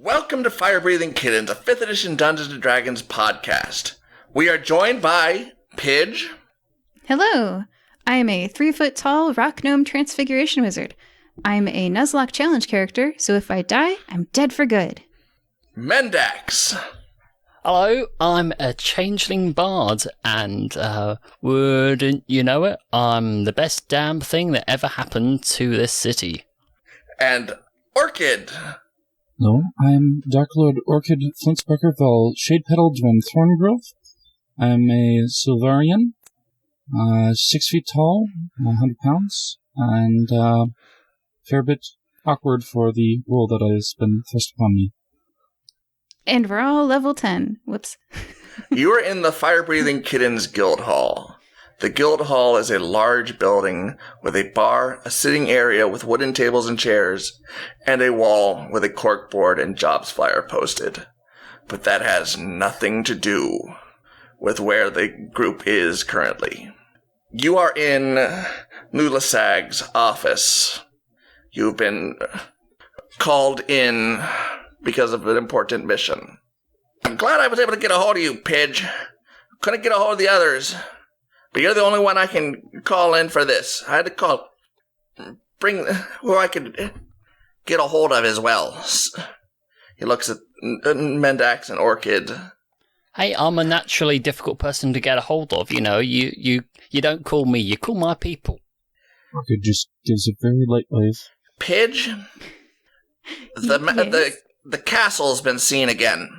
Welcome to Firebreathing Kittens, a 5th edition Dungeons & Dragons podcast. We are joined by Pidge. Hello. I am a 3-foot-tall rock gnome transfiguration wizard. I'm a Nuzlocke challenge character, so if I die, I'm dead for good. Mendax. Hello, I'm a changeling bard, and wouldn't you know it, I'm the best damn thing that ever happened to this city. And Orchid. Hello, I'm Dark Lord Orchid Flintsparker Val Shadepetal Dwen Thorngrove. I'm a Silvarian, 6 feet tall, 100 pounds, and a fair bit awkward for the role that has been thrust upon me. And we're all level 10. Whoops. You are in the Firebreathing Kittens Guild Hall. The Guild Hall is a large building with a bar, a sitting area with wooden tables and chairs, and a wall with a corkboard and jobs flyer posted. But that has nothing to do with where the group is currently. You are in Nulasag's office. You've been called in because of an important mission. I'm glad I was able to get a hold of you, Pidge. Couldn't get a hold of the others, but you're the only one I can call in for this. I had to bring who I could get a hold of as well. He looks at Mendax and Orchid. Hey, I'm a naturally difficult person to get a hold of, you know. You don't call me, you call my people. Orchid just gives a very light wave. Pidge, the castle's been seen again.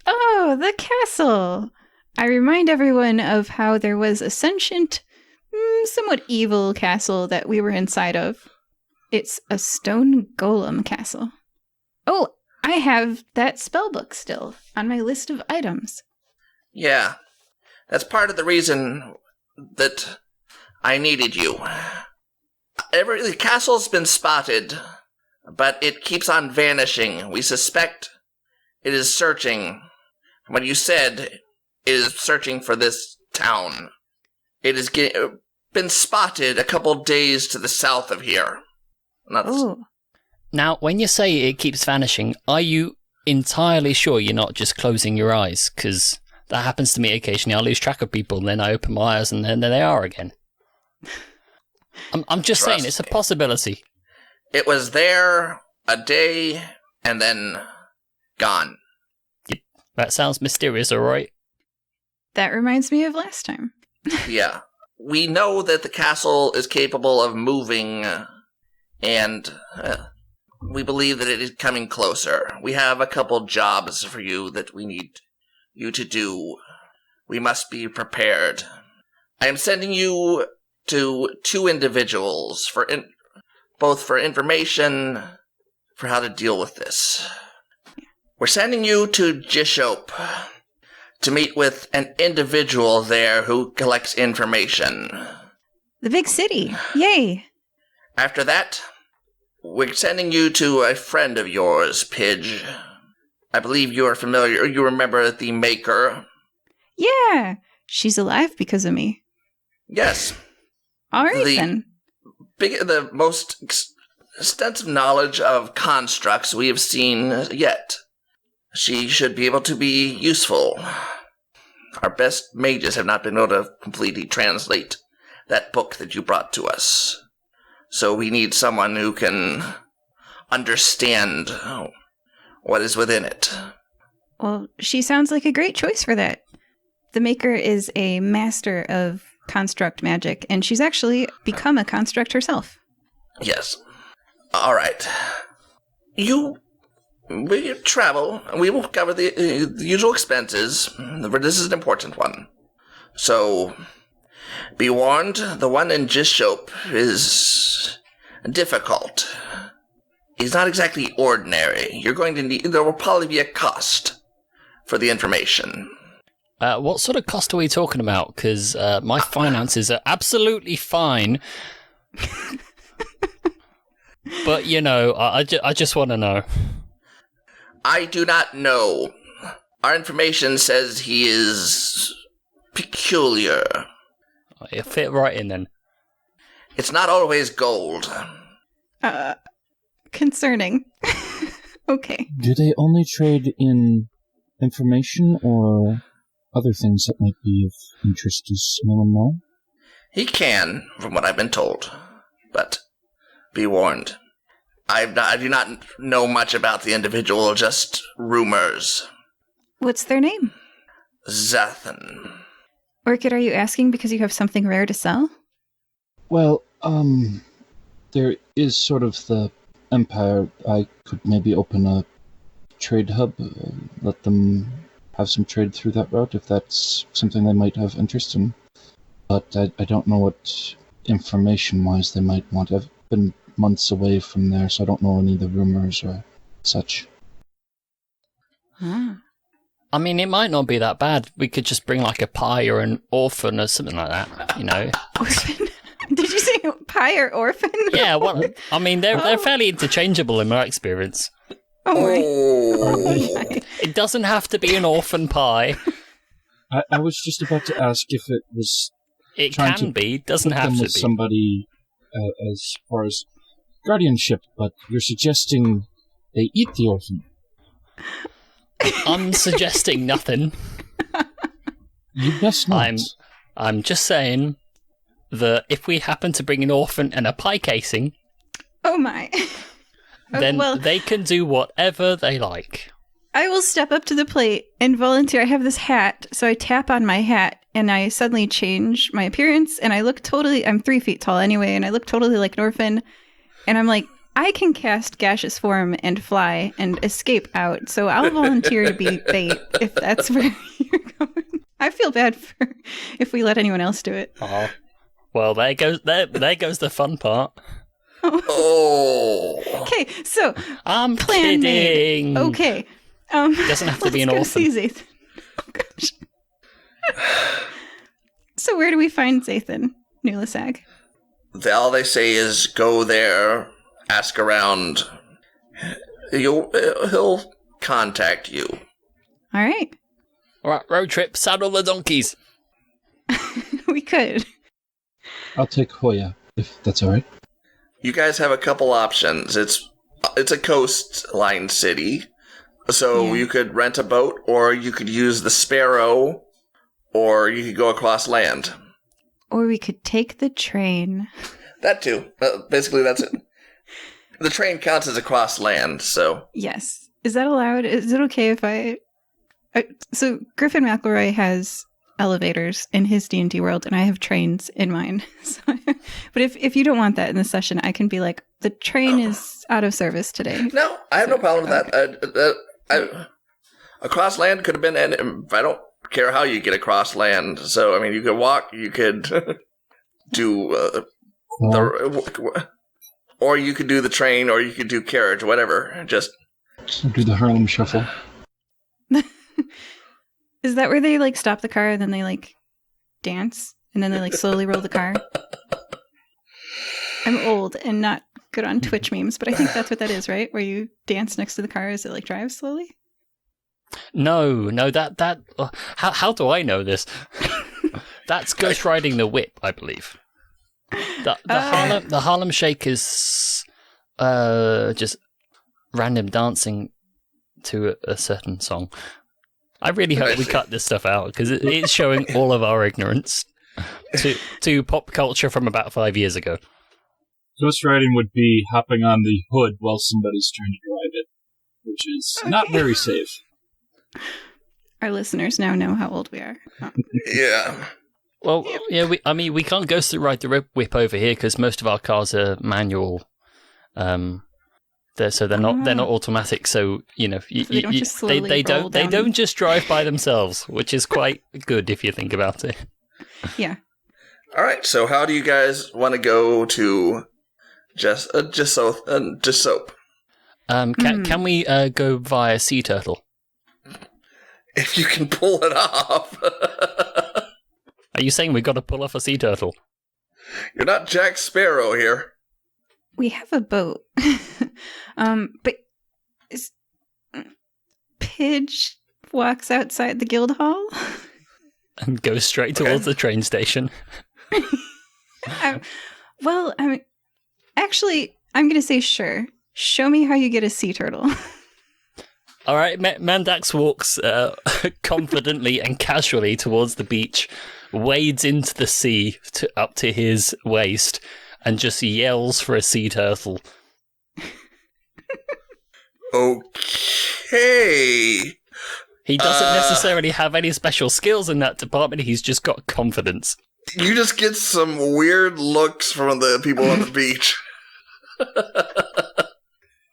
Oh, the castle. I remind everyone of how there was a sentient, somewhat evil castle that we were inside of. It's a stone golem castle. Oh, I have that spellbook still on my list of items. Yeah, that's part of the reason that I needed you. The castle's been spotted, but it keeps on vanishing. We suspect it is searching. When you said it is searching for this town, it has been spotted a couple days to the south of here. Oh. Now, when you say it keeps vanishing, are you entirely sure you're not just closing your eyes? Because that happens to me occasionally. I lose track of people, and then I open my eyes, and then there they are again. I'm just saying, it's a possibility. It was there a day, and then gone. Yep. That sounds mysterious, alright? That reminds me of last time. Yeah. We know that the castle is capable of moving, and we believe that it is coming closer. We have a couple jobs for you that we need you to do. We must be prepared. I am sending you to 2 individuals both for information for how to deal with this. We're sending you to Jishoap to meet with an individual there who collects information. The big city. Yay. After that, we're sending you to a friend of yours, Pidge. I believe you are familiar. You remember the Maker. Yeah. She's alive because of me. Yes. All right, then. The most extensive knowledge of constructs we have seen yet. She should be able to be useful. Our best mages have not been able to completely translate that book that you brought to us. So we need someone who can understand what is within it. Well, she sounds like a great choice for that. The Maker is a master of construct magic, and she's actually become a construct herself. Yes. All right. We travel, and we will cover the usual expenses. This is an important one. So, be warned, the one in Jishoap is difficult. He's not exactly ordinary. There will probably be a cost for the information. What sort of cost are we talking about? Because my finances are absolutely fine. But, you know, I just want to know. I do not know. Our information says he is peculiar. You fit right in then. It's not always gold. Concerning. Okay. Do they only trade in information or other things that might be of interest? Does anyone know? He can, from what I've been told. But be warned. I do not know much about the individual, just rumors. What's their name? Zathan. Orchid, are you asking because you have something rare to sell? Well, there is sort of the Empire. I could maybe open a trade hub, let them have some trade through that route if that's something they might have interest in. But I don't know what information-wise they might want. I've been months away from there, so I don't know any of the rumors or such. Ah. I mean, it might not be that bad. We could just bring like a pie or an orphan or something like that, you know. Orphan? Did you say pie or orphan? Yeah, well, I mean, they're fairly interchangeable in my experience. Oh my. Oh. It doesn't have to be an orphan pie. I was just about to ask if it was It trying can to be, doesn't put have them to with be. somebody as far as guardianship, but you're suggesting they eat the orphan. I'm suggesting nothing. You best not. I'm just saying that if we happen to bring an orphan and a pie casing, Oh my. then well, they can do whatever they like. I will step up to the plate and volunteer. I have this hat, so I tap on my hat and I suddenly change my appearance and I look I'm 3 feet tall anyway, and I look totally like an orphan. And I'm like, I can cast gaseous form and fly and escape out, so I'll volunteer to be bait if that's where you're going. I feel bad for if we let anyone else do it. Oh, well, there goes the fun part. Oh. Okay, so I'm plan kidding. made. Okay. Doesn't have to be an let's go orphan. see Zathan. Oh gosh. So where do we find Zathan, Nulasag? All they say is go there, ask around. He'll contact you. All right. All right, road trip, saddle the donkeys. We could. I'll take Hoya, if that's all right. You guys have a couple options. It's a coastline city, so Yeah. you could rent a boat, or you could use the Sparrow, or you could go across land. Or we could take the train. That too. Basically, that's it. The train counts as across land, so Yes. Is that allowed? Is it okay if so Griffin McElroy has elevators in his D&D world, and I have trains in mine. So, but if you don't want that in the session, I can be like, the train is out of service today. no, I have no problem with that. Across land could have been, and I don't care how you get across land. So I mean, you could walk, you could do or you could do the train, or you could do carriage, whatever. Just Do the Harlem Shuffle. Is that where they like stop the car and then they like dance and then they like slowly roll the car? I'm old and not good on Twitch memes, but I think that's what that is, right? Where you dance next to the car as it like drives slowly. No, that. How do I know this? That's Ghost Riding the Whip, I believe. The Harlem Shake is just random dancing to a certain song. I really hope we cut this stuff out because it's showing all of our ignorance to pop culture from about 5 years ago. Ghost riding would be hopping on the hood while somebody's trying to drive it, which is not very safe. Our listeners now know how old we are. Oh. yeah. Well, yeah, we can't Ghost Ride the Whip over here because most of our cars are manual. They're not automatic. So you know, They don't just slowly roll they down. don't just drive by themselves, which is quite good if you think about it. Yeah. All right. So how do you guys want to go to Jishoap? Can we go via Sea Turtle? If you can pull it off. Are you saying we got to pull off a sea turtle? You're not Jack Sparrow here. We have a boat. But Pidge walks outside the guild hall. And go straight towards the train station. Actually, I'm going to say sure. Show me how you get a sea turtle. All right, Mendax walks confidently and casually towards the beach, wades into the sea up to his waist, and just yells for a sea turtle. Okay. He doesn't necessarily have any special skills in that department. He's just got confidence. You just get some weird looks from the people on the beach.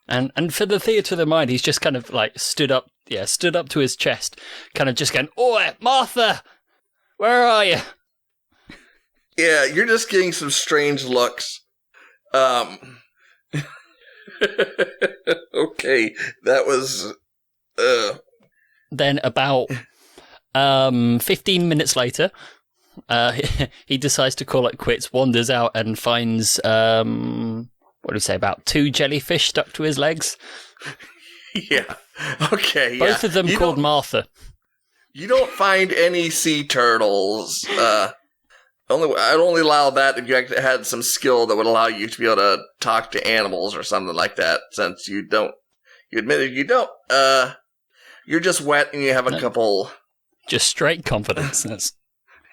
And for the theatre of the mind, he's just kind of like stood up to his chest, kind of just going, "Oi, Martha, where are you?" Yeah, you're just getting some strange looks. Okay, that was. Then about 15 minutes later, he decides to call it quits, wanders out and finds, what do we say, about 2 jellyfish stuck to his legs? Yeah, okay, Both of them called Martha. You don't find any sea turtles. I'd only allow that if you actually had some skill that would allow you to be able to talk to animals or something like that, since you admitted you don't. You're just wet and you have a couple... Just straight confidence.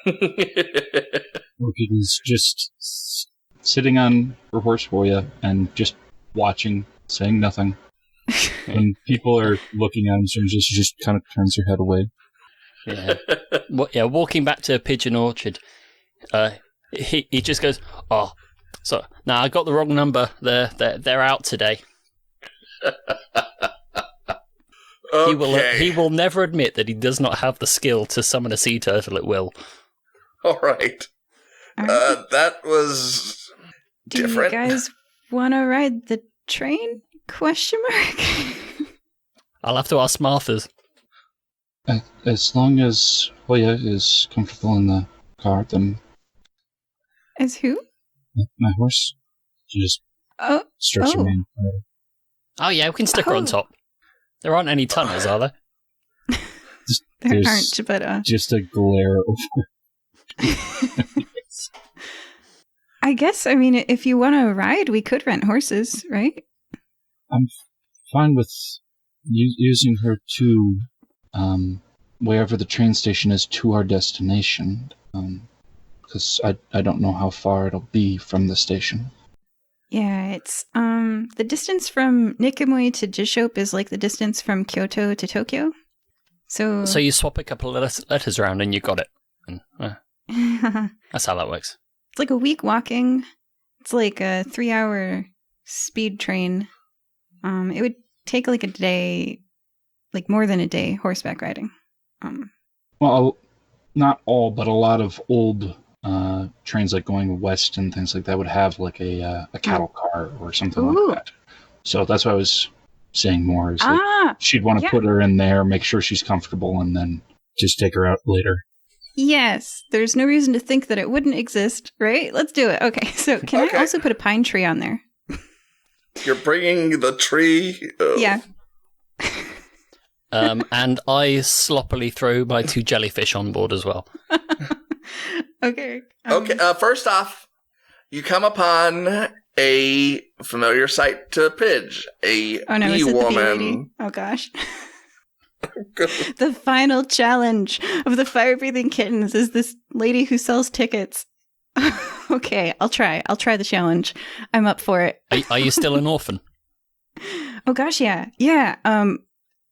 Orchid is just sitting on her horse for you and just watching, saying nothing. When people are looking at him, she just kind of turns her head away. Yeah, walking back to Pigeon Orchard, he just goes, "Oh, so now I got the wrong number. They're out today." Okay. He will never admit that he does not have the skill to summon a sea turtle at will. All right. That was different. Do you guys want to ride the train? Question mark. I'll have to ask Martha's. As long as Hoya is comfortable in the car, then... As who? My horse. She just stretched her hand. Oh yeah, we can stick her on top. There aren't any tunnels, are there? There aren't, but... Just a glare over. I guess, I mean, if you want to ride, we could rent horses, right? I'm fine with using her to wherever the train station is to our destination, because I don't know how far it'll be from the station. Yeah, it's the distance from Nikamui to Jishoap is like the distance from Kyoto to Tokyo. So you swap a couple of letters around and you got it. And, that's how that works. It's like a week walking. It's like a 3-hour speed train. It would take like a day, like more than a day, horseback riding. Well, not all, but a lot of old trains like going west and things like that would have like a cattle car or something like that. So that's what I was saying more. Is that she'd want to put her in there, make sure she's comfortable, and then just take her out later. Yes, there's no reason to think that it wouldn't exist, right? Let's do it. Okay, so can I also put a pine tree on there? You're bringing the tree? Yeah. And I sloppily throw my 2 jellyfish on board as well. Okay. First off, you come upon a familiar sight to Pidge, a bee woman. Oh gosh. The final challenge of the Firebreathing Kittens is this lady who sells tickets. Okay, I'll try the challenge. I'm up for it. Are you still an orphan? Oh gosh, yeah. Yeah, I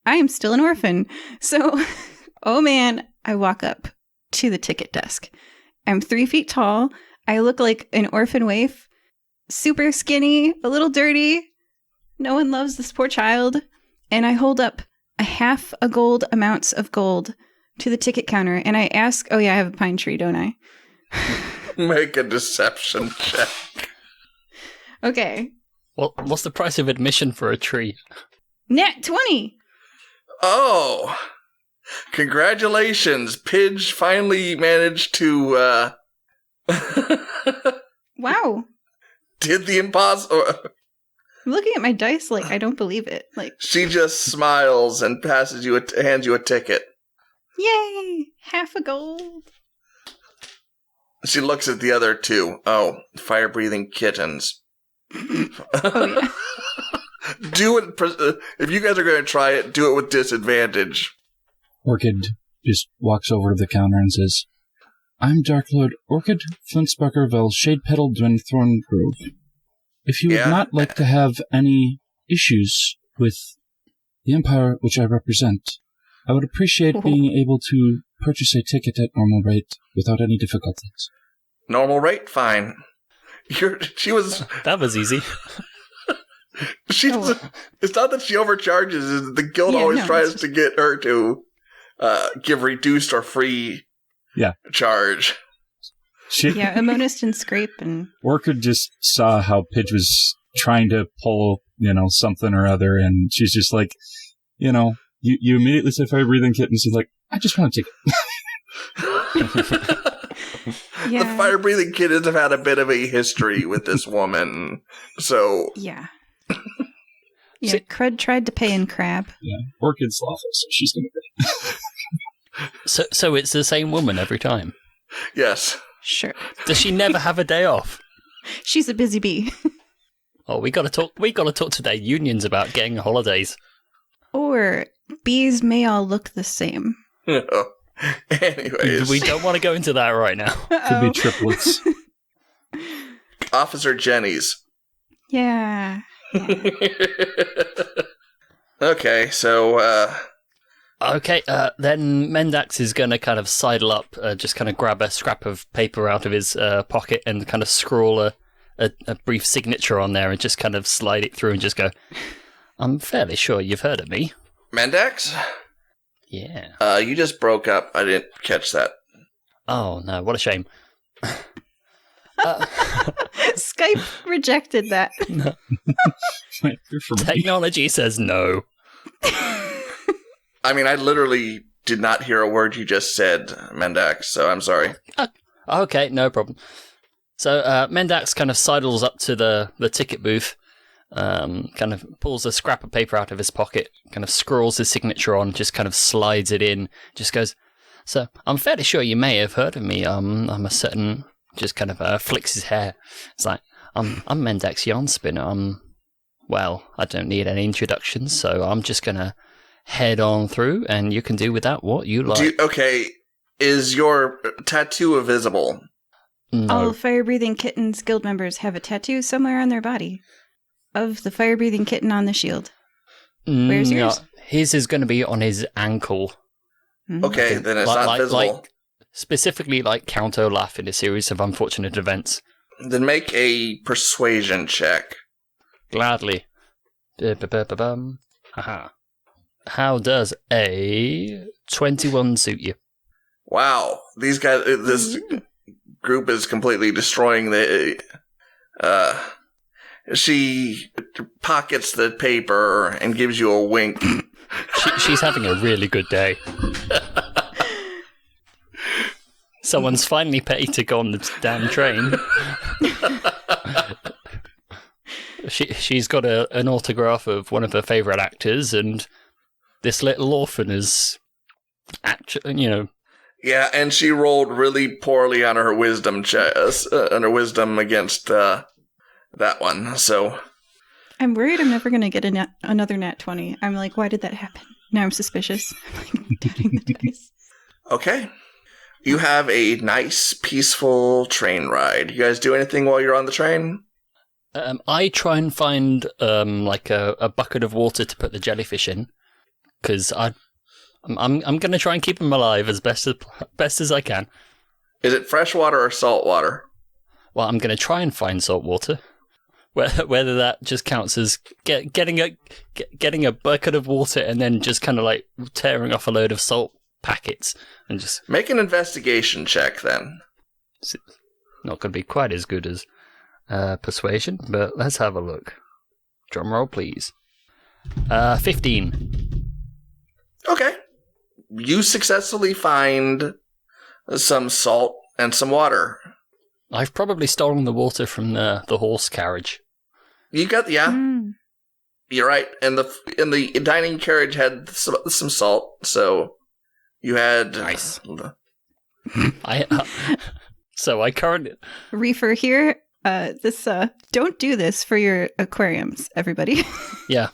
am still an orphan. So, oh man, I walk up to the ticket desk. I'm 3 feet tall. I look like an orphan waif. Super skinny, a little dirty. No one loves this poor child. And I hold up a half a gold amounts of gold to the ticket counter. And I ask, oh yeah, I have a pine tree, don't I? Make a deception check. Okay. Well, what's the price of admission for a tree? Nat 20. Oh, congratulations. Pidge finally managed to, Wow. Did the impossible. I'm looking at my dice like I don't believe it. Like she just smiles and hands you a ticket. Yay! Half a gold. She looks at the other 2. Oh, fire-breathing kittens. Oh, yeah. Do it. If you guys are going to try it, do it with disadvantage. Orchid just walks over to the counter and says, I'm Dark Lord Orchid Flintsbucker Vel Shade Petal Dwin Thorngrove. If you would not like to have any issues with the Empire which I represent, I would appreciate being able to purchase a ticket at normal rate without any difficulties. Normal rate? Fine. She was... That was easy. It's not that she overcharges. The guild always tries to get her to give reduced or free charge. Ammonist and Scrape and... Orchid just saw how Pidge was trying to pull, something or other, and she's just like, you immediately say Firebreathing Kittens, she's like, I just want to take it. The Firebreathing Kittens have had a bit of a history with this woman, so... Yeah. Crud tried to pay in crab. Yeah, Orchid's lawful, so she's going to pay. So it's the same woman every time? Yes. Sure. Does she never have a day off? She's a busy bee. Oh, we got to talk to their unions about getting holidays. Or bees may all look the same. Anyways. We don't want to go into that right now. Could be triplets. Officer Jenny's. Yeah. Okay, so, Okay, then Mendax is going to kind of sidle up, just kind of grab a scrap of paper out of his pocket and kind of scrawl a brief signature on there and just kind of slide it through and just go, I'm fairly sure you've heard of me. Mendax? Yeah. You just broke up. I didn't catch that. Oh, no, what a shame. Skype rejected that. No. Technology says no. I mean, I literally did not hear a word you just said, Mendax, so I'm sorry. Okay, no problem. So Mendax kind of sidles up to the ticket booth, kind of pulls a scrap of paper out of his pocket, kind of scrawls his signature on, just kind of slides it in, just goes, so I'm fairly sure you may have heard of me. I'm a certain, just kind of flicks his hair. It's like, I'm Mendax Yarn Spinner. Well, I don't need any introductions, so I'm just going to head on through, and you can do with that what you like. Okay, is your tattoo visible? No. All Fire-Breathing Kittens guild members have a tattoo somewhere on their body of the Fire-Breathing Kitten on the shield. Where's yours? His is going to be on his ankle. Okay, then it's not visible. Specifically like Count Olaf in a series of unfortunate events. Then make a persuasion check. Gladly. Haha. How does a 21 suit you? Wow, these guys, this group is completely destroying the... She pockets the paper and gives you a wink. She's having a really good day. Someone's finally paid to go on the damn train. She's got an autograph of one of her favourite actors, and this little orphan is actually, Yeah, and she rolled really poorly on her wisdom against that one, so... I'm worried I'm never going to get another nat 20. I'm like, why did that happen? Now I'm suspicious. I'm like, doubting the dice. Okay. You have a nice, peaceful train ride. You guys do anything while you're on the train? I try and find like a bucket of water to put the jellyfish in, because I'm going to try and keep them alive as best as I can. Is it fresh water or salt water? Well, I'm going to try and find salt water. Whether that just counts as getting a bucket of water and then just kind of like tearing off a load of salt packets and just make an investigation check then. It's not going to be quite as good as persuasion, but let's have a look. Drum roll, please. 15. Okay. You successfully find some salt and some water. I've probably stolen the water from the horse carriage. You got, You're right. And the dining carriage had some salt, so you had nice. So I currently reefer here. Don't do this for your aquariums, everybody. Yeah.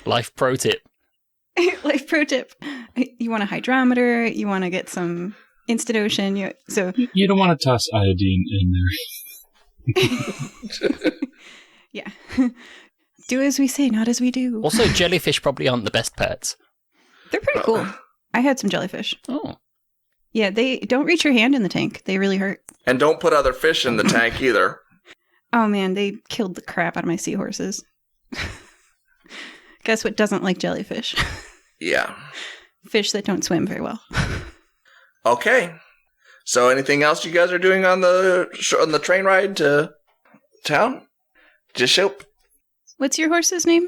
Life pro tip. Life pro tip. You want a hydrometer, you want to get some instant ocean. You don't want to toss iodine in there. Yeah. Do as we say, not as we do. Also, jellyfish probably aren't the best pets. They're pretty cool. I had some jellyfish. Oh. Yeah, they don't reach your hand in the tank. They really hurt. And don't put other fish in the tank either. Oh man, they killed the crap out of my seahorses. Guess what doesn't like jellyfish? Yeah. Fish that don't swim very well. Okay. So anything else you guys are doing on the train ride to town? Jishoap? What's your horse's name?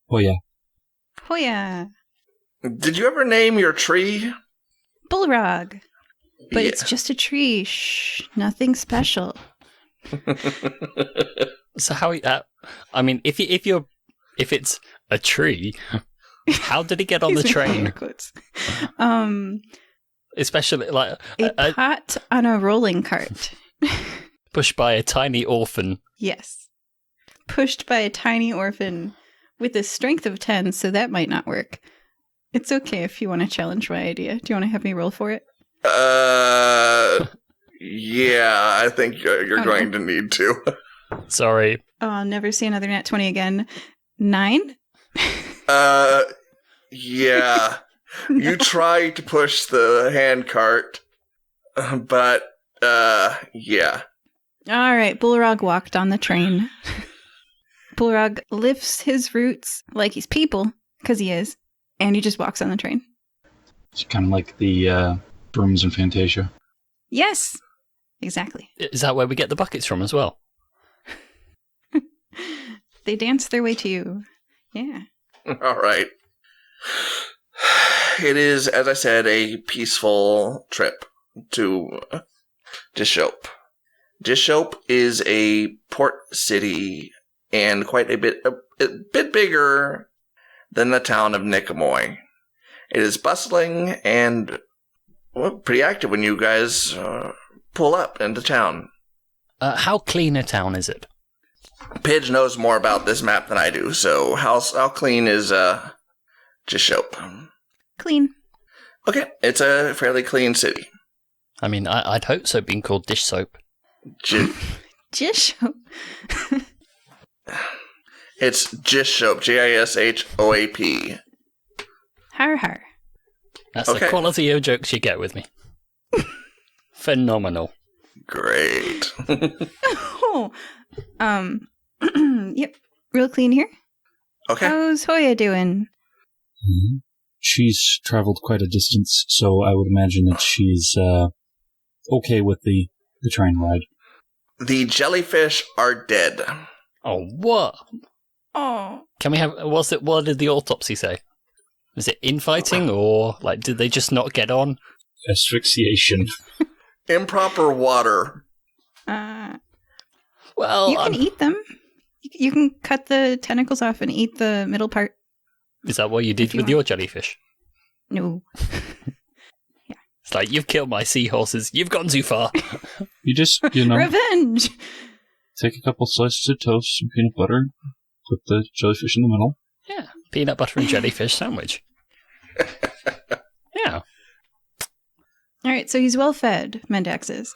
Oh, yeah. Hoya. Did you ever name your tree? Bullrog. But Yeah. it's just a tree. Shh. Nothing special. So how? I mean, if it's a tree, how did it get on the He's making air train? quotes. Especially like A pot on a rolling cart. pushed by a tiny orphan. Yes. Pushed by a tiny orphan with a strength of 10, so that might not work. It's okay if you want to challenge my idea. Do you want to have me roll for it? Yeah, I think you're Okay. going to need to. Sorry. Oh, I'll never see another nat 20 again. 9? Yeah. You try to push the hand cart, but, yeah. All right, Bullrog walked on the train. Bullrog lifts his roots like he's people, because he is, and he just walks on the train. It's kind of like the brooms in Fantasia. Yes, exactly. Is that where we get the buckets from as well? They dance their way to you. Yeah. All right. It is, as I said, a peaceful trip to Jishoap. Jishoap is a port city and quite a bit bigger than the town of Nicomoy. It is bustling and pretty active when you guys pull up into town. How clean a town is it? Pidge knows more about this map than I do, so how clean is Jishoap? Clean. Okay, it's a fairly clean city. I mean, I'd hope so, being called dish soap. Jishoap. It's Jishoap, Jishoap. Har har. That's Okay. the quality of jokes you get with me. Phenomenal. Great. Oh. Yep. Real clean here. Okay. How's Hoya doing? Mhm. She's traveled quite a distance, so I would imagine that she's okay with the train ride. The jellyfish are dead. Oh, what? Oh. Can we have? What did the autopsy say? Was it infighting, or like did they just not get on? Asphyxiation. Improper water. Well, You can eat them. You can cut the tentacles off and eat the middle part. is that what you did if you with want. your jellyfish? No. It's like, you've killed my seahorses. You've gone too far. You just, Revenge! take a couple slices of toast, some peanut butter, put the jellyfish in the middle. Yeah, peanut butter and jellyfish sandwich. Yeah. All right, so he's well fed. Mendax is.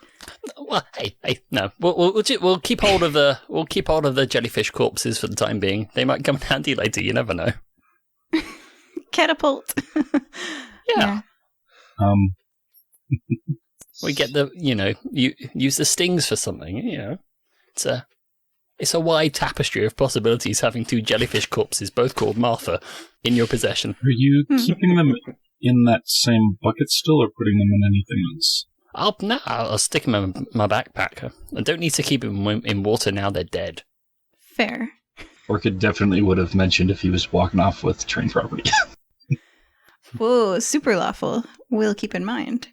Well, hey, no. We'll keep hold of the jellyfish corpses for the time being. They might come in handy later. You never know. Catapult. Yeah. Yeah. We get you use the stings for something. You know, it's a wide tapestry of possibilities having two jellyfish corpses, both called Martha, in your possession. Are you keeping them in that same bucket still, or putting them in anything else? I'll stick them in my backpack. I don't need to keep them in water now they're dead. Fair. Orchid definitely would have mentioned if he was walking off with train property. Whoa, super lawful. We'll keep in mind.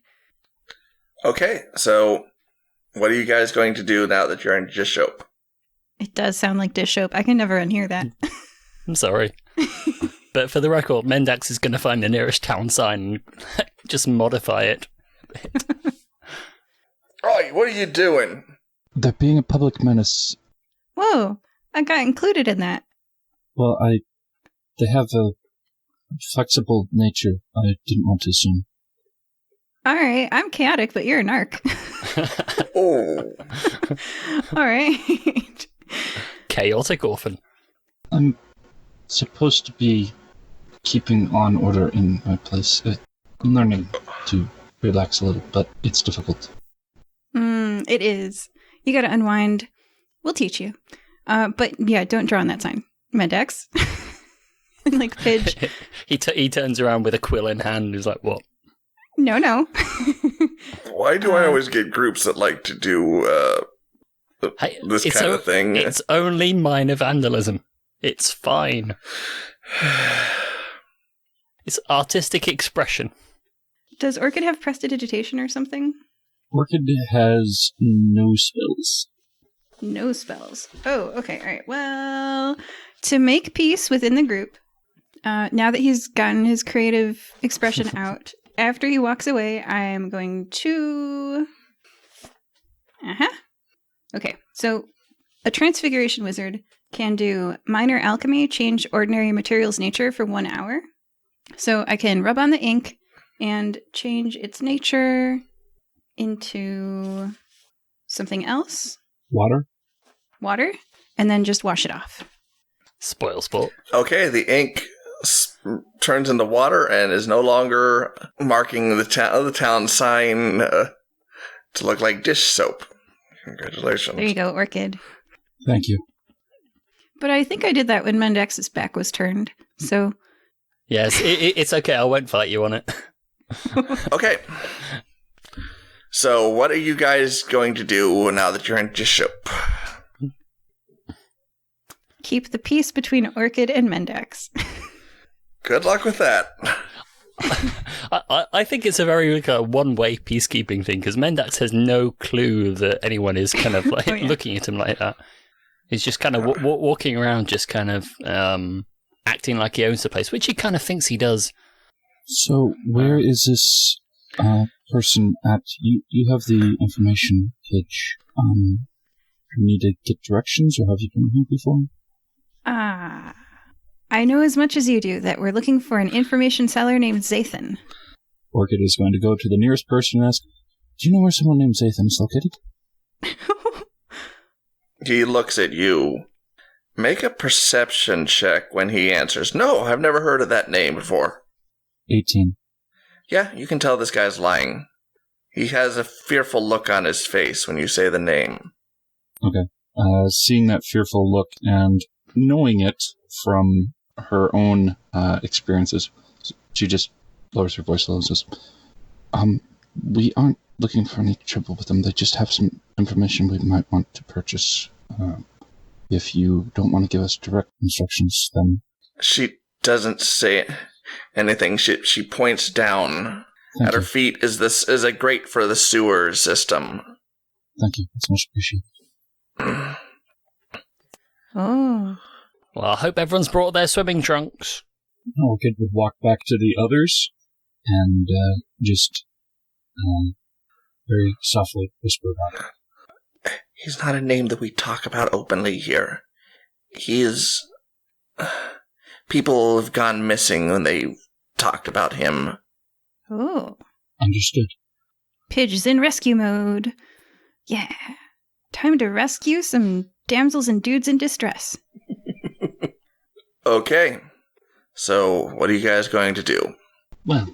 Okay, so what are you guys going to do now that you're in Jishoap? It does sound like Jishoap. I can never unhear that. I'm sorry. But for the record, Mendax is going to find the nearest town sign and just modify it. Right, what are you doing? They're being a public menace. Whoa, I got included in that. Well, they have a flexible nature. I didn't want to assume. All right, I'm chaotic, but you're a narc. Oh. All right. Chaotic orphan. I'm supposed to be keeping on order in my place. I'm learning to relax a little, but it's difficult. It is. You gotta unwind. We'll teach you. But yeah, don't draw on that sign. Mendax. Like Pidge. He turns around with a quill in hand and is like, what? No. Why do I always get groups that like to do Hey, this kind of thing? It's only minor vandalism. It's fine. It's artistic expression. Does Orchid have prestidigitation or something? Orchid has no spells. No spells. Oh, okay. All right. Well, to make peace within the group, now that he's gotten his creative expression out, after he walks away, I am going to... Okay, so a transfiguration wizard can do minor alchemy, change ordinary materials' nature for 1 hour. So I can rub on the ink and change its nature into something else. Water? Water, and then just wash it off. Spoil sport. Okay, the ink turns into water and is no longer marking the town sign to look like dish soap. Congratulations. There you go, Orchid. Thank you. But I think I did that when Mendax's back was turned, so... Yes, it's okay. I won't fight you on it. Okay. So, what are you guys going to do now that you're in Jishoap? Keep the peace between Orchid and Mendax. Good luck with that. I think it's a very one-way peacekeeping thing, because Mendax has no clue that anyone is kind of like looking at him like that. He's just kind of walking around, just kind of acting like he owns the place, which he kind of thinks he does. So, where is this person at? You have the information, Pidge. You need to get directions, or have you been here before? I know as much as you do that we're looking for an information seller named Zathan. Orchid is going to go to the nearest person and ask, do you know where someone named Zathan is located? He looks at you. Make a perception check when he answers. No, I've never heard of that name before. 18. Yeah, you can tell this guy's lying. He has a fearful look on his face when you say the name. Okay. Seeing that fearful look and knowing it from her own experiences, she just lowers her voice a little and says, we aren't looking for any trouble with them. They just have some information we might want to purchase. If you don't want to give us direct instructions, then... She doesn't say anything. She points down. Thank At her you. feet is a grate for the sewer system. Thank you. That's much appreciated. Oh. Well, I hope everyone's brought their swimming trunks. Orchid would walk back to the others and just very softly whisper about it. He's not a name that we talk about openly here. He is... People have gone missing when they talked about him. Oh. Understood. Pidge is in rescue mode. Yeah. Time to rescue some damsels and dudes in distress. Okay. So, what are you guys going to do? Well,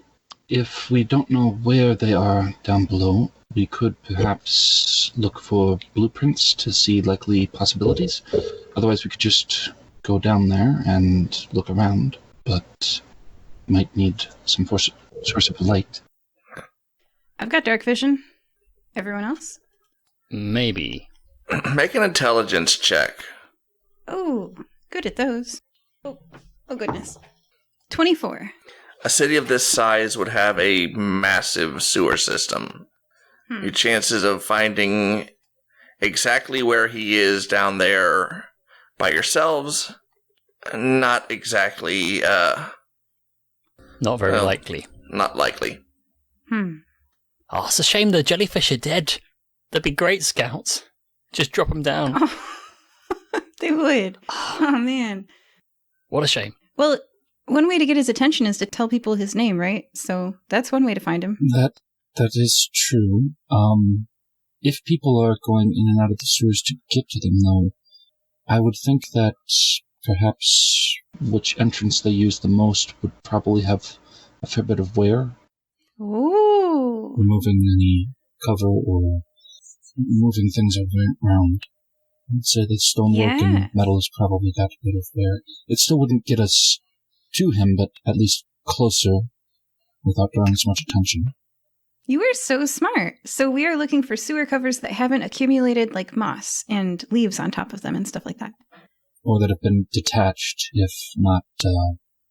if we don't know where they are down below, we could perhaps look for blueprints to see likely possibilities. Otherwise, we could just go down there and look around, but might need some source of light. I've got dark vision. Everyone else? Maybe. Make an intelligence check. Oh, good at those. Oh goodness. 24. A city of this size would have a massive sewer system. Your chances of finding exactly where he is down there by yourselves, not exactly, Not very likely. Not likely. Oh, it's a shame the jellyfish are dead. They'd be great scouts. Just drop them down. They would. Oh, man. What a shame. Well, one way to get his attention is to tell people his name, right? So that's one way to find him. That is true. If people are going in and out of the sewers to get to them, though, I would think that perhaps which entrance they use the most would probably have a fair bit of wear. Ooh. Removing any cover or moving things around. I'd say that stonework and metal has probably got a bit of wear. It still wouldn't get us to him, but at least closer without drawing as much attention. You are so smart. So we are looking for sewer covers that haven't accumulated like moss and leaves on top of them and stuff like that. Or that have been detached, if not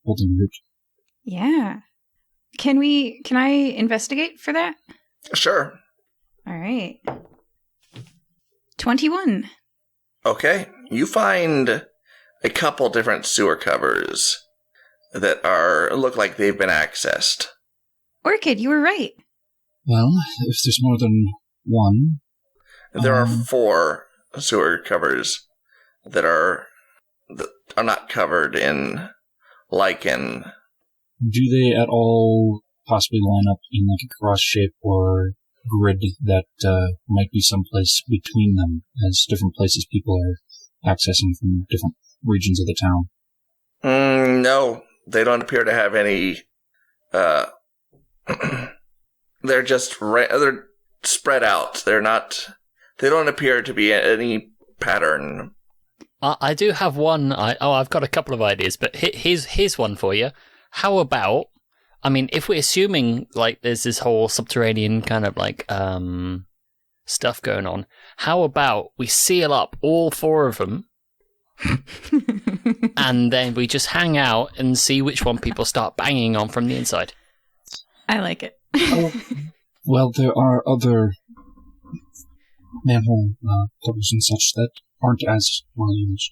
holding root. Yeah. Can I investigate for that? Sure. All right. 21. Okay. You find a couple different sewer covers that look like they've been accessed. Orchid, you were right. Well, if there's more than one... There are 4 sewer covers that are not covered in lichen. Do they at all possibly line up in like a cross shape or grid that might be someplace between them, as different places people are accessing from different regions of the town? No, they don't appear to have any. They're just they're spread out. They're not. They don't appear to be any pattern. I do have one. I've got a couple of ideas, but here's one for you. How about, I mean, if we're assuming like there's this whole subterranean kind of like stuff going on, how about we seal up all 4 of them, and then we just hang out and see which one people start banging on from the inside? I like it. Well, there are other manhole covers and such that aren't as well used.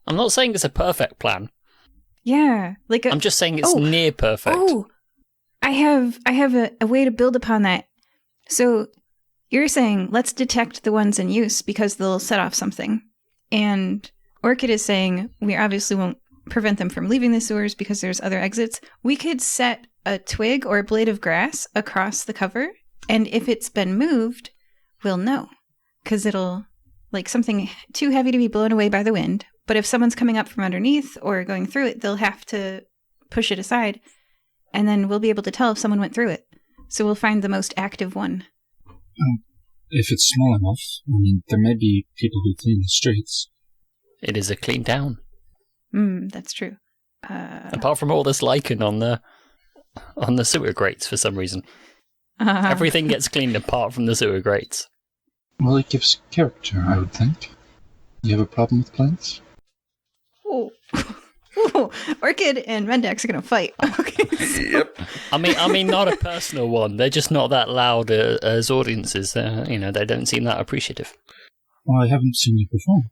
I'm not saying it's a perfect plan. Yeah, like I'm just saying it's near perfect. Oh, I have a way to build upon that. So you're saying let's detect the ones in use because they'll set off something, and Orchid is saying we obviously won't prevent them from leaving the sewers because there's other exits. We could set a twig or a blade of grass across the cover, and if it's been moved, we'll know because it'll like something too heavy to be blown away by the wind. But if someone's coming up from underneath or going through it, they'll have to push it aside, and then we'll be able to tell if someone went through it. So we'll find the most active one. If it's small enough, I mean, there may be people who clean the streets. It is a clean town. That's true. Apart from all this lichen on the sewer grates for some reason. Everything gets cleaned apart from the sewer grates. Well, it gives character, I would think. You have a problem with plants? Oh. Orchid and Mendax are going to fight. Okay. Yep. I mean, not a personal one. They're just not that loud as audiences. They don't seem that appreciative. Well, I haven't seen you perform.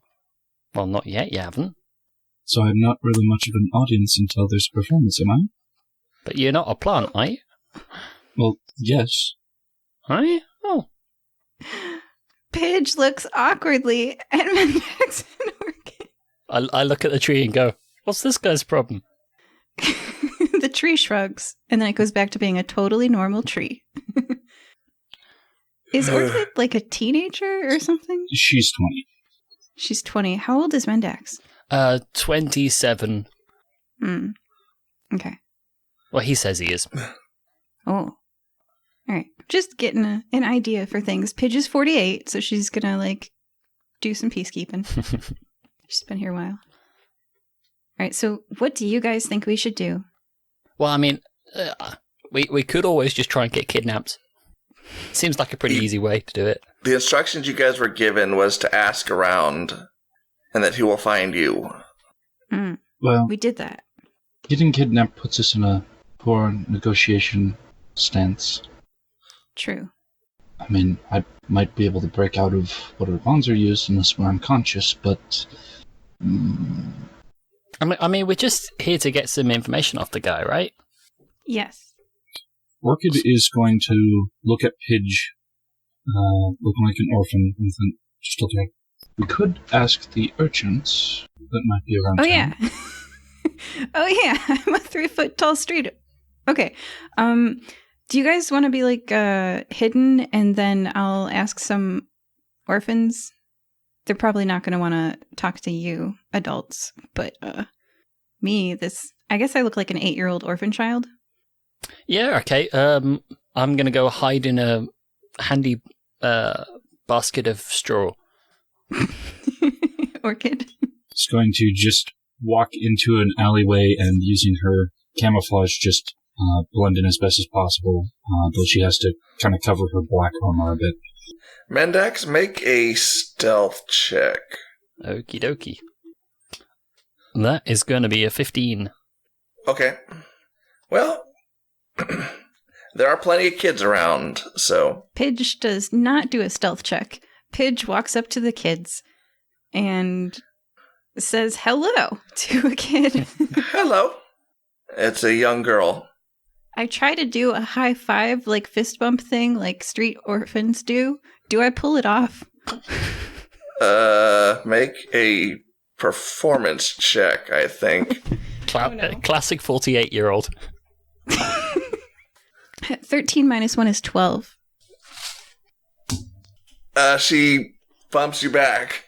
Well, not yet. You haven't. So I'm not really much of an audience until there's a performance, am I? But you're not a plant, are you? Well, yes. Are you? Oh. Pidge looks awkwardly at Mendax and Orchid. I look at the tree and go, what's this guy's problem? The tree shrugs, and then it goes back to being a totally normal tree. Is Orchid like a teenager or something? She's 20. She's 20. How old is Mendax? 27. Okay. Well, he says he is. Oh. All right. Just getting an idea for things. Pidge is 48, so she's gonna, like, do some peacekeeping. She's been here a while. All right, so what do you guys think we should do? Well, I mean, we could always just try and get kidnapped. Seems like a pretty easy way to do it. The instructions you guys were given was to ask around, and that he will find you. Well, we did that. Getting kidnapped puts us in a poor negotiation stance. True. I mean, I might be able to break out of what our bonds are used unless we're unconscious, but... I mean, we're just here to get some information off the guy, right? Yes. Orchid is going to look at Pidge, looking like an orphan, and think, just okay. We could ask the urchins that might be around Oh, town. yeah. Oh, yeah. I'm a 3-foot tall street. Okay. Do you guys want to be, like, hidden, and then I'll ask some orphans? They're probably not going to want to talk to you, adults, but me, I guess I look like an 8-year-old orphan child. Yeah, okay. I'm going to go hide in a handy basket of straw. Orchid. It's going to just walk into an alleyway and using her camouflage just blend in as best as possible, though she has to kind of cover her black armor a bit. Mendax, make a stealth check. Okie dokie. That is going to be a 15. Okay. Well, there are plenty of kids around, so... Pidge does not do a stealth check. Pidge walks up to the kids and says hello to a kid. Hello. It's a young girl. I try to do a high five, like fist bump thing, like street orphans do. Do I pull it off? Make a performance check, I think. Classic 48-year-old. 13 minus 1 is 12. She bumps you back.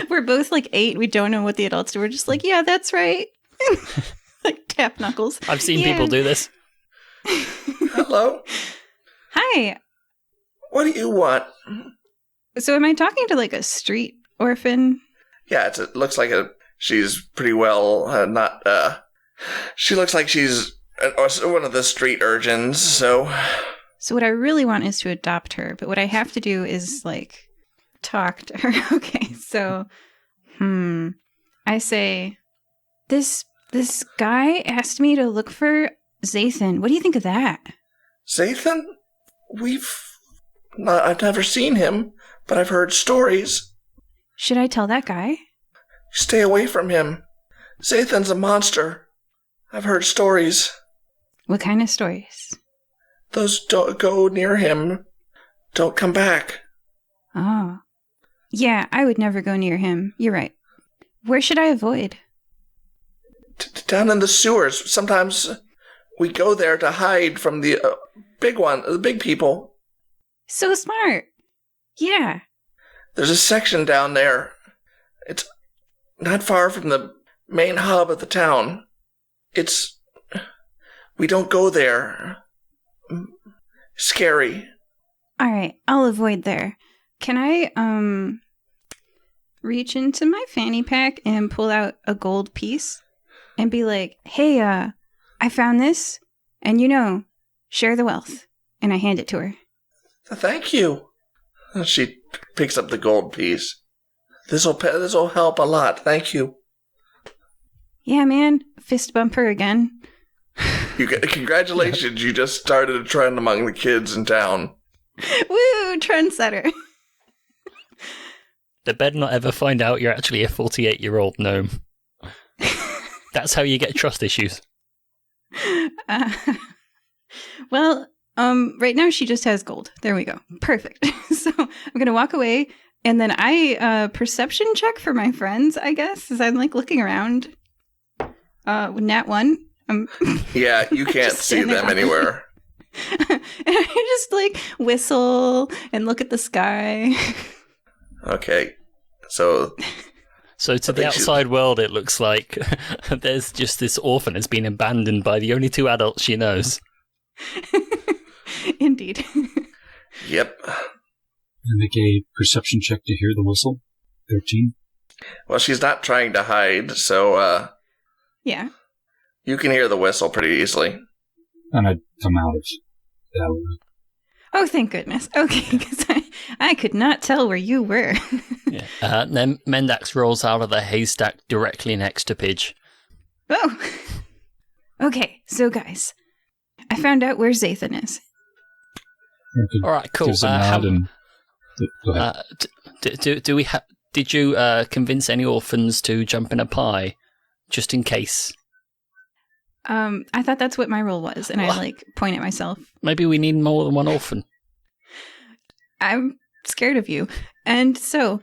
We're both like 8. We don't know what the adults do. We're just like, yeah, that's right. Like tap knuckles. I've seen people do this. Hello. Hi. What do you want? So am I talking to like a street orphan? Yeah, it looks like she's pretty well, she looks like she's one of the street urchins, so... So what I really want is to adopt her, but what I have to do is, like, talk to her. Okay, so, I say, this guy asked me to look for Zathan. What do you think of that? Zathan? I've never seen him, but I've heard stories. Should I tell that guy? Stay away from him. Zathan's a monster. I've heard stories. What kind of stories? Those don't go near him. Don't come back. Oh. Yeah, I would never go near him. You're right. Where should I avoid? Down in the sewers. Sometimes we go there to hide from the big people. So smart. Yeah. There's a section down there. It's not far from the main hub of the town. We don't go there. Scary. All right, I'll avoid there. Can I, reach into my fanny pack and pull out a gold piece and be like, hey, I found this, and share the wealth. And I hand it to her. Thank you. She picks up the gold piece. This'll help a lot. Thank you. Yeah, man. Fist bump her again. Congratulations, you just started a trend among the kids in town. Woo, trendsetter. They better not ever find out you're actually a 48-year-old gnome. That's how you get trust issues. Well, right now she just has gold. There we go. Perfect. So I'm going to walk away, and then I perception check for my friends, I guess, as I'm like looking around. Nat 1. Yeah, you can't see them anywhere. And I just like whistle and look at the sky. Okay, so to the outside world, it looks like there's just this orphan that's been abandoned by the only 2 adults she knows. Indeed. Yep. Make a perception check to hear the whistle. 13. Well, she's not trying to hide, so Yeah. you can hear the whistle pretty easily. And I'd come out of the alleyway. Oh, thank goodness. Okay, because I could not tell where you were. Yeah. Then Mendax rolls out of the haystack directly next to Pidge. Oh. Okay, so guys, I found out where Zathan is. All right, cool. Gives a nod and go ahead. Did you convince any orphans to jump in a pie, just in case? I thought that's what my role was, and I like point at myself. Maybe we need more than one orphan. I'm scared of you. And so,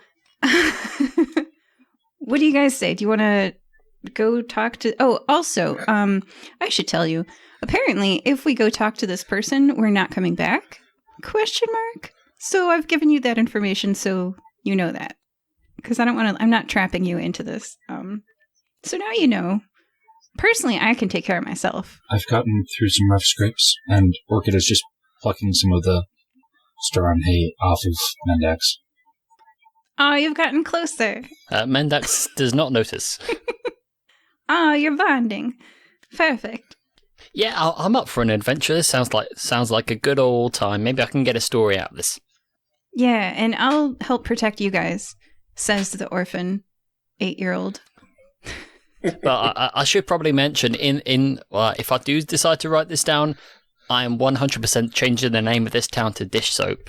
what do you guys say? Do you want to go talk to... Oh, also, I should tell you, apparently, if we go talk to this person, we're not coming back? ? So I've given you that information so you know that. Because I don't want to... I'm not trapping you into this. So now you know. Personally, I can take care of myself. I've gotten through some rough scrapes, and Orchid is just plucking some of the straw and hay off of Mendax. Oh, you've gotten closer. Mendax does not notice. Oh, you're bonding. Perfect. Yeah, I'm up for an adventure. This sounds like a good old time. Maybe I can get a story out of this. Yeah, and I'll help protect you guys, says the orphan 8-year-old. But I should probably mention, if I do decide to write this down, I am 100% changing the name of this town to Jishoap.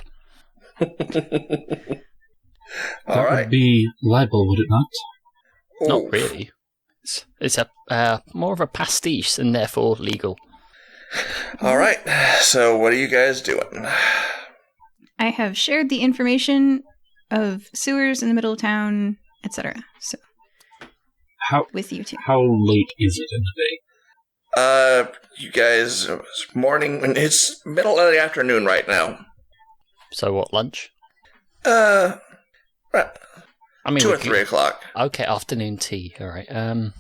All right. Would be libel, would it not? Not really. It's a more of a pastiche and therefore legal. All right. So what are you guys doing? I have shared the information of sewers in the middle of town, etc. So, with you two. How late is it in the day? You guys, it's morning. It's middle of the afternoon right now. So what, lunch? Right. I mean, 2 or 3 o'clock. Okay, afternoon tea. All right. I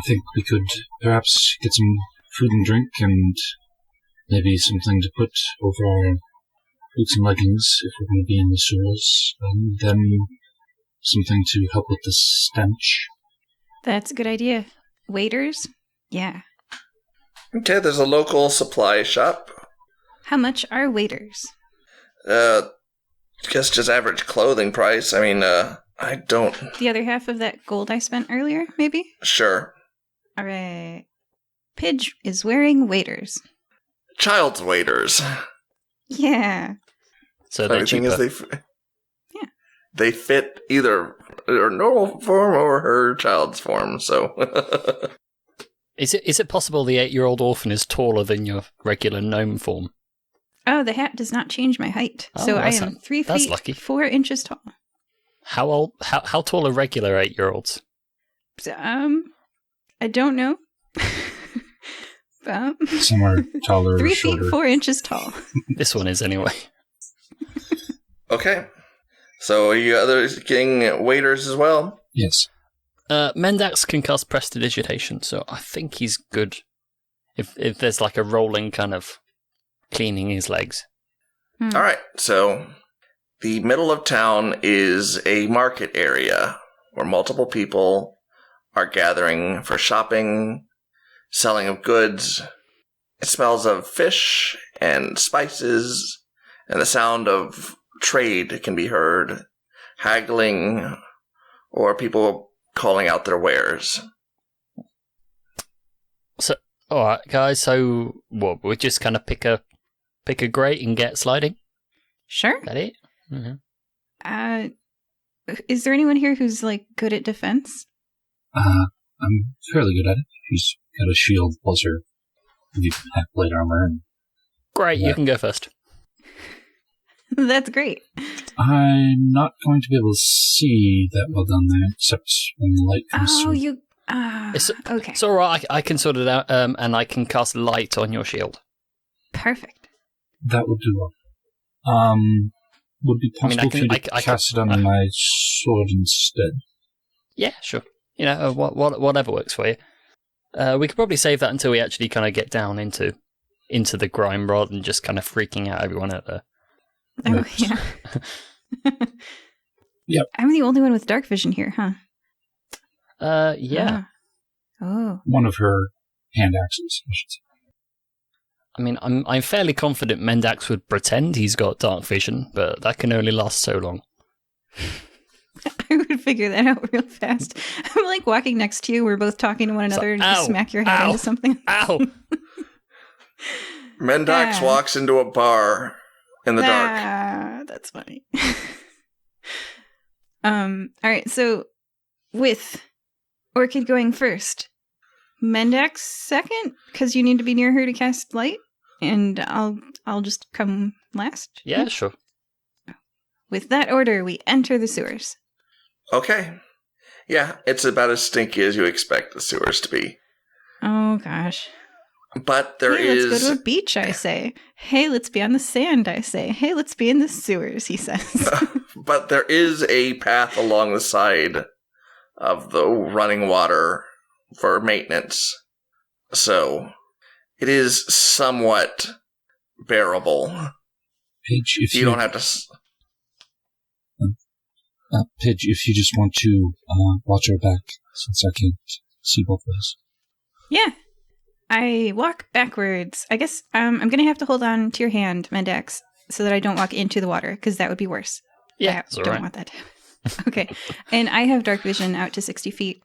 think we could perhaps get some food and drink and maybe something to put over our boots and leggings if we're going to be in the sewers. And then something to help with the stench. That's a good idea. Waiters? Yeah. Okay, there's a local supply shop. How much are waiters? Guess just average clothing price. I mean, I don't... The other half of that gold I spent earlier, maybe? Sure. All right. Pidge is wearing waiters. Child's waiters. Yeah. So they're Funny thing cheaper. is they fit either her normal form or her child's form, so... Is it possible the 8-year-old orphan is taller than your regular gnome form? Oh, the hat does not change my height. Oh, So I am 3 that's feet, lucky. 4 inches tall. How tall are regular 8-year-olds? I don't know. Some are taller or 3 shorter. feet, 4 inches tall. This one is anyway. Okay. So are you others getting waiters as well? Yes. Mendax can cast prestidigitation, so I think he's good. If there's like a rolling kind of cleaning his legs. All right. So the middle of town is a market area where multiple people are gathering for shopping, selling of goods. It smells of fish and spices, and the sound of trade can be heard, haggling, or people calling out their wares. So, all right, guys. So, what? We just kind of pick a grate and get sliding. Sure. That it? Mm-hmm. Is there anyone here who's like good at defense? I'm fairly good at it. He's got a shield plus her half plate armor. And Great, you can go first. That's great. I'm not going to be able to see that well down there, except when the light comes Oh, through. you... okay. It's all right. I can sort it out, and I can cast light on your shield. Perfect. That would do well. Would it be possible for you to I cast it on my sword instead? Yeah, sure. You know, whatever works for you. We could probably save that until we actually kind of get down into the grime rather than just kind of freaking out everyone out there. Oh, yeah. Yep. I'm the only one with dark vision here, huh? Yeah. Oh. One of her hand axes, I should say. I mean, I'm fairly confident Mendax would pretend he's got dark vision, but that can only last so long. I would figure that out real fast. I'm like walking next to you. We're both talking to one another and you smack your head into something. Ow! Mendax walks into a bar in the dark. That's funny. All right, so with Orchid going first, Mendax second, because you need to be near her to cast light, and I'll just come last. Yeah, sure. with that order, we enter the sewers. Okay. Yeah, it's about as stinky as you expect the sewers to be. Oh, gosh. But there is... Let's go to a beach, I say. Hey, let's be on the sand, I say. Hey, let's be in the sewers, he says. But there is a path along the side of the running water for maintenance. So, it is somewhat bearable. Pidge, if you don't have to... Pidge, if you just want to watch our back, since I can't see both of us. Yeah. I walk backwards. I guess I'm going to have to hold on to your hand, Mendax, so that I don't walk into the water, because that would be worse. Yeah, I don't want that to happen. Okay. And I have dark vision out to 60 feet.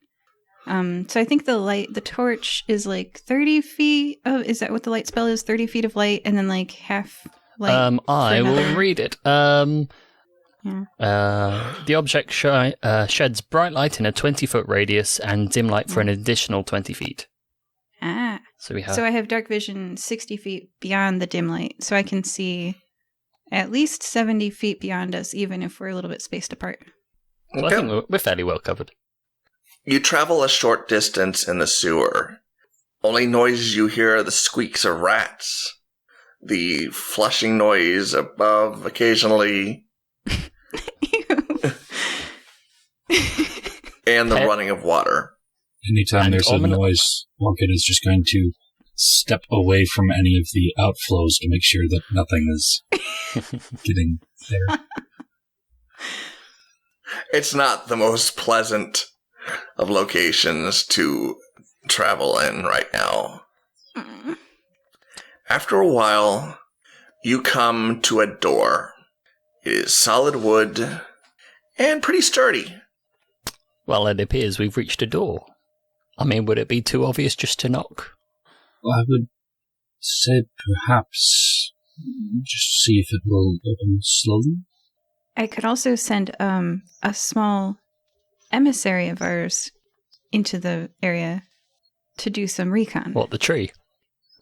So I think the torch is like 30 feet. Oh, is that what the light spell is? 30 feet of light and then like half light. I will read it. Yeah. The object sheds bright light in a 20-foot radius and dim light for an additional 20 feet. Ah. So I have dark vision 60 feet beyond the dim light, so I can see at least 70 feet beyond us, even if we're a little bit spaced apart. So I think we're fairly well covered. You travel a short distance in the sewer. Only noises you hear are the squeaks of rats, the flushing noise above occasionally, and the running of water. Anytime there's a noise, Orchid is just going to step away from any of the outflows to make sure that nothing is getting there. It's not the most pleasant of locations to travel in right now. After a while, you come to a door. It is solid wood and pretty sturdy. Well, it appears we've reached a door. I mean, would it be too obvious just to knock? Well, I would say perhaps just see if it will open slowly. I could also send a small emissary of ours into the area to do some recon. What, the tree?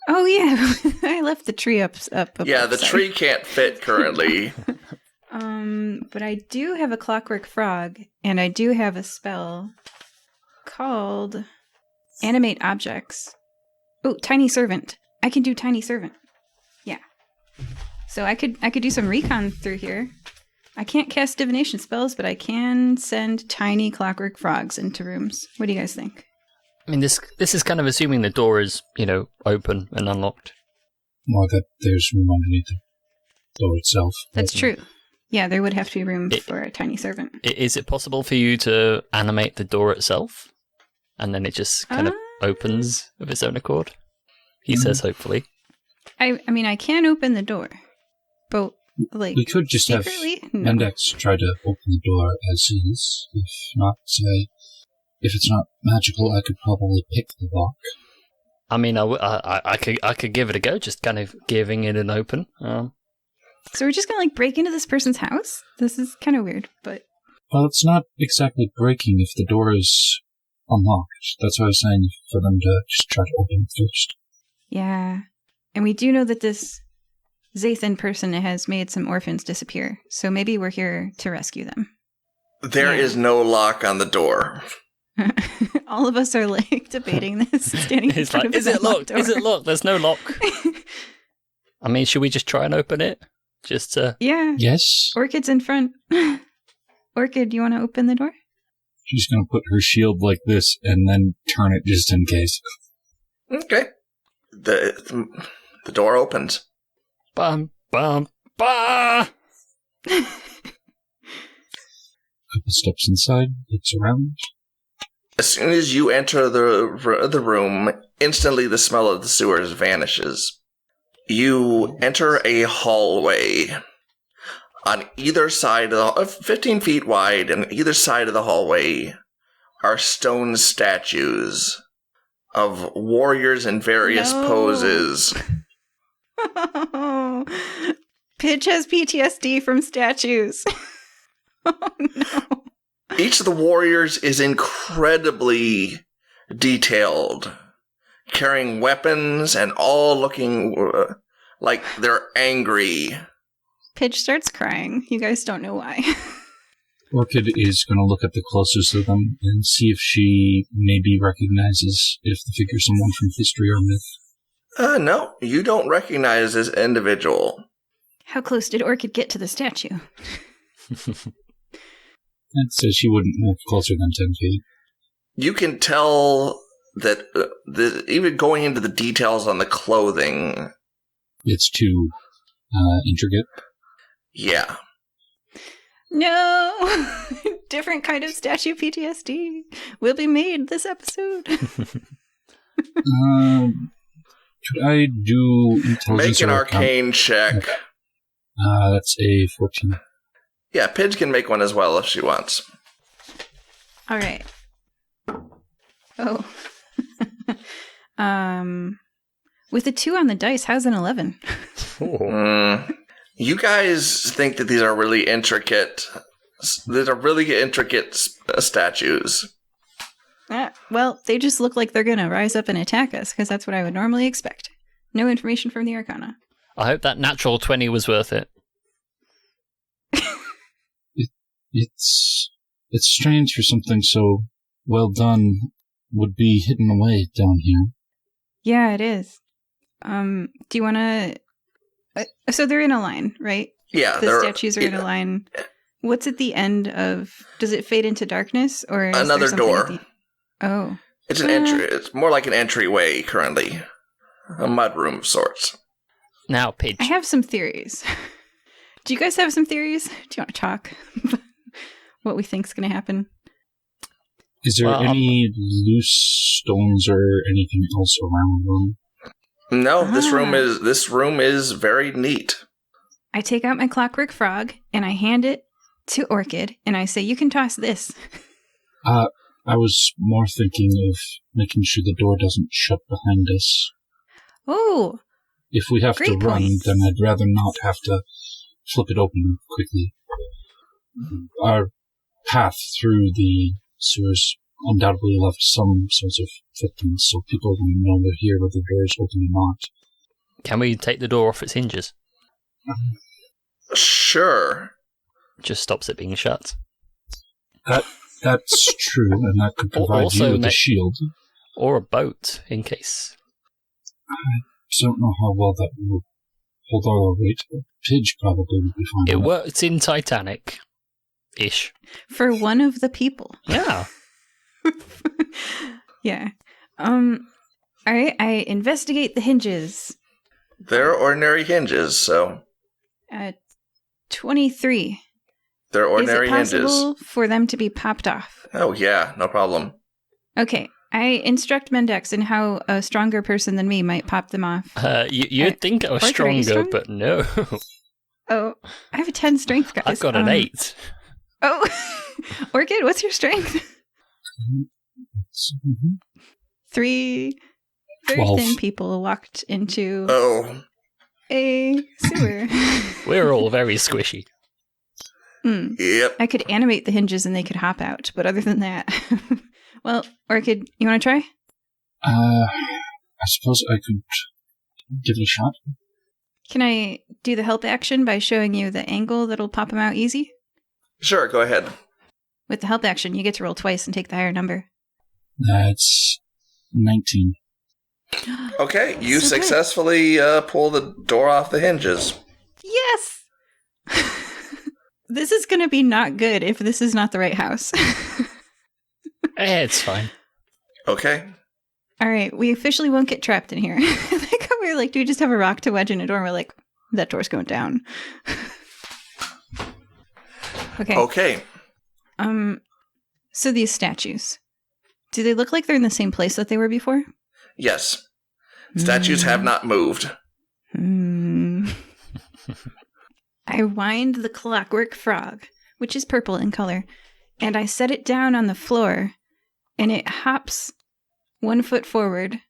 Oh, yeah. I left the tree up. Yeah, the tree can't fit currently. But I do have a clockwork frog, and I do have a spell called Animate Objects. Oh, Tiny Servant. I can do Tiny Servant. Yeah. So I could do some recon through here. I can't cast divination spells, but I can send tiny clockwork frogs into rooms. What do you guys think? I mean, this is kind of assuming the door is, open and unlocked. Or that there's room underneath the door itself. That's true. Yeah, there would have to be room for a tiny servant. Is it possible for you to animate the door itself? And then it just kind of opens of its own accord? He says, hopefully. I mean, I can open the door. But, we could just secretly? have Mendax try to open the door as is. If it's not magical, I could probably pick the lock. I mean, I could give it a go, just kind of giving it an open. So we're just gonna break into this person's house? This is kind of weird, but... Well, it's not exactly breaking if the door is unlocked. That's what I was saying, for them to just try to open it first. Yeah. And we do know that this Zathan person has made some orphans disappear, so maybe we're here to rescue them. There is no lock on the door. All of us are debating this, standing in front of is it locked? door. Is it locked? There's no lock. I mean, should we just try and open it? Just to... Yeah. Yes. Orchid's in front. Orchid, do you want to open the door? She's going to put her shield like this and then turn it just in case. Okay. The door opens. Bum, bum, ba! Couple steps inside, looks around. As soon as you enter the room, instantly the smell of the sewers vanishes. You enter a hallway. On either side of the 15 feet wide, and either side of the hallway are stone statues of warriors in various poses. Oh, Pidge has PTSD from statues. Oh no. Each of the warriors is incredibly detailed, carrying weapons and all looking like they're angry Pidge starts crying. You guys don't know why. Orchid is going to look at the closest of them and see if she maybe recognizes if the figure's someone from history or myth. No, you don't recognize this individual. How close did Orchid get to the statue? That says she wouldn't move closer than 10 feet. You can tell that even going into the details on the clothing. It's too intricate. Yeah. No! Different kind of statue PTSD will be made this episode. Could I do intelligence? Make an arcane check. That's a 14. Yeah, Pidge can make one as well if she wants. All right. Oh. With a 2 on the dice, how's an 11? You guys think that these are really intricate. These are really intricate statues. Well, they just look like they're gonna rise up and attack us, because that's what I would normally expect. No information from the Arcana. I hope that natural 20 was worth it. It's strange for something so well done would be hidden away down here. Yeah, it is. Do you want to... so they're in a line, right? Yeah. The statues are in a line. What's at the end of... Does it fade into darkness? Or is another there door. Oh. It's an entry. It's more like an entryway currently. A mudroom of sorts. Now, Pidge. I have some theories. Do you guys have some theories? Do you want to talk? What we think's going to happen? Is there any loose stones or anything else around the room? No, this room is very neat. I take out my clockwork frog and I hand it to Orchid and I say, "You can toss this." I was more thinking of making sure the door doesn't shut behind us. Oh. If we have to Great run, point. then I'd rather not have to flip it open quickly. Our path through the sewers undoubtedly left some sorts of footprints, so people are going to know they're here whether the door is open or not. Can we take the door off its hinges? Sure. Just stops it being shut. That's true, and that could provide you with a shield. Or a boat, in case. I don't know how well that will hold all our weight, but Pidge probably would be fine. It worked in Titanic-ish. For one of the people. Yeah. Yeah. All right, I investigate the hinges. They're ordinary hinges, so... 23. They're ordinary hinges. Is it possible for them to be popped off? Oh, yeah, no problem. Okay, I instruct Mendax in how a stronger person than me might pop them off. You'd think I was Orchid, are you stronger, strong? but no. Oh, I have a 10 strength, guys. I've got an 8. Oh, Orchid, what's your strength? 3 very 12. thin people walked into a sewer. We're all very squishy. Yep. I could animate the hinges and they could hop out, but other than that... Well, Orchid, you want to try? I suppose I could give it a shot. Can I do the help action by showing you the angle that'll pop them out easy? Sure, go ahead. With the help action, you get to roll twice and take the higher number. That's 19. Okay, you So good. successfully pull the door off the hinges. Yes! This is going to be not good if this is not the right house. It's fine. Okay. All right, we officially won't get trapped in here. Like how we were like, do we just have a rock to wedge in a door? And we're like, that door's going down. Okay. Okay. So these statues, do they look like they're in the same place that they were before? Yes. Statues have not moved. I wind the clockwork frog, which is purple in color, and I set it down on the floor, and it hops 1 foot forward,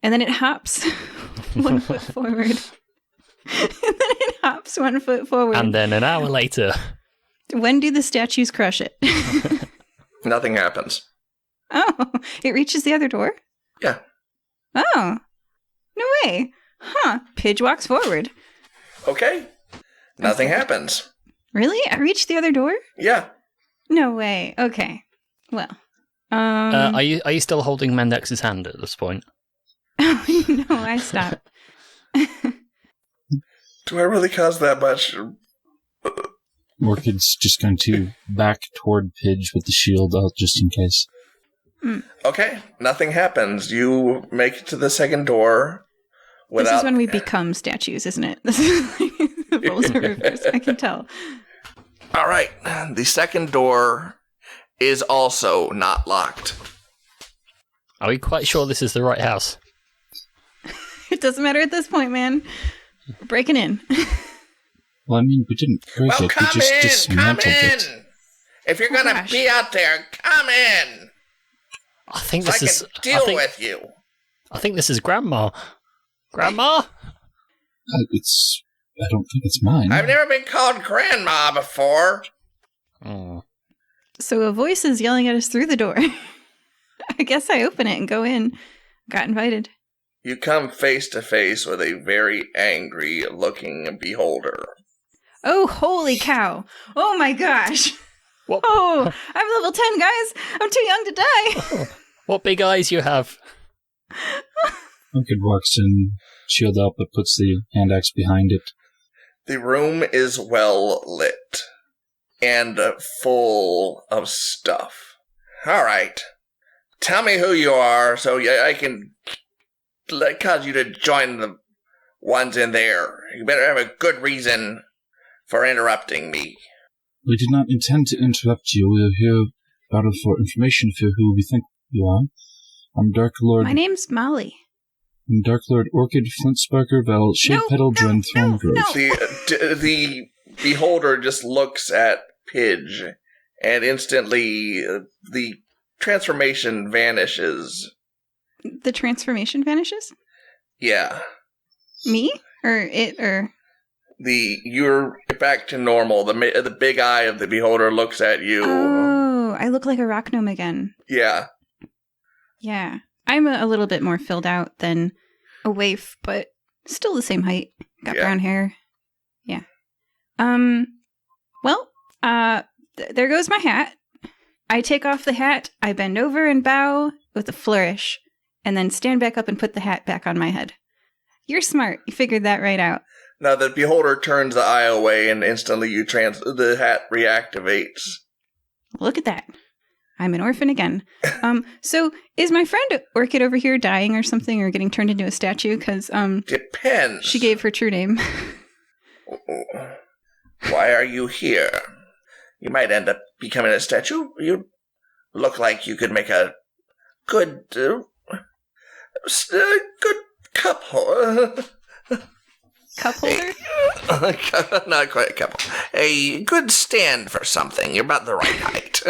and then it hops 1 foot forward, and then it hops 1 foot forward. And then an hour later. When do the statues crush it? Nothing happens. Oh, it reaches the other door? Yeah. Oh, no way. Huh, Pidge walks forward. Okay. Nothing happens. Really? I reached the other door? Yeah. No way. Okay. Well. Are you still holding Mendax's hand at this point? No, I stopped. Do I really cause that much? Orchid's just going to back toward Pidge with the shield out just in case. Okay, nothing happens. You make it to the second door without... This is when we become statues, isn't it? This is the roles are reversed. I can tell. All right, the second door is also not locked. Are we quite sure this is the right house? It doesn't matter at this point, man. We're breaking in. Well, I mean, we didn't break Well, it, we just dismantled it. If you're going to be out there, come in. I think So this is. I can deal with you. I think this is Grandma. Grandma? I don't think it's mine. I've never been called Grandma before. Oh. So a voice is yelling at us through the door. I guess I open it and go in. Got invited. You come face to face with a very angry looking beholder. Oh, holy cow. Oh my gosh. What? Oh, I'm level 10, guys. I'm too young to die. What big eyes you have. Orchid walks in, shield up, but puts the hand axe behind it. The room is well lit and full of stuff. All right. Tell me who you are so I can cause you to join the ones in there. You better have a good reason for interrupting me. We did not intend to interrupt you. We are here battle for information for who we think you are. I'm Dark Lord. My name's Molly. I'm Dark Lord Orchid, Flintsparker, Vel, Shade Petal, Dren, Thorngrove. The beholder just looks at Pidge, and instantly the transformation vanishes. The transformation vanishes? Yeah. Me? Or it? Or... You're back to normal. The big eye of the beholder looks at you. Oh, I look like a rock gnome again. Yeah. Yeah. I'm a little bit more filled out than a waif, but still the same height. Got brown hair. Yeah. Well, there goes my hat. I take off the hat, I bend over and bow with a flourish, and then stand back up and put the hat back on my head. You're smart. You figured that right out. Now the beholder turns the eye away, and instantly the hat reactivates. Look at that. I'm an orphan again. So is my friend Orchid over here dying or something, or getting turned into a statue? Because Depends. she gave her true name. Why are you here? You might end up becoming a statue. You look like you could make a good cup holder. Cup holder? Not quite a cup. A good stand for something. You're about the right height.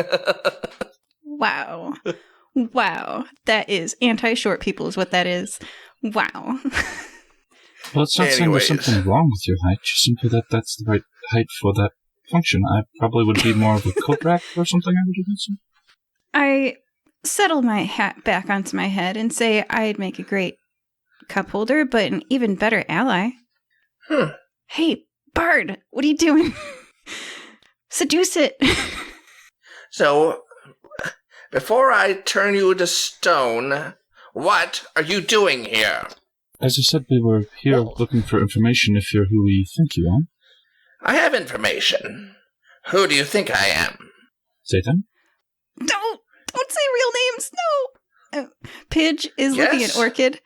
Wow. Wow. That is anti-short people is what that is. Wow. Well, it's not saying there's something wrong with your height, just simply that that's the right height for that function. I probably would be more of a coat rack or something, I would imagine. I settle my hat back onto my head and say I'd make a great cup holder, but an even better ally. Hey, Bard, what are you doing? Seduce it. So, before I turn you to stone, what are you doing here? As I said, we were here looking for information if you're who we think you are. I have information. Who do you think I am? Zayden? Don't say real names, no. Pidge is looking at Orchid.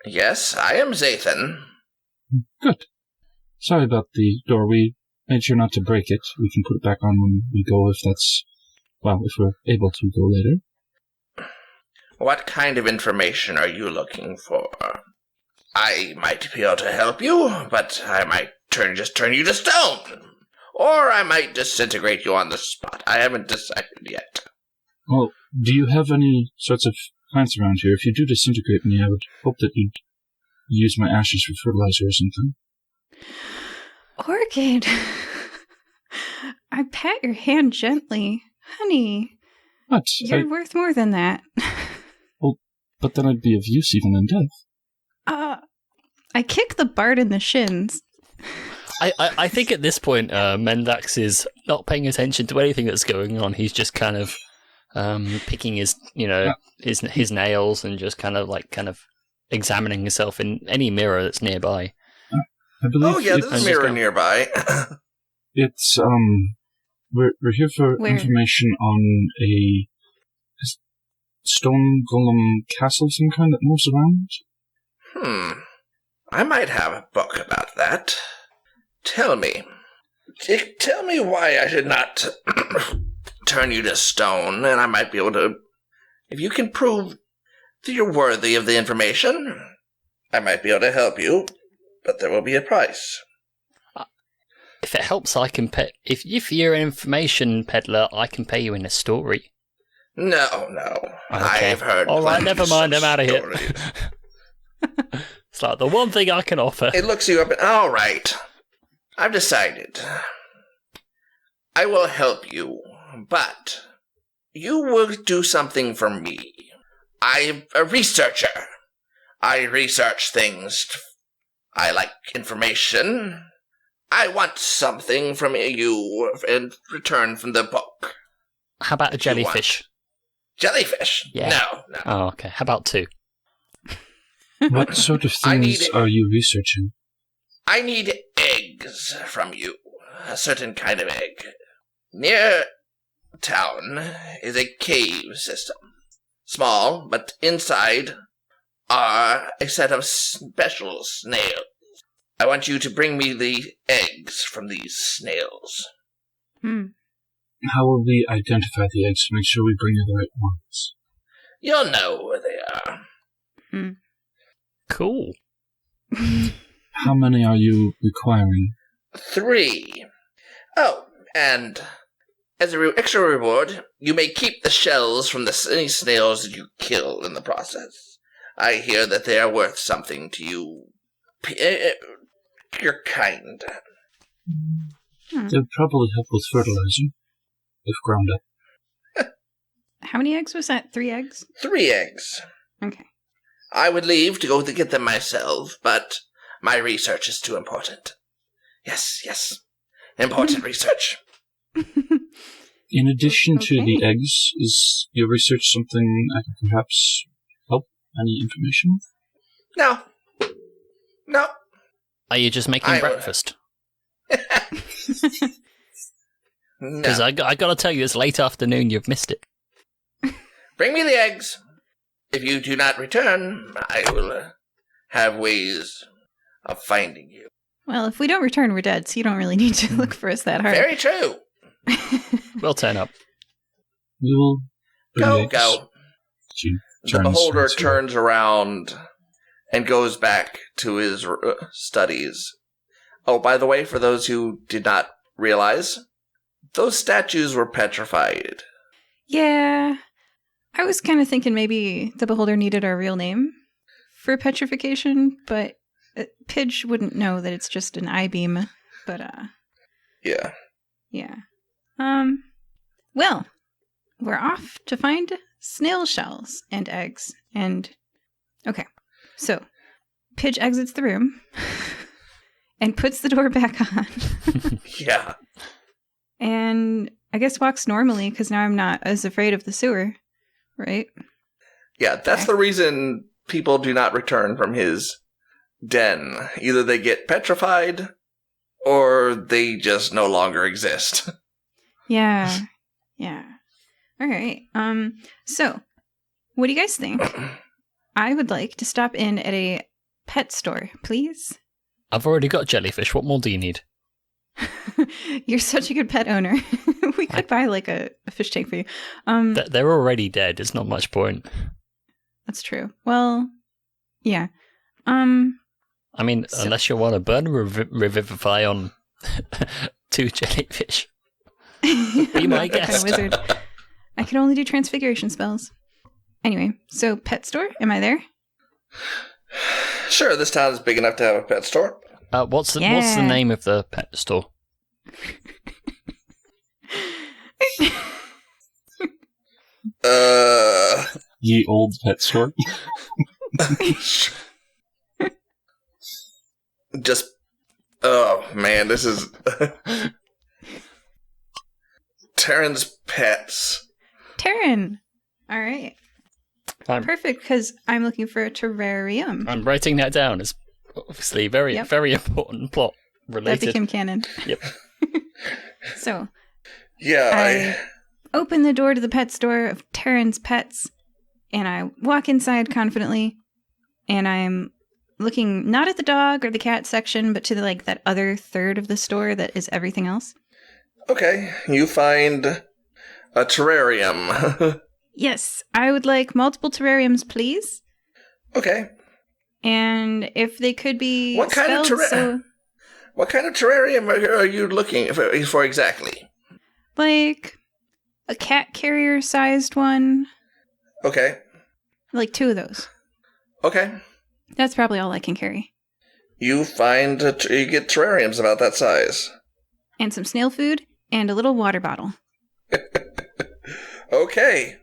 Yes, I am Zathan. Good. Sorry about the door. We made sure not to break it. We can put it back on when we go if we're able to go later. What kind of information are you looking for? I might be able to help you, but I might just turn you to stone. Or I might disintegrate you on the spot. I haven't decided yet. Well, do you have any sorts of plants around here? If you do disintegrate me, I would hope that you'd use my ashes for fertilizer or something. Orchid. I pat your hand gently. Honey. What? You're worth more than that. Well, but then I'd be of use even in death. I kick the bard in the shins. I think at this point, Mendax is not paying attention to anything that's going on. He's just kind of picking his nails and just kind of examining himself in any mirror that's nearby. I believe. Oh yeah, there's a mirror nearby. It's we're here for information on a stone golem castle, some kind that moves around. I might have a book about that. Tell me why I should not turn you to stone, and I might be able to. If you can prove that you're worthy of the information, I might be able to help you, but there will be a price. If it helps, I can pay. If you're an information peddler, I can pay you in a story. No. Okay. I've heard. All right, never mind. I'm out of here. It's like the one thing I can offer. It looks you up. All right. I've decided. I will help you, but you will do something for me. I'm a researcher. I research things. I like information. I want something from you in return from the book. How about a jellyfish? Jellyfish? Yeah. No. Oh, okay. How about 2? What sort of things are you researching? I need eggs from you. A certain kind of egg. Near town is a cave system. Small, but inside are a set of special snails. I want you to bring me the eggs from these snails. How will we identify the eggs to make sure we bring you the right ones? You'll know where they are. Cool. How many are you requiring? 3. Oh, and as an extra reward, you may keep the shells from any snails that you kill in the process. I hear that they are worth something to you. You're kind. They'll probably help with fertilizer, if ground up. How many eggs was that? 3 eggs? 3 eggs. Okay. I would leave to go to get them myself, but my research is too important. Yes. Important research. In addition to the eggs, is your research something I can perhaps help? Any information? No. Are you just making breakfast? Because No. I got to tell you, it's late afternoon. You've missed it. Bring me the eggs. If you do not return, I will have ways of finding you. Well, if we don't return, we're dead, so you don't really need to look for us that hard. Very true. We'll turn up. We will bring the eggs. Go. The beholder turns around and goes back to his studies. Oh, by the way, for those who did not realize, those statues were petrified. Yeah. I was kind of thinking maybe the beholder needed our real name for petrification, but Pidge wouldn't know that it's just an I-beam. But, Yeah. yeah. Well, we're off to find snail shells and eggs. And, okay. So, Pidge exits the room and puts the door back on. Yeah. And I guess walks normally because now I'm not as afraid of the sewer, right? Yeah, that's the reason people do not return from his den. Either they get petrified or they just no longer exist. Yeah. All right. So, what do you guys think? I would like to stop in at a pet store, please. I've already got jellyfish. What more do you need? You're such a good pet owner. We could buy like a fish tank for you. They're already dead. It's not much point. That's true. Well, yeah. I mean, unless you want to burn revivify on 2 jellyfish. Be my guest. Kind of wizard. I can only do transfiguration spells. Anyway, so pet store, am I there? Sure, this town is big enough to have a pet store. What's the name of the pet store? Ye old pet store. Just Oh, man, this is... Terran's pets. Terran. All right. Perfect, because I'm looking for a terrarium. I'm writing that down. It's obviously very important plot related. That became canon. Yep. So, Yeah, I open the door to the pet store of Terran's Pets, and I walk inside confidently, and I'm looking not at the dog or the cat section, but to that other third of the store that is everything else. Okay, you find a terrarium. Yes, I would like multiple terrariums, please. Okay. And if they could be What kind of What kind of terrarium are you looking for exactly? Like a cat carrier-sized one. Okay. Like 2 of those. Okay. That's probably all I can carry. You you get terrariums about that size. And some snail food and a little water bottle. Okay.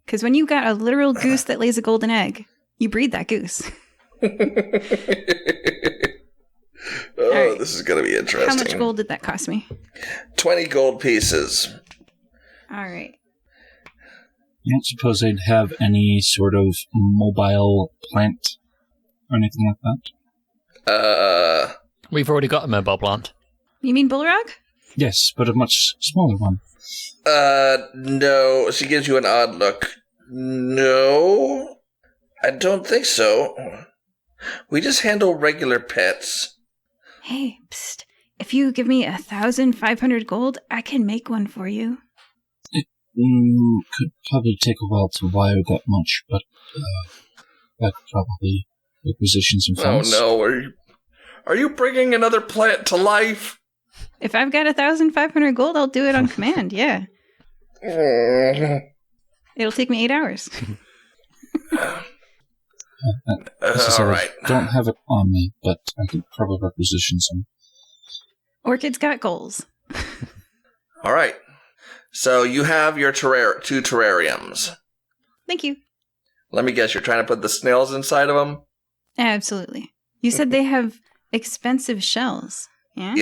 Because when you got a literal goose that lays a golden egg, you breed that goose. Right. This is going to be interesting. How much gold did that cost me? 20 gold pieces. All right. You don't suppose they'd have any sort of mobile plant or anything like that? We've already got a mobile plant. You mean Bullrog? Yes, but a much smaller one. No. She gives you an odd look. No, I don't think so. We just handle regular pets. Hey, psst. If you give me 1,500 gold, I can make one for you. It could probably take a while to wire that much, but that could probably requisition some funds. Oh no, are you bringing another plant to life? If I've got 1,500 gold, I'll do it on command, yeah. It'll take me 8 hours. All right. Don't have it on me, but I could probably requisition some. Orchid's got goals. All right. So you have your 2 terrariums. Thank you. Let me guess, you're trying to put the snails inside of them? Absolutely. You said they have expensive shells, yeah?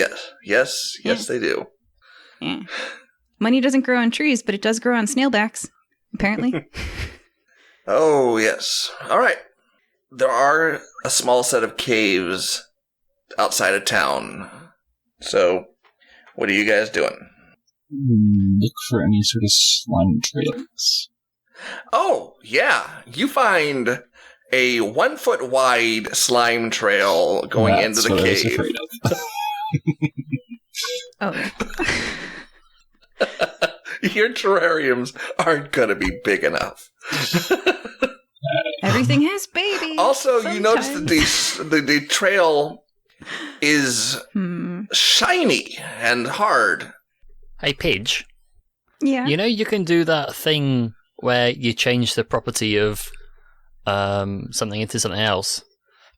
Yes, they do. Yeah. Money doesn't grow on trees, but it does grow on snailbacks, apparently. Oh, yes. All right. There are a small set of caves outside of town. So, what are you guys doing? Look for any sort of slime trails. Oh, yeah. You find a 1 foot wide slime trail going into the cave. Oh. Your terrariums aren't going to be big enough. Everything has babies. Also, sometimes. You notice that the trail is shiny and hard. Hey, Pidge. Yeah. You know you can do that thing where you change the property of something into something else.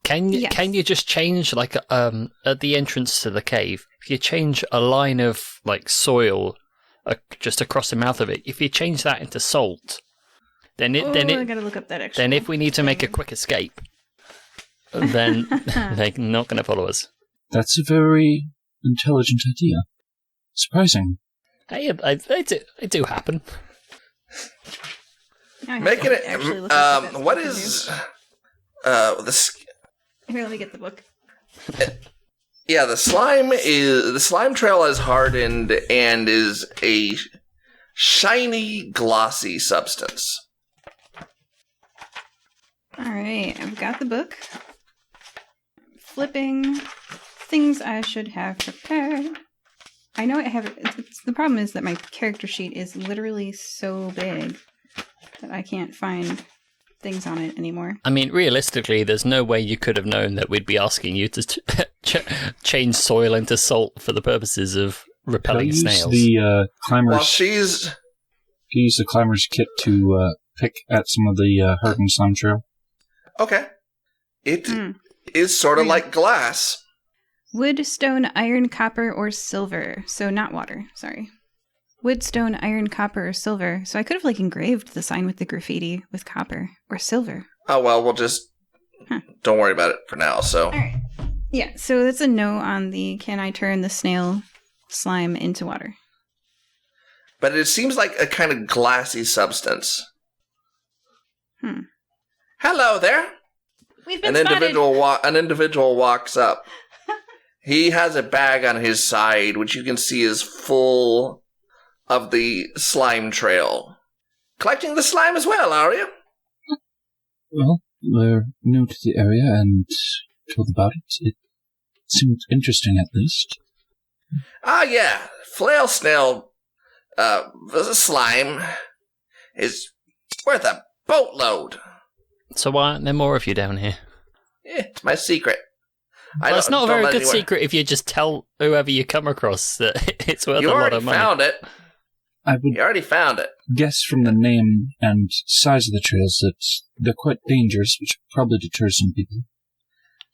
Can you just change at the entrance to the cave? If you change a line of soil just across the mouth of it, if you change that into salt, I gotta look up that extra. Then if we need to make a quick escape, then they're not going to follow us. That's a very intelligent idea. Surprising. Hey, they do happen. Making it. What is this? Here, let me get the book. Yeah, the slime trail is hardened and is a shiny, glossy substance. All right, I've got the book. Flipping things I should have prepared. I know I have it. The problem is that my character sheet is literally so big that I can't find things on it anymore. I mean, realistically, there's no way you could have known that we'd be asking you to change soil into salt for the purposes of repelling snails. The climbers. Well, use the climber's kit to pick at some of the hardened slime trail. Okay. It is sort of like glass. Wood, stone, iron, copper, or silver. So not water, sorry. Wood, stone, iron, copper, or silver. So I could have engraved the sign with the graffiti with copper or silver. Oh, well, we'll just don't worry about it for now, so. All right. Yeah, so that's a no on the can I turn the snail slime into water. But it seems like a kind of glassy substance. Hello there. We've been An spotted. individual walks up. He has a bag on his side, which you can see is full of the slime trail. Collecting the slime as well, are you? Well, we're new to the area and told about it. It seemed interesting, at least. Ah, yeah. Flail snail slime is worth a boatload. So why aren't there more of you down here? It's my secret. Well, it's not a very let good anyone- secret if you just tell whoever you come across that it's worth You a lot already of money. found it. I would You already found it. guess from the name and size of the trails that they're quite dangerous, which probably deters some people.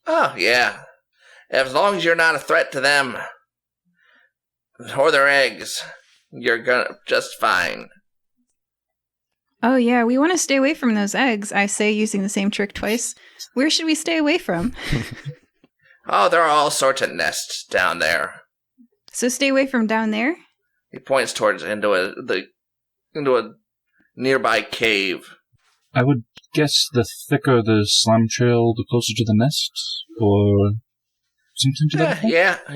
Oh, yeah. As long as you're not a threat to them or their eggs, you're gonna just fine. Oh, yeah, we want to stay away from those eggs, I say, using the same trick twice. Where should we stay away from? Oh, there are all sorts of nests down there. So stay away from down there? He points towards into a nearby cave. I would guess the thicker the slime trail, the closer to the nest, or something to that effect?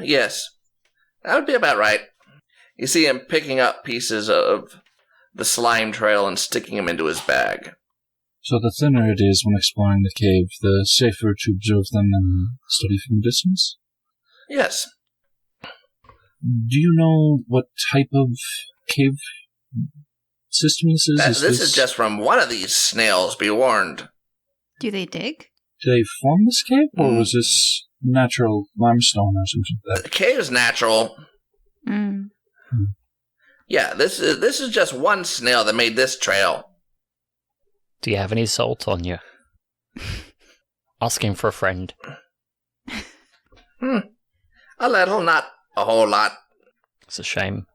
Yes. That would be about right. You see him picking up pieces of the slime trail and sticking them into his bag. So the thinner it is when exploring the cave, the safer to observe them and study from a distance? Yes. Do you know what type of cave system this is? This is just from one of these snails, be warned. Do they dig? Did they form this cave, or was this natural limestone or something like The that? cave's natural. Mm. Yeah, this is just one snail that made this trail. Do you have any salt on you? Asking for a friend. A little, not a whole lot. It's a shame.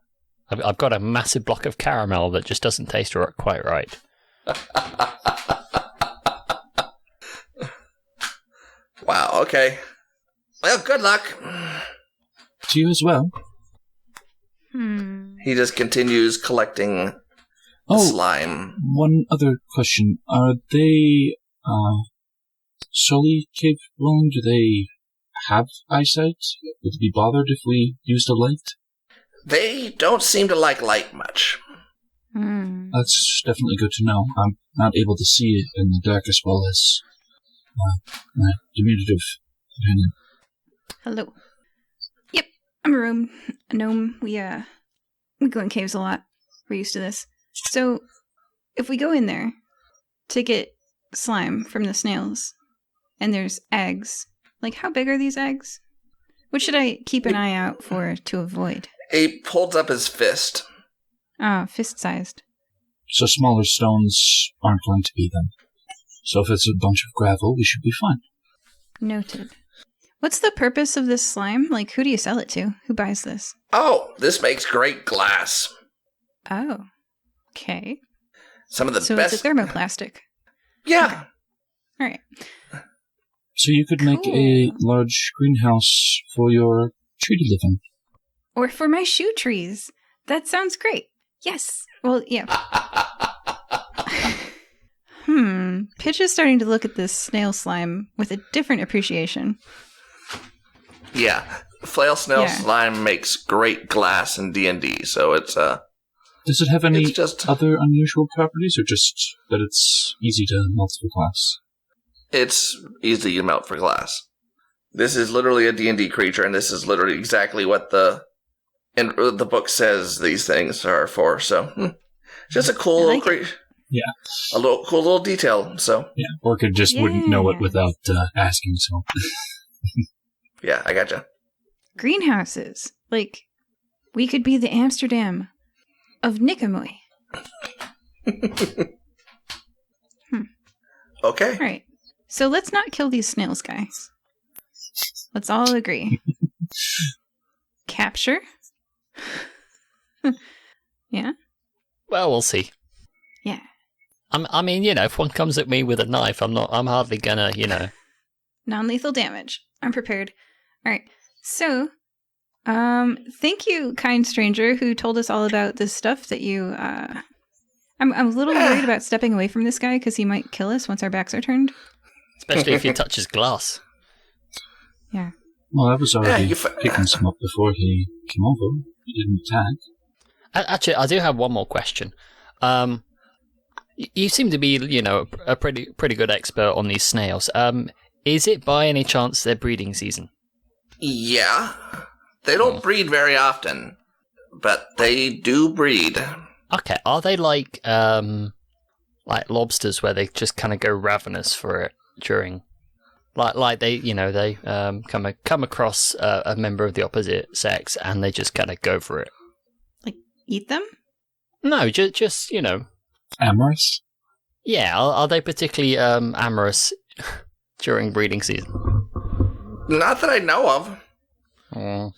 I've got a massive block of caramel that just doesn't taste quite right. Wow, okay. Well, good luck. To you as well. Hmm. He just continues collecting the Oh, slime. one other question. Are they solely cave dwelling? Do they have eyesight? Would they be bothered if we used a light? They don't seem to like light much. Hmm. That's definitely good to know. I'm not able to see in the dark as well as my diminutive companion. Hello. Yep, I'm a gnome. We go in caves a lot. We're used to this. So, if we go in there to get slime from the snails, and there's eggs, like how big are these eggs? What should I keep an eye out for to avoid? He holds up his fist. Ah, fist-sized. So smaller stones aren't going to be them. So if it's a bunch of gravel, we should be fine. Noted. What's the purpose of this slime? Like, who do you sell it to? Who buys this? Oh, this makes great glass. Oh. Okay. Some of the So best. it's a thermoplastic. Yeah. All right. So you could make a Cool. large greenhouse for your tree to live in. Or for my shoe trees. That sounds great. Yes. Well, yeah. Pidge is starting to look at this snail slime with a different appreciation. Yeah. Flail snail Yeah. slime makes great glass in D&D, so it's Does it have any It's just- other unusual properties, or just that it's easy to melt for glass? it's easy to melt for glass. This is literally a D&D creature, and this is literally exactly what the book says these things are for. So, just a cool I little like it. creature. Yeah. A cool little detail. So, Yeah, Orchid just wouldn't know it Yeah. without asking, so. yeah, I gotcha. Greenhouses. Like, we could be the Amsterdam of Nicomoy. Okay. All right. So let's not kill these snails, guys. Let's all agree. Capture. Yeah. Well, we'll see. Yeah. I mean, if one comes at me with a knife, I'm hardly gonna, Non-lethal damage. I'm prepared. All right. So, thank you, kind stranger, who told us all about this stuff that you. I'm a little worried about stepping away from this guy because he might kill us once our backs are turned. Especially if he touches glass. Yeah. Well, I was already picking some up before he came over. He didn't attack. Actually, I do have one more question. You seem to be, a pretty good expert on these snails. Is it by any chance their breeding season? Yeah. They don't breed very often, but they do breed. Okay, are they like lobsters where they just kind of go ravenous for it during, like they come across a member of the opposite sex and they just kind of go for it? Like eat them? No, just Amorous? Yeah, are they particularly amorous during breeding season? Not that I know of. Oh,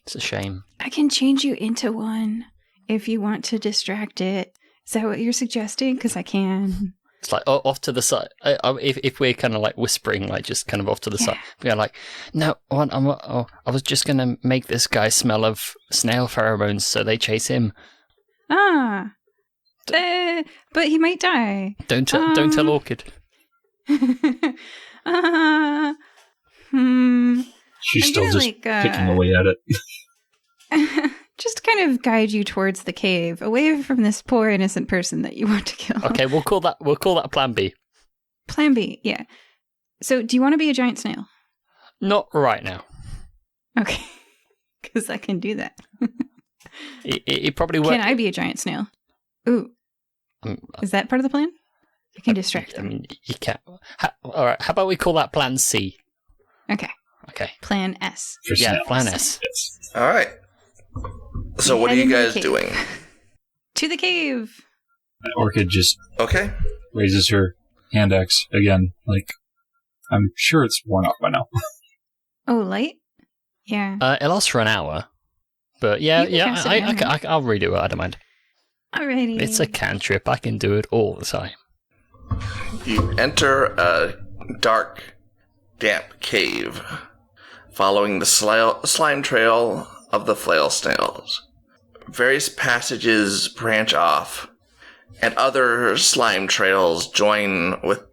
it's a shame. I can change you into one if you want to distract it. Is that what you're suggesting? Because I can. It's like off to the side. If we're kind of like whispering, like just kind of off to the side, we're like, no, I was just gonna make this guy smell of snail pheromones, so they chase him. Ah, but he might die. Don't tell Orchid. She's still just picking away at it. Just kind of guide you towards the cave, away from this poor innocent person that you want to kill. Okay, we'll call that Plan B. Plan B, yeah. So, do you want to be a giant snail? Not right now. Okay, because I can do that. It probably works. Can I be a giant snail? Ooh, is that part of the plan? I can distract them. I mean, you can't. All right, how about we call that Plan C? Okay. Plan S. Plan S. All right. So what are you guys doing? To the cave. Orchid just Okay. raises her hand axe again. Like, I'm sure it's worn off by now. Oh, light? Yeah. It lasts for an hour. But I'll redo it, I don't mind. Alrighty. It's a cantrip, I can do it all the time. You enter a dark, damp cave, following the slime trail of the flail snails. Various passages branch off, and other slime trails join with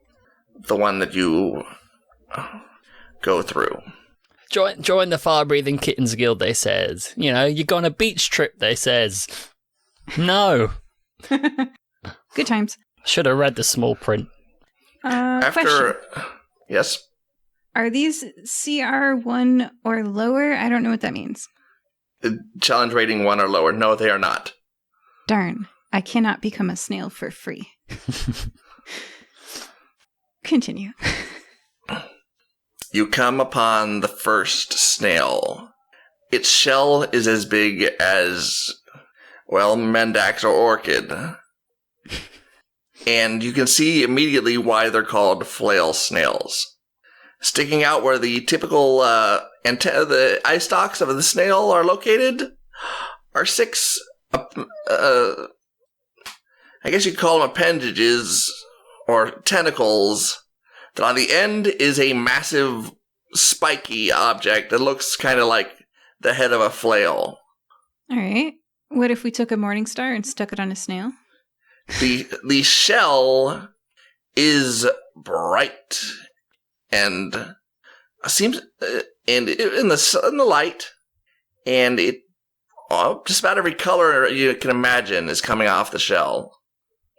the one that you go through. Join the Firebreathing Kittens Guild, they says. You're going on a beach trip, they says. No. Good times. Should have read the small print. Question. Yes? Are these CR1 or lower? I don't know what that means. Challenge rating 1 or lower. No, they are not. Darn. I cannot become a snail for free. Continue. You come upon the first snail. Its shell is as big as, Mendax or Orchid. And you can see immediately why they're called flail snails. Sticking out where the typical the eye stalks of the snail are located are 6, I guess you'd call them appendages or tentacles. That on the end is a massive spiky object that looks kind of like the head of a flail. All right. What if we took a morning star and stuck it on a snail? The shell is bright and seems in the light, and it just about every color you can imagine is coming off the shell.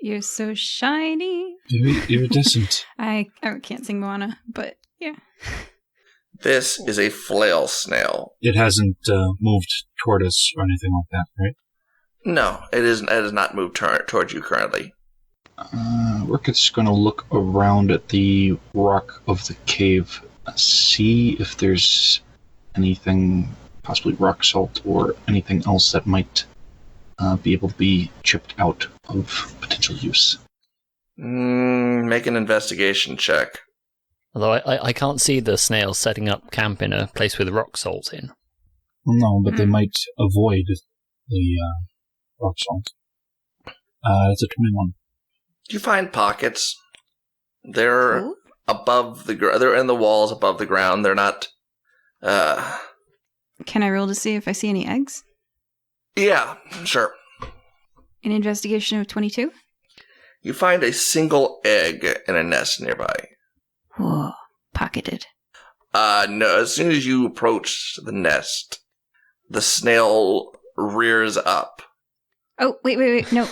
You're so shiny. Very iridescent. I can't sing Moana, but yeah. This is a flail snail. It hasn't moved toward us or anything like that, right? No, it isn't. It has not moved towards you currently. Orchid's going to look around at the rock of the cave, see if there's anything, possibly rock salt or anything else that might be able to be chipped out of potential use. Make an investigation check. Although I can't see the snails setting up camp in a place with rock salt in. Well, no, but they might avoid the rock salt. It's a 21. You find pockets. There above the they're in the walls above the ground. They're not. Can I roll to see if I see any eggs? Yeah, sure. An investigation of 22? You find a single egg in a nest nearby. Whoa, pocketed. No, as soon as you approach the nest, the snail rears up. Oh, wait, no.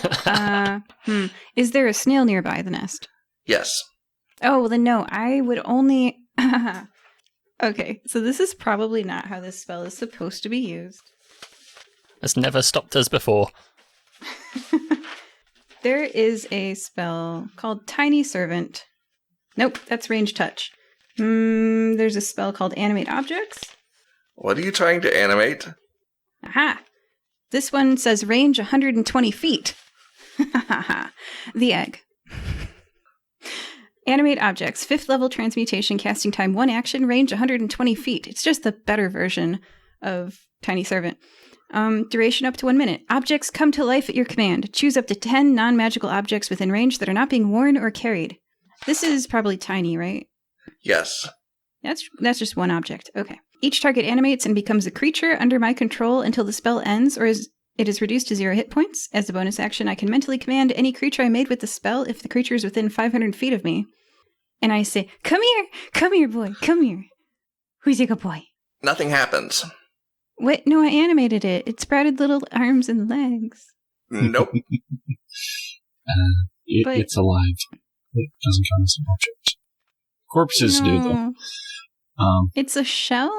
Is there a snail nearby the nest? Yes. Oh, well then no, I would only... Okay, so this is probably not how this spell is supposed to be used. It's never stopped us before. There is a spell called Tiny Servant. Nope, that's range touch. There's a spell called Animate Objects. What are you trying to animate? Aha! This one says range 120 feet. The egg. Animate Objects. 5th level transmutation, casting time 1 action, range 120 feet. It's just the better version of Tiny Servant. Duration up to 1 minute. Objects come to life at your command. Choose up to 10 non-magical objects within range that are not being worn or carried. This is probably tiny, right? Yes. That's just one object. Okay. Each target animates and becomes a creature under my control until the spell ends or it is reduced to 0 hit points. As a bonus action, I can mentally command any creature I made with the spell if the creature is within 500 feet of me. And I say, come here, boy, come here. Who's your good boy? Nothing happens. Wait, no, I animated it. It sprouted little arms and legs. Nope. It's alive. It doesn't count as an object. Corpses do, though. It's a shell?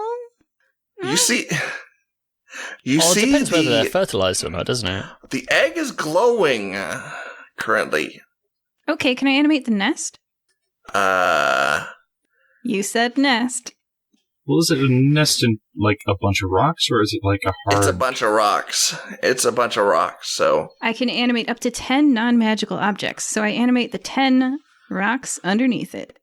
You see... It depends whether they're fertilized or not, doesn't it? The egg is glowing currently. Okay, can I animate the nest? You said nest. Well, is it a nest in, like, a bunch of rocks, or is it, like, a hard... It's a bunch of rocks, so... I can animate up to 10 non-magical objects, so I animate the 10 rocks underneath it.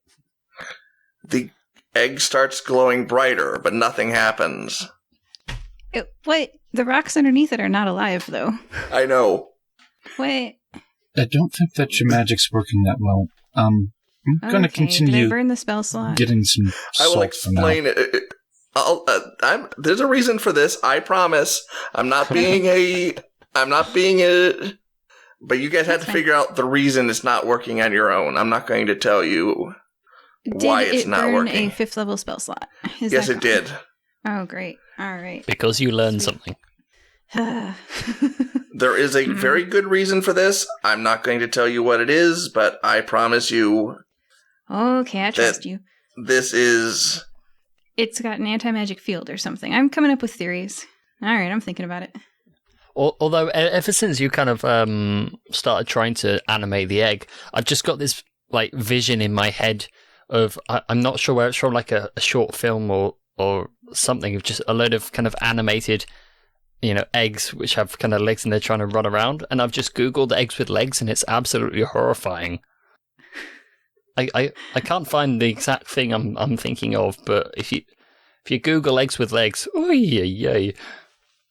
The egg starts glowing brighter, but nothing happens. Wait, the rocks underneath it are not alive, though. I know. Wait. I don't think that your magic's working that well. I'm going to continue. Did I burn the spell slot? Getting some salt. I will explain it. There's a reason for this. I promise. I'm not being a. But you guys have to figure out the reason it's not working on your own. I'm not going to tell you why it's not working. Did it burn a 5th level spell slot? Yes, it did. Oh, great. All right. Because you learned something. There is a very good reason for this. I'm not going to tell you what it is, but I promise you. Okay, I trust you. This is... It's got an anti-magic field or something. I'm coming up with theories. All right, I'm thinking about it. Although, ever since you kind of started trying to animate the egg, I've just got this like vision in my head of... I'm not sure where it's from, like a short film or something, of just a load of kind of animated, eggs which have kind of legs and they're trying to run around. And I've just Googled eggs with legs and it's absolutely horrifying. I can't find the exact thing I'm thinking of, but if you Google eggs with legs, yay.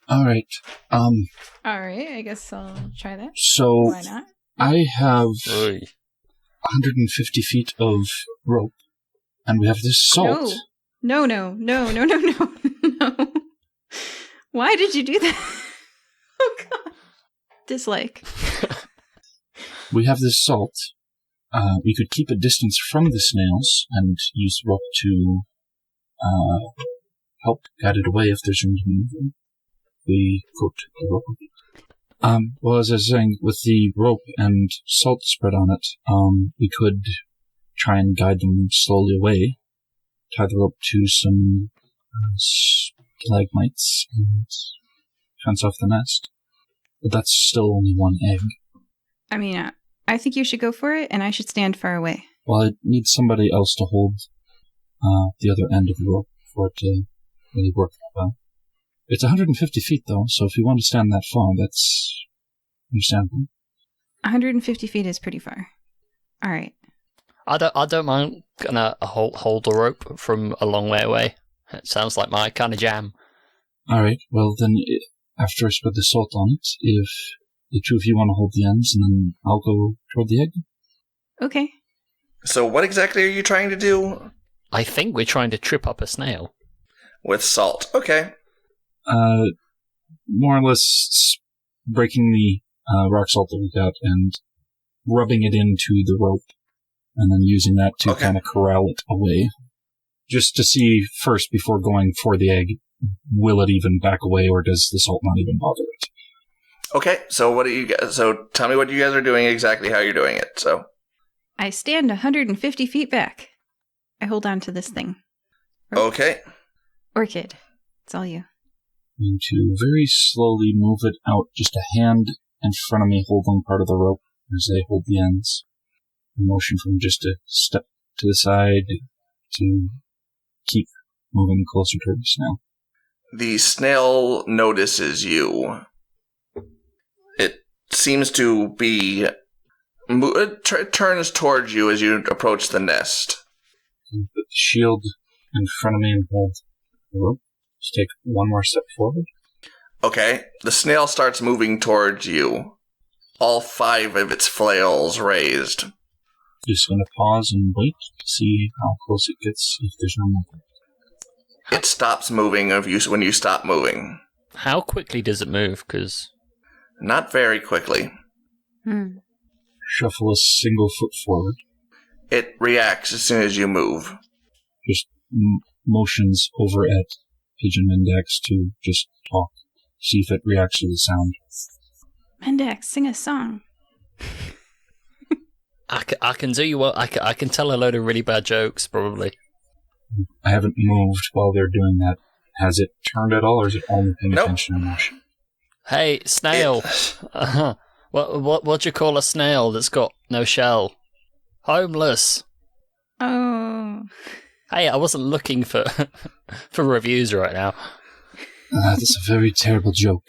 All right. All right, I guess I'll try that. So why not? I have 150 feet of rope, and we have this salt. No. Why did you do that? Oh, God. Dislike. We have this salt. We could keep a distance from the snails and use the rope to help guide it away if there's room to move them. We cooked the rope. Well, as I was saying, with the rope and salt spread on it, we could try and guide them slowly away, tie the rope to some stalagmites, and fence off the nest. But that's still only one egg. I mean, I think you should go for it, and I should stand far away. Well, I need somebody else to hold the other end of the rope for it to really work well. It's 150 feet, though, so if you want to stand that far, that's understandable. 150 feet is pretty far. All right. I don't mind gonna hold the rope from a long way away. It sounds like my kind of jam. All right. Well, then, after I spread the salt on it, if the two of you want to hold the ends, and then I'll go toward the egg. Okay. So what exactly are you trying to do? I think we're trying to trip up a snail. With salt. Okay. More or less breaking the rock salt that we got and rubbing it into the rope, and then using that to kind of corral it away. Just to see first, before going for the egg, will it even back away, or does the salt not even bother it? Okay, so what do you guys? So tell me what you guys are doing, exactly how you're doing it. So I stand 150 feet back. I hold on to this thing. Okay. Orchid, it's all you. And to very slowly move it out, just a hand in front of me holding part of the rope as they hold the ends. A motion from just a step to the side to keep moving closer towards the snail. The snail notices you. It seems to be... It turns towards you as you approach the nest. And put the shield in front of me and hold the rope. Just take one more step forward. Okay, the snail starts moving towards you. All 5 of its flails raised. Just going to pause and wait to see how close it gets if there's no movement. It stops moving when you stop moving. How quickly does it move? Because Not very quickly. Shuffle a single foot forward. It reacts as soon as you move. Just motions over at Pidge and Mendax to just talk. See if it reacts to the sound. Mendax, sing a song. I can do you well. I can tell a load of really bad jokes, probably. I haven't moved while they're doing that. Has it turned at all, or is it only paying attention and motion? Hey, snail. What do you call a snail that's got no shell? Homeless. Oh. Hey, I wasn't looking for for reviews right now. That's a very terrible joke.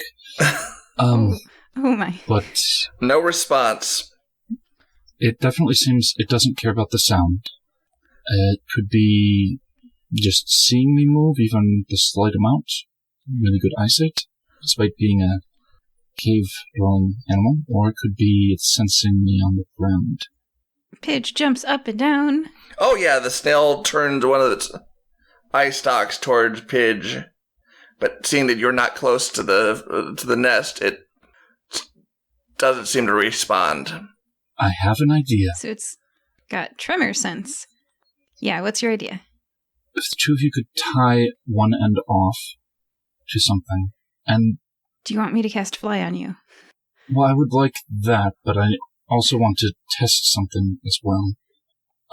Oh my. But No response. it definitely seems it doesn't care about the sound. It could be just seeing me move, even the slight amount. Really good eyesight, despite being a cave-dwelling animal. Or it could be it's sensing me on the ground. Pidge jumps up and down. Oh yeah, the snail turns one of its eye stalks towards Pidge. But seeing that you're not close to the nest, it doesn't seem to respond. I have an idea. So it's got tremor sense. Yeah, what's your idea? If the two of you could tie one end off to something, and, Do you want me to cast fly on you? well, I would like that, but I also want to test something as well.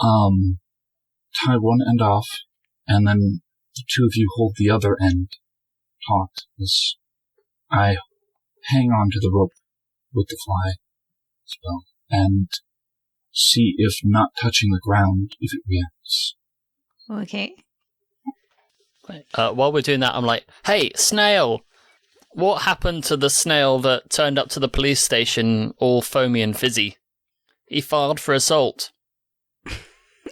Tie one end off, and then the two of you hold the other end taut as I hang on to the rope with the fly as well, and see if not touching the ground, if it reacts. Okay. While we're doing that, I'm like, hey, snail! What happened to the snail that turned up to the police station all foamy and fizzy? He filed for assault.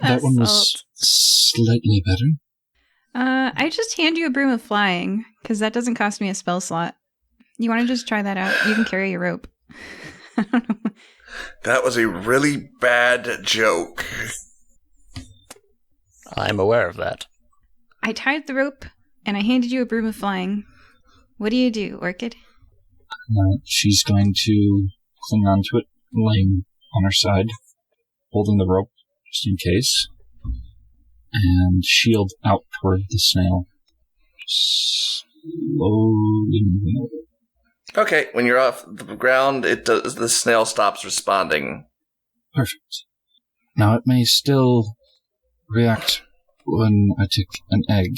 That one was Assault. slightly better. I just hand you a broom of flying, because that doesn't cost me a spell slot. You want to just try that out? You can carry a rope. I don't know. That was a really bad joke. I'm aware of that. I tied the rope, and I handed you a broom of flying. What do you do, Orchid? She's going to cling on to it, laying on her side, holding the rope, just in case, and shield out toward the snail. Just slowly moving over. Okay, when you're off the ground, the snail stops responding. Perfect. Now it may still react when I take an egg,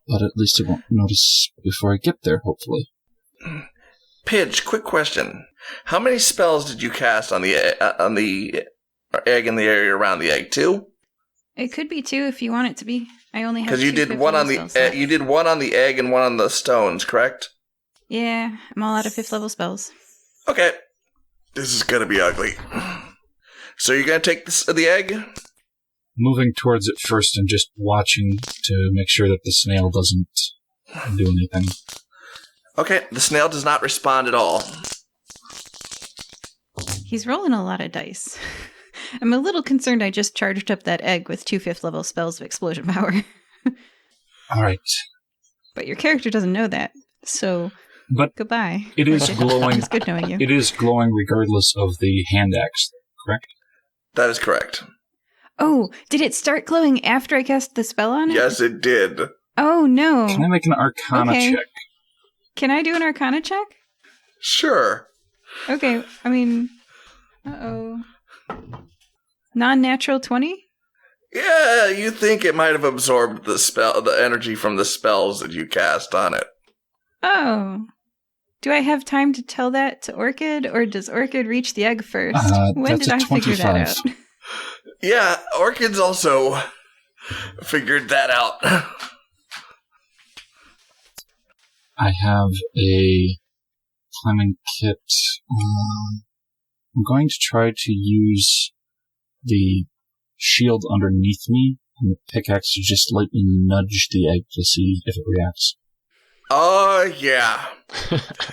but at least it won't notice before I get there, hopefully. Pidge, quick question. How many spells did you cast on the egg in the area around the egg? 2? It could be 2 if you want it to be. I only have Because you 2 did fifth one on level the spells left. you did one on the egg and one on the stones, correct? Yeah, I'm all out of 5th level spells. Okay. This is gonna be ugly. So you're gonna take the egg? Moving towards it first and just watching to make sure that the snail doesn't do anything. Okay, the snail does not respond at all. He's rolling a lot of dice. I'm a little concerned I just charged up that egg with 2 5th level spells of explosion power. All right. But your character doesn't know that, so But goodbye. it is Orchid. glowing. It's good knowing you. It is glowing regardless of the hand axe, correct? That is correct. Oh, did it start glowing after I cast the spell on it? Yes, it did. Oh, no. Can I make an Arcana Okay. check? Can I do an Arcana check? Sure. Okay, I mean... Uh-oh. Non-natural 20? Yeah, you think it might have absorbed the energy from the spells that you cast on it. Oh. Do I have time to tell that to Orchid, or does Orchid reach the egg first? When that's did a I figure that 25. out? Yeah, Orchid's also figured that out. I have a climbing kit. I'm going to try to use the shield underneath me and the pickaxe to just lightly nudge the egg to see if it reacts. Oh, yeah.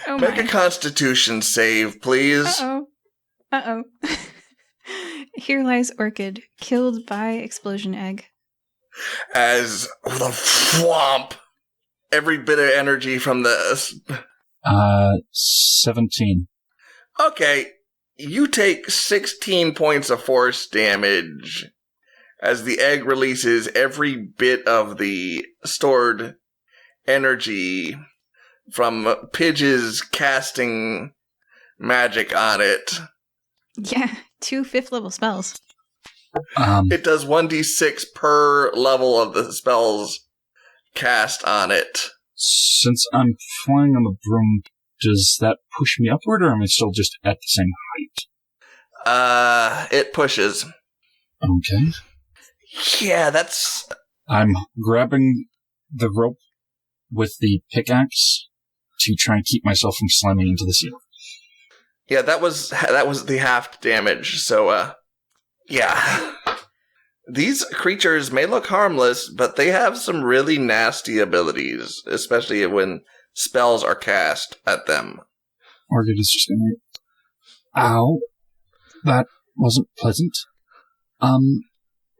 Oh Make my. a constitution save, please. Uh-oh. Uh-oh. Here lies Orchid, killed by explosion egg. As the thwomp, every bit of energy from the... 17. Okay, you take 16 points of force damage as the egg releases every bit of the stored energy from Pidge's casting magic on it. Yeah, 2 5th level spells. It does 1d6 per level of the spells cast on it. Since I'm flying on the broom, does that push me upward, or am I still just at the same height? It pushes. Okay. Yeah, that's... I'm grabbing the rope with the pickaxe to try and keep myself from slamming into the ceiling. Yeah, that was the half damage, so, yeah. These creatures may look harmless, but they have some really nasty abilities, especially when spells are cast at them. Orchid is just gonna... Ow. That wasn't pleasant.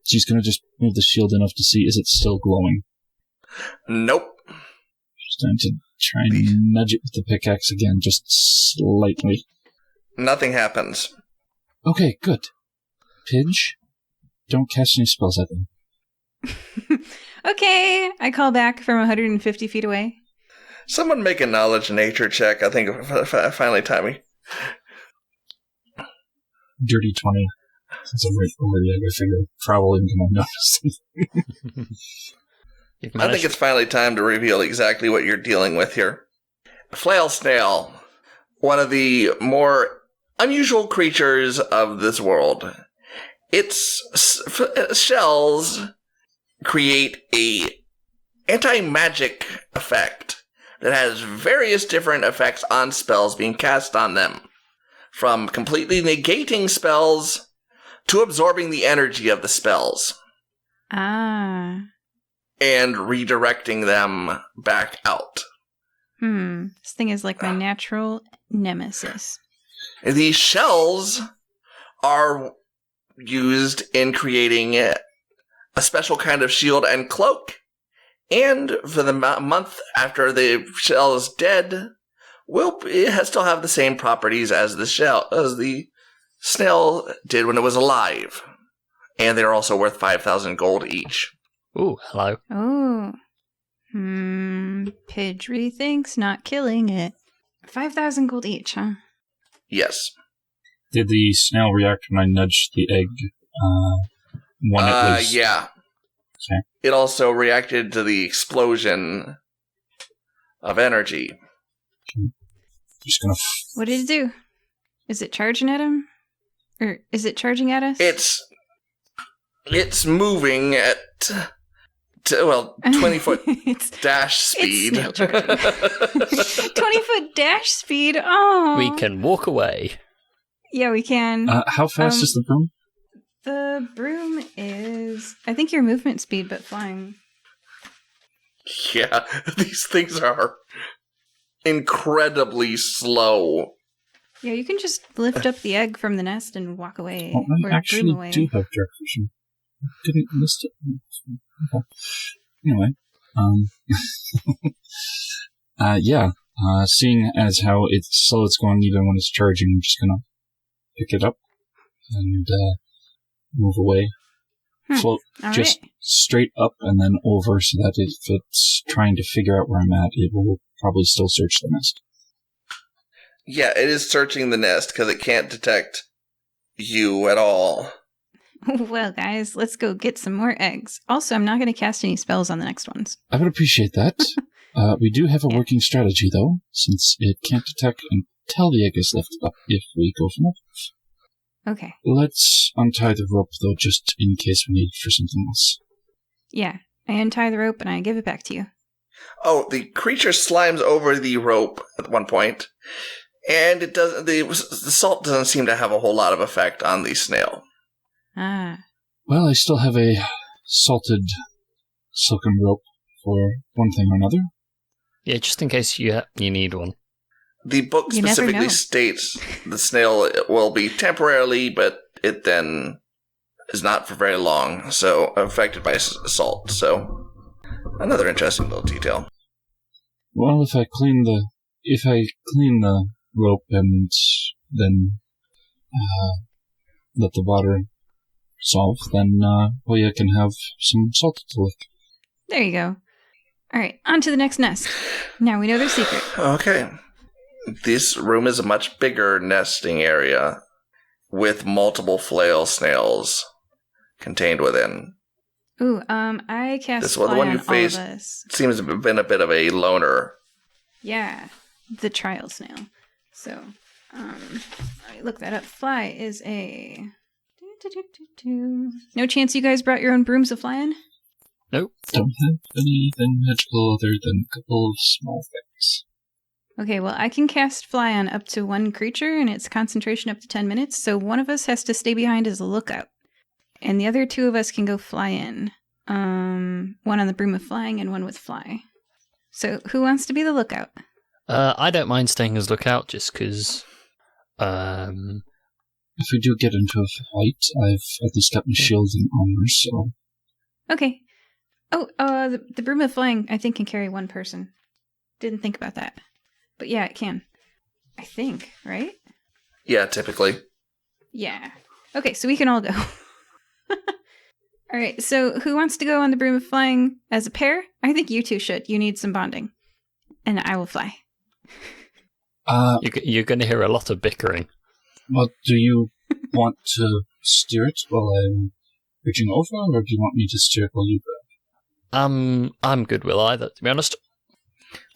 She's gonna just move the shield enough to see, is it still glowing? Nope. Just going to try and nudge it with the pickaxe again, just slightly. Nothing happens. Okay, good. Pidge, don't cast any spells at them. Okay, I call back from 150 feet away. Someone make a knowledge nature check. I think finally timing. Dirty 20. Since I'm right over the egg, I figure probably going to notice. I think it's finally time to reveal exactly what you're dealing with here. Flail snail, one of the more unusual creatures of this world. Its shells create a anti-magic effect that has various different effects on spells being cast on them, from completely negating spells to absorbing the energy of the spells Ah. and redirecting them back out. This thing is like my natural nemesis. These shells are used in creating a special kind of shield and cloak. And for the month after the shell is dead, it still have the same properties as the snail did when it was alive. And they're also worth 5,000 gold each. Ooh, hello. Oh. Pidge rethinks not killing it. 5,000 gold each, huh? Yes. Did the snail react when I nudged the egg when it was... Yeah. Okay. It also reacted to the explosion of energy. Just gonna... What did it do? Is it charging at him? Or is it charging at us? It's moving at 20-foot It's dash speed. snail charging. 20-foot dash speed. Oh. We can walk away. Yeah, we can. how fast is the broom? The broom is, I think, your movement speed, but flying. Yeah, these things are incredibly slow. Yeah, you can just lift up the egg from the nest and walk away. Well, or I actually broom away. do have dark vision. I didn't list it. Okay. Anyway, seeing as how it's slow it's going even when it's charging, I'm just gonna pick it up and move away. Float just straight up and then over so that if it's trying to figure out where I'm at, it will probably still search the nest. Yeah, it is searching the nest because it can't detect you at all. Well, guys, let's go get some more eggs. Also, I'm not going to cast any spells on the next ones. I would appreciate that. We do have a working strategy, though, since it can't detect until the egg is lifted up if we go from it. Okay. Let's untie the rope, though, just in case we need it for something else. Yeah, I untie the rope and I give it back to you. Oh, the creature slimes over the rope at one point, and it doesn't. The salt doesn't seem to have a whole lot of effect on the snail. Ah. Well, I still have a salted silken rope for one thing or another. Yeah, just in case you need one. The book You never specifically know. states the snail will be temporarily, but it then is not for very long, so affected by salt. So, another interesting little detail. Well, if I clean the rope and then let the water solve, then I can have some salt to lick. There you go. All right, on to the next nest. Now we know their secret. Okay. This room is a much bigger nesting area with multiple flail snails contained within. Ooh, I cast This fly was the one on you all faced. of us. Seems to have been a bit of a loner. Yeah, the trial snail. So, let me look that up. Fly is a... No chance you guys brought your own brooms of flying? Nope. Don't have anything magical other than a couple of small things. Okay, well, I can cast fly on up to one creature, and its concentration up to 10 minutes, so one of us has to stay behind as a lookout. And the other two of us can go fly in. One on the broom of flying and one with fly. So, who wants to be the lookout? I don't mind staying as lookout just because. If we do get into a fight, I've at least got my shield and armor, so... Okay. Oh, the broom of flying, I think, can carry one person. Didn't think about that. But yeah, it can. I think, right? Yeah, typically. Yeah. Okay, so we can all go. All right, so who wants to go on the broom of flying as a pair? I think you two should. You need some bonding. And I will fly. You're going to hear a lot of bickering. Well, do you want to steer it while I'm reaching over, or do you want me to steer it while you grab? I'm good with either, to be honest.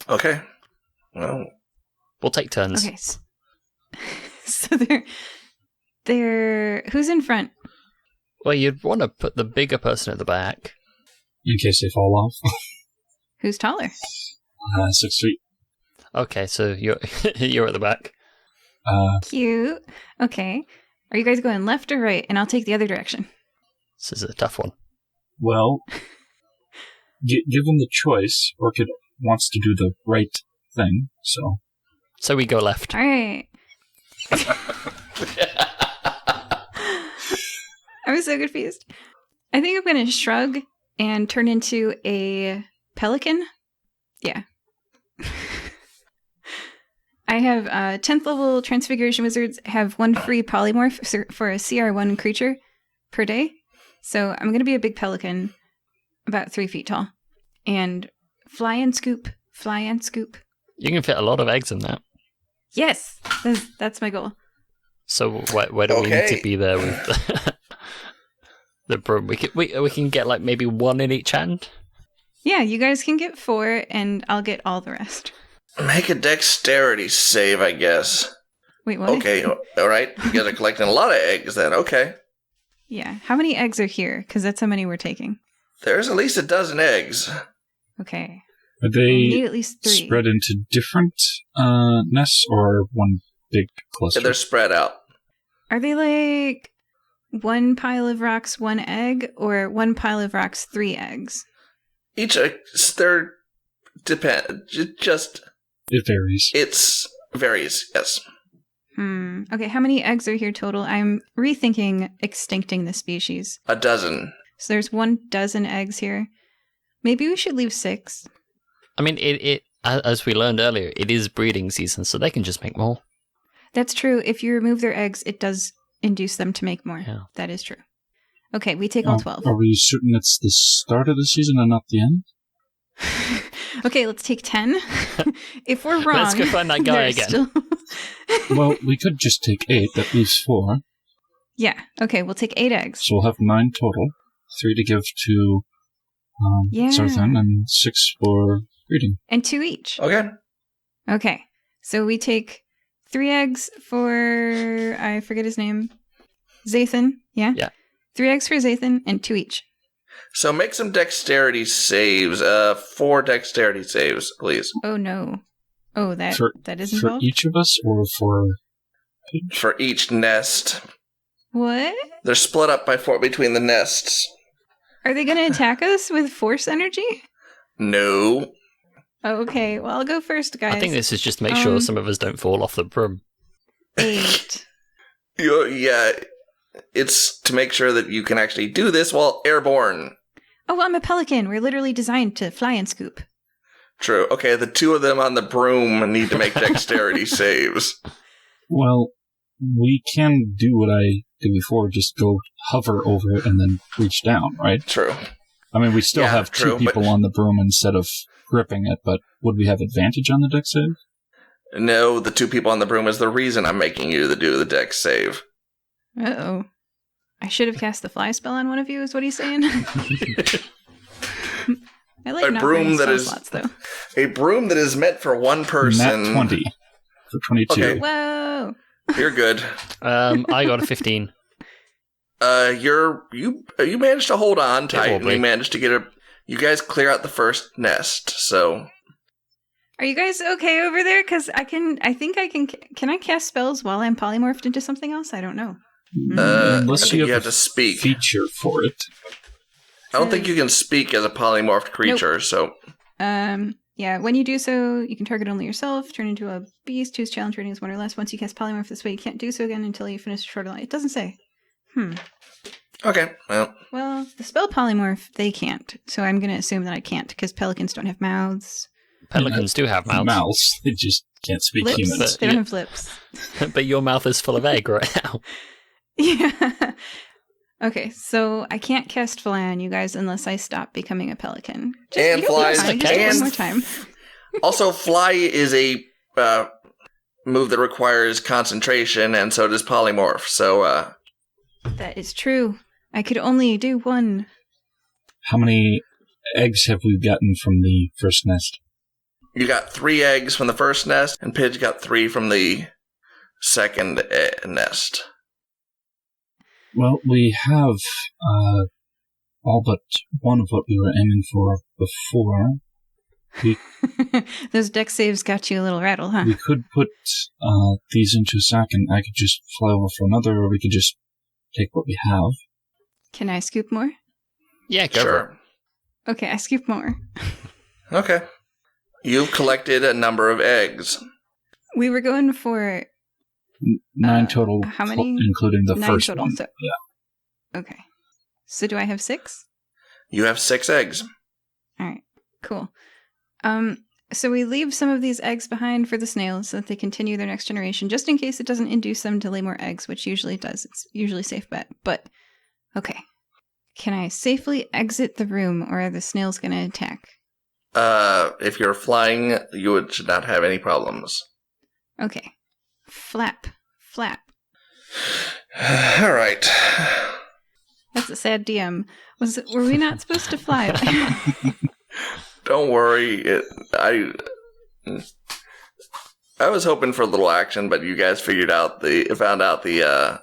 Okay. Well, We'll take turns. Okay. So they're who's in front? Well, you'd want to put the bigger person at the back. In case they fall off. Who's taller? 6 feet. Okay, so you're you're at the back. Cute. Okay. Are you guys going left or right? And I'll take the other direction. This is a tough one. Well, given the choice, Orchid wants to do the right thing, so... So we go left. All right. I'm so confused. I think I'm going to shrug and turn into a pelican. Yeah. I have 10th level Transfiguration Wizards have one free polymorph for a CR1 creature per day. So I'm going to be a big pelican, about 3 feet tall. And fly and scoop, fly and scoop. You can fit a lot of eggs in that. Yes, that's my goal. So where do we need to be there with the broom? We can get like maybe one in each hand. Yeah, you guys can get 4, and I'll get all the rest. make a dexterity save, I guess. Wait, what? Okay, all right. You guys are collecting a lot of eggs then. Okay. Yeah. How many eggs are here? Because that's how many we're taking. There's at least a dozen eggs. Okay. Are We need they at least 3. spread into different nests or one big cluster? Yeah, they're spread out. Are they like 1 pile of rocks, 1 egg, or 1 pile of rocks, 3 eggs? Each, they're depend. Just It varies. it's varies. Yes. Okay, how many eggs are here total? I'm rethinking extincting the species. 12. So there's 12 eggs here. Maybe we should leave 6. I mean, it as we learned earlier, it is breeding season, so they can just make more. That's true. If you remove their eggs, it does induce them to make more. Yeah. That is true. Okay, we take all 12. Are we certain it's the start of the season and not the end? Okay, let's take 10. If we're wrong, Let's go find that guy there's again. still- Well, we could just take 8. That leaves 4. Yeah, okay, we'll take 8 eggs. So we'll have 9 total. 3 to give to Yeah. Zarthan and 6 for breeding. And 2 each. Okay. Okay, so we take 3 eggs for, I forget his name, Zathan, yeah? Yeah. 3 eggs for Zathan and 2 each. So make some dexterity saves. 4 dexterity saves, please. Oh no. Oh, that is For involved? each of us or for Pidge? For each nest. What? They're split up by 4 between the nests. Are they going to attack us with force energy? No. Oh, okay, well, I'll go first, guys. I think this is just to make sure some of us don't fall off the broom. 8. Yeah, it's to make sure that you can actually do this while airborne. Oh, I'm a pelican. We're literally designed to fly and scoop. True. Okay, the 2 of them on the broom need to make dexterity saves. Well, we can do what I did before, just go hover over it and then reach down, right? True. I mean, we still Yeah, have 2 true, people but- on the broom instead of gripping it, but would we have advantage on the dex save? No, the 2 people on the broom is the reason I'm making you do the dex save. Uh-oh. I should have cast the fly spell on one of you, is what he's saying. I like A not broom burning that spell is- slots, though. A broom that is meant for one person. Nat 20 for 22. Okay. Whoa! You're good. I got a 15. You managed to hold on tight, and wobbly. you managed to get you guys clear out the first nest. So Are you guys okay over there? Because can I cast spells while I'm polymorphed into something else? I don't know. I Unless think you you have have to speak. feature for it. I don't think you can speak as a polymorphed creature. So Yeah, when you do so, you can target only yourself, turn into a beast, choose challenge rating as 1 or less. Once you cast polymorph this way, you can't do so again until you finish a shorter line. It doesn't say. okay, Well, the spell polymorph, they can't. So I'm going to assume that I can't, because pelicans don't have mouths. Pelicans do have mouths. Mouse. They just can't speak Lips? human. But- They don't have lips. But your mouth is full of egg right now. Yeah. Okay, so I can't cast fly on you guys unless I stop becoming a pelican. And you don't flies- need time, just and- one more time. Also, fly is a move that requires concentration, and so does polymorph. So That is true. I could only do 1. How many eggs have we gotten from the first nest? you got 3 eggs from the first nest, and Pidge got 3 from the second nest. Well, we have all but one of what we were aiming for before. Those deck saves got you a little rattled, huh? We could put these into a sack and I could just fly over for another, or we could just take what we have. Can I scoop more? Yeah, go for it. Sure. Okay, I scoop more. Okay. You've collected a number of eggs. We were going for 9 total, how many? including the 9 first total. one. So, Yeah. okay. So do I have 6? You have 6 eggs. All right, cool. So we leave some of these eggs behind for the snails so that they continue their next generation, just in case it doesn't induce them to lay more eggs, which usually it does. It's usually a safe bet. But, okay. Can I safely exit the room, or are the snails going to attack? If you're flying, you should not have any problems. Okay. Flap. Flap. All right. That's a sad DM. Were we not supposed to fly? Don't worry. I was hoping for a little action, but you guys found out the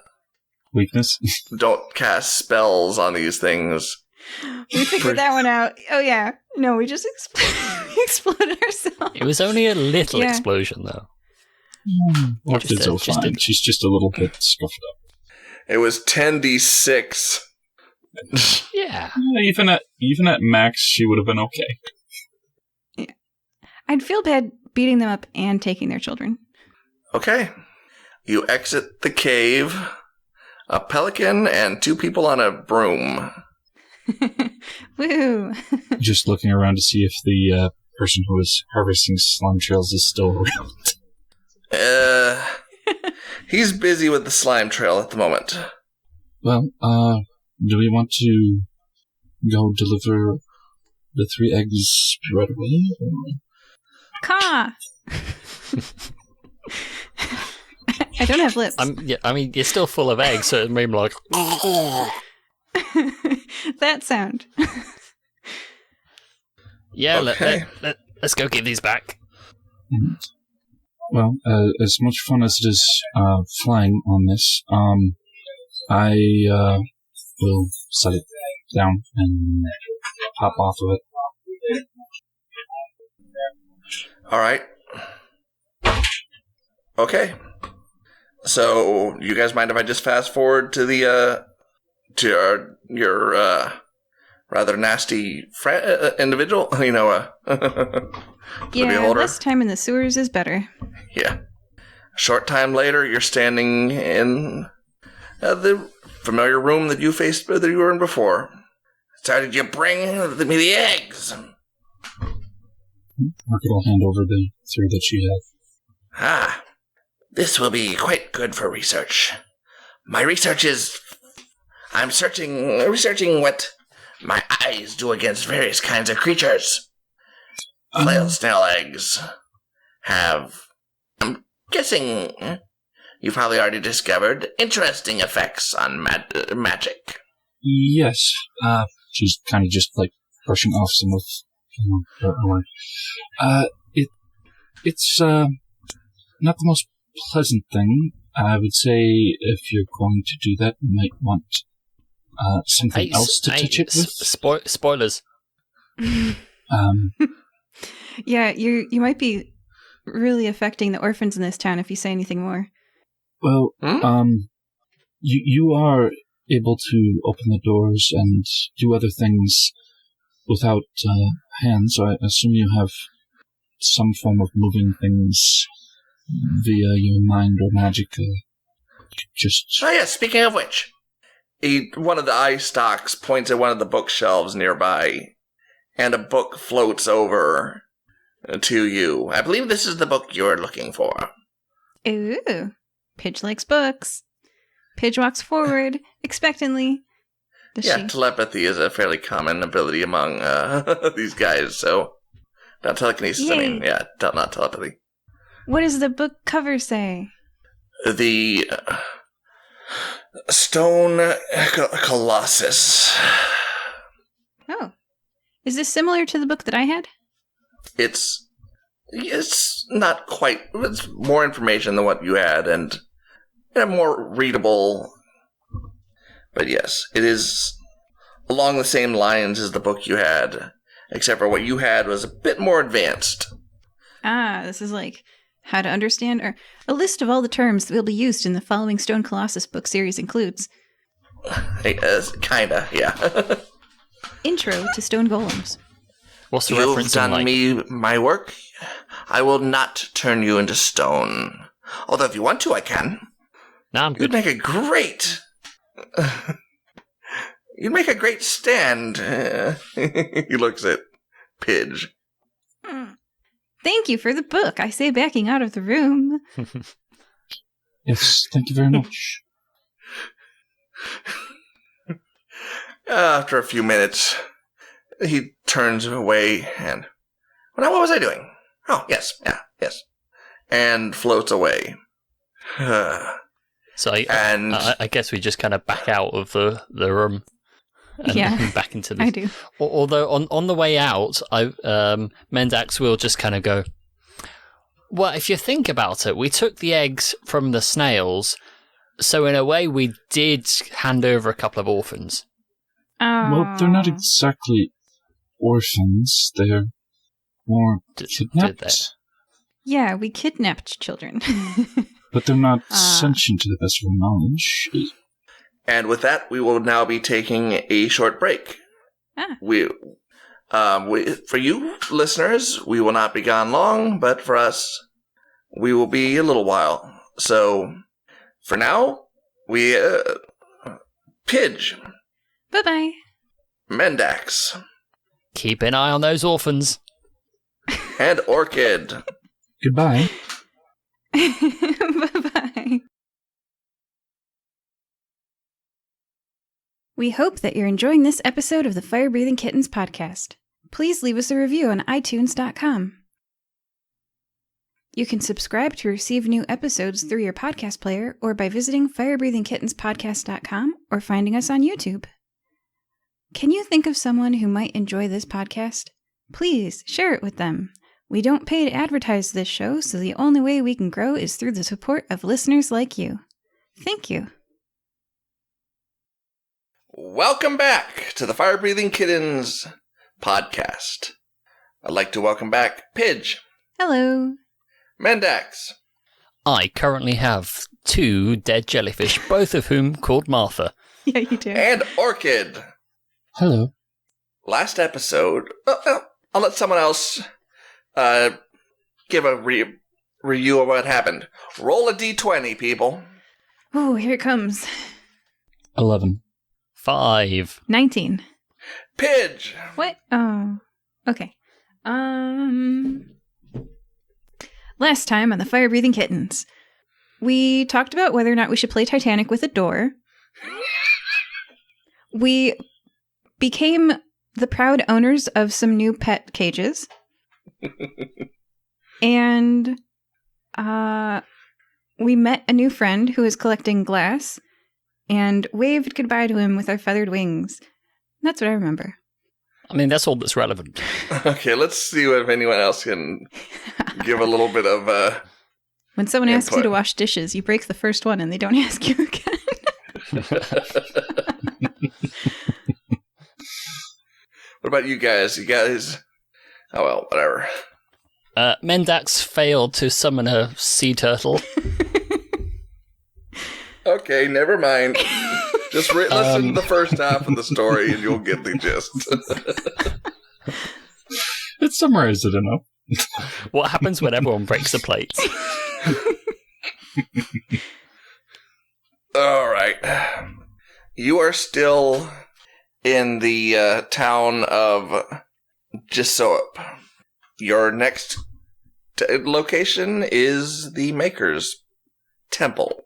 Weakness? don't cast spells on these things. We figured that one out. Oh yeah. No, we just exploded ourselves. It was only a little Yeah. explosion, though. Orchid's all just fine. a- She's just a little bit scuffed up. It was 10d6. Yeah. Yeah, even at max, she would have been okay. I'd feel bad beating them up and taking their children. Okay. You exit the cave, a pelican and 2 people on a broom. Woo! Just looking around to see if the person who was harvesting slime trails is still around. He's busy with the slime trail at the moment. Well, do we want to go deliver the 3 eggs right away? Caw! I don't have lips. I mean, you're still full of eggs, so it made me like... That sound. Yeah, Okay. let's go give these back. Well, as much fun as it is flying on this, I will set it down and hop off of it. All right. Okay. So, you guys mind if I just fast forward to the to your rather nasty individual? You know, to the Yeah, beholder. less time in the sewers is better. Yeah. A short time later, you're standing in the familiar room that you were in before. So, did you bring me the eggs? Orchid will hand over the 3 that she had. Ah, this will be quite good for research. My research is... I'm researching what my eyes do against various kinds of creatures. Flail snail eggs have... I'm guessing you've probably already discovered interesting effects on magic. Yes. She's kind of just like brushing off some of her armor. It's not the most pleasant thing. I would say if you're going to do that, you might want something else to touch it with. Spoilers. Yeah, you might be really affecting the orphans in this town if you say anything more. Well, you are able to open the doors and do other things without hands, so I assume you have some form of moving things via your mind or magic. Just... Oh yeah, speaking of which, one of the eye stalks points at one of the bookshelves nearby, and a book floats over to you. I believe this is the book you're looking for. Ooh, Pidge likes books. Pidge walks forward expectantly. Telepathy is a fairly common ability among these guys, so... Not telekinesis, Yay. I mean, yeah, not telepathy. What does the book cover say? The Stone Colossus. Oh. Is this similar to the book that I had? It's not quite... It's more information than what you had, and more readable. But yes, it is along the same lines as the book you had, except for what you had was a bit more advanced. Ah, this is like how to understand, or a list of all the terms that will be used in the following Stone Colossus book series includes Kinda, yeah. Intro to Stone Golems. What's the You've reference done in, like... me my work. I will not turn you into stone. Although if you want to, I can. No, I'm You'd good. make a great... You'd make a great stand. He looks at Pidge. Thank you for the book, I say, backing out of the room. Yes, thank you very much. After a few minutes, he turns away and... What was I doing? Oh, yes, yes. And floats away. So And- I guess we just kind of back out of the room. And Yeah, back into the... I do. Although on the way out, Mendax will just kind of go, well, if you think about it, we took the eggs from the snails, so in a way we did hand over a couple of orphans. Oh. Well, they're not exactly orphans. They're more Did kidnapped. they? Yeah, we kidnapped children. But they're not sentient to the best of our knowledge. And with that, we will now be taking a short break. Ah. For you listeners, we will not be gone long, but for us, we will be a little while. So For now, we, Pidge, Bye-bye. Mendax, Keep an eye on those orphans. and Orchid. Goodbye. Bye-bye. We hope that you're enjoying this episode of the Firebreathing Kittens podcast. Please leave us a review on iTunes.com. You can subscribe to receive new episodes through your podcast player or by visiting firebreathingkittenspodcast.com or finding us on YouTube. Can you think of someone who might enjoy this podcast? Please share it with them. We don't pay to advertise this show, so the only way we can grow is through the support of listeners like you. Thank you. Welcome back to the Firebreathing Kittens podcast. I'd like to welcome back Pidge, Hello. Mendax, I currently have 2 dead jellyfish, both of whom called Martha. Yeah, you do. and Orchid. Hello. Last episode, I'll let someone else give a review of what happened. Roll a d20, people. Oh, here it comes. 11. 5. 19. Pidge. What? Oh, okay. Last time on the Fire-Breathing Kittens, we talked about whether or not we should play Titanic with a door. We became the proud owners of some new pet cages. And we met a new friend who was collecting glass and waved goodbye to him with our feathered wings. That's what I remember. I mean, that's all that's relevant. Okay, let's see if anyone else can give a little bit of When someone asks you input. to wash dishes, you break the first one and they don't ask you again. What about you guys? You guys... Oh, well, whatever. Mendax failed to summon a sea turtle. Okay, never mind. Just listen to the first half of the story and you'll get the gist. It summarized it enough. What happens when everyone breaks a plate? All right. You are still in the town of Jishoap. Your next location is the Maker's Temple.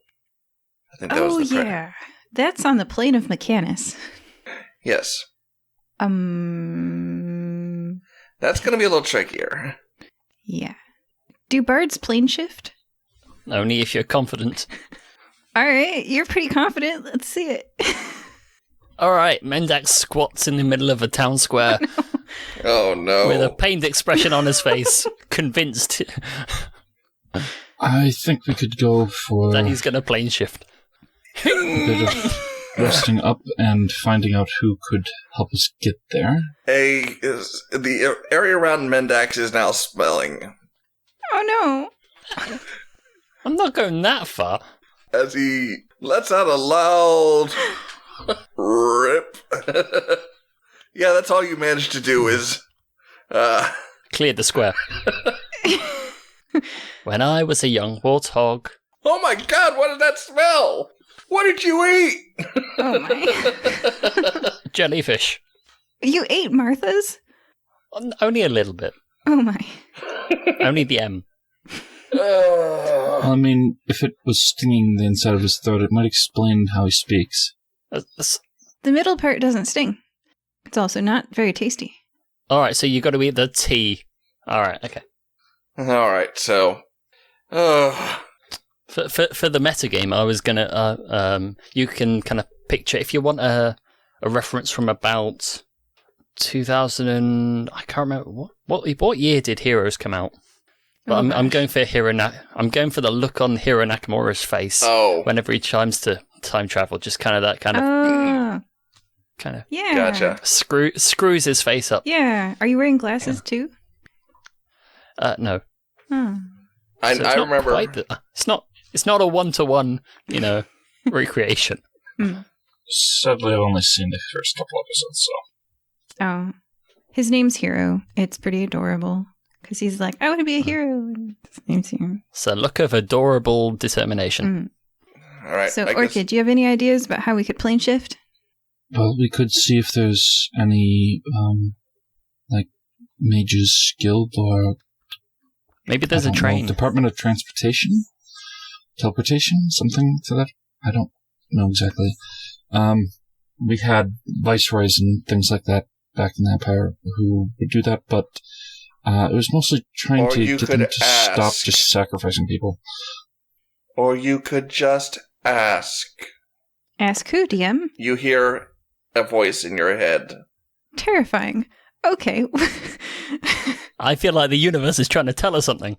I think that Oh, was the yeah. That's on the plane of Mechanus. Yes. Yeah. That's going to be a little trickier. Do bards plane shift? Only if you're confident. All right, you're pretty confident. Let's see it. All right, Mendax squats in the middle of a town square Oh, no. with a pained expression on his face, convinced I think we could go for that a he's going to plane shift. bit of resting up and finding out who could help us get there. The area around Mendax is now smelling Oh, no. I'm not going that far. as he lets out a loud rip. Yeah, that's all you managed to do is Cleared the square. When I was a young warthog. oh my god, what did that smell? What did you eat? Oh, my. Jellyfish. You ate Martha's? Only a little bit. Oh, my. Only the M. I mean, if it was stinging the inside of his throat, it might explain how he speaks. The middle part doesn't sting. It's also not very tasty. All right, so you got to eat the tea. All right, okay. Alright, so For the metagame, I was gonna you can kind of picture if you want a reference from about 2000 and I can't remember what year did Heroes come out. But Oh, I'm gosh. going for I'm going for the look on Hiro Nakamura's face whenever he chimes to time travel. Just kind of that kind of Oh, yeah. Gotcha. screws his face up. Yeah. Are you wearing glasses too? No, Oh. I So it's not remember. quite it's not a 1-to-1 recreation. Sadly, I've only seen the first couple episodes, so. Oh. His name's Hero. It's pretty adorable. Because he's like, I want to be a hero. And his name's Hero. It's a look of adorable determination. All right. So, I Orchid, guess- do you have any ideas about how we could plane shift? Well, we could see if there's any, Mages Guild or Maybe there's I a don't train. know, Department of Transportation? Teleportation? Something to that? I don't know exactly. We had viceroys and things like that back in the Empire who would do that, but it was mostly trying Or to you get them could to stop ask. just sacrificing people. Or you could just ask. Ask who, DM? You hear a voice in your head. Terrifying. Okay. I feel like the universe is trying to tell us something.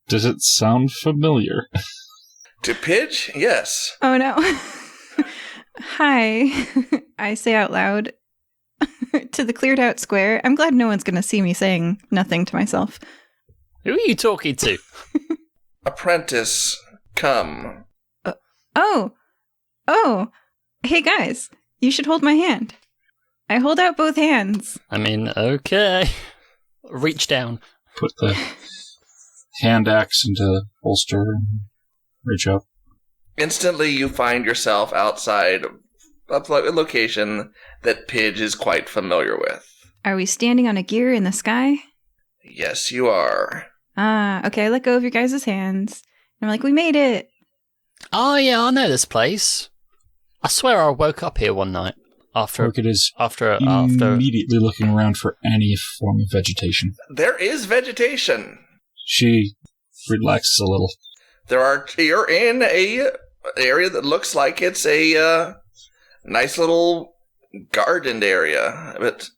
Does it sound familiar? To Pidge? Yes. Oh no. Hi. I say out loud to the cleared out square. I'm glad no one's going to see me saying nothing to myself. Who are you talking to? Apprentice, come. Oh. Hey guys, you should hold my hand. I hold out both hands. I mean, okay. Reach down. Put the hand axe into holster and reach up. Instantly, you find yourself outside of a location that Pidge is quite familiar with. Are we standing on a gear in the sky? Yes, you are. Okay, I let go of your guys' hands. And I'm like, we made it. Oh, yeah, I know this place. I swear I woke up here one night after Orchid is after immediately looking around for any form of vegetation. There is vegetation. She relaxes a little. You're in a area that looks like it's a nice little gardened area, but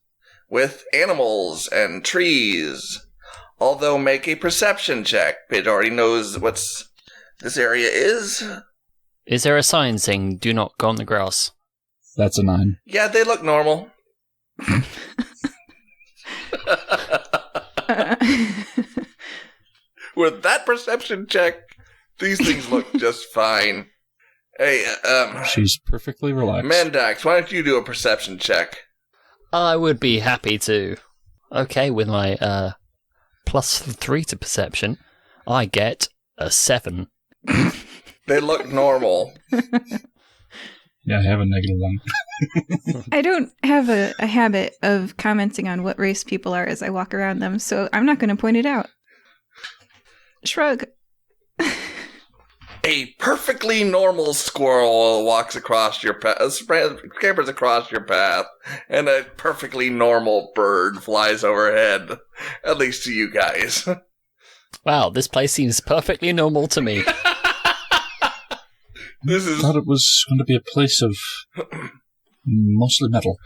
with animals and trees. Although, make a perception check. Pidge already knows what this area is. Is there a sign saying "Do not go on the grass"? That's a 9. Yeah, they look normal. With that perception check, these things look just fine. Hey, She's perfectly relaxed. Mendax, why don't you do a perception check? I would be happy to. Okay, with my +3 to perception, I get a 7. They look normal. Yeah, I have a negative 1. I don't have a habit of commenting on what race people are as I walk around them, so I'm not going to point it out. Shrug. A perfectly normal squirrel walks across your path, scampers across your path, and a perfectly normal bird flies overhead. At least to you guys. Wow, this place seems perfectly normal to me. This I is thought it was going to be a place of mostly metal.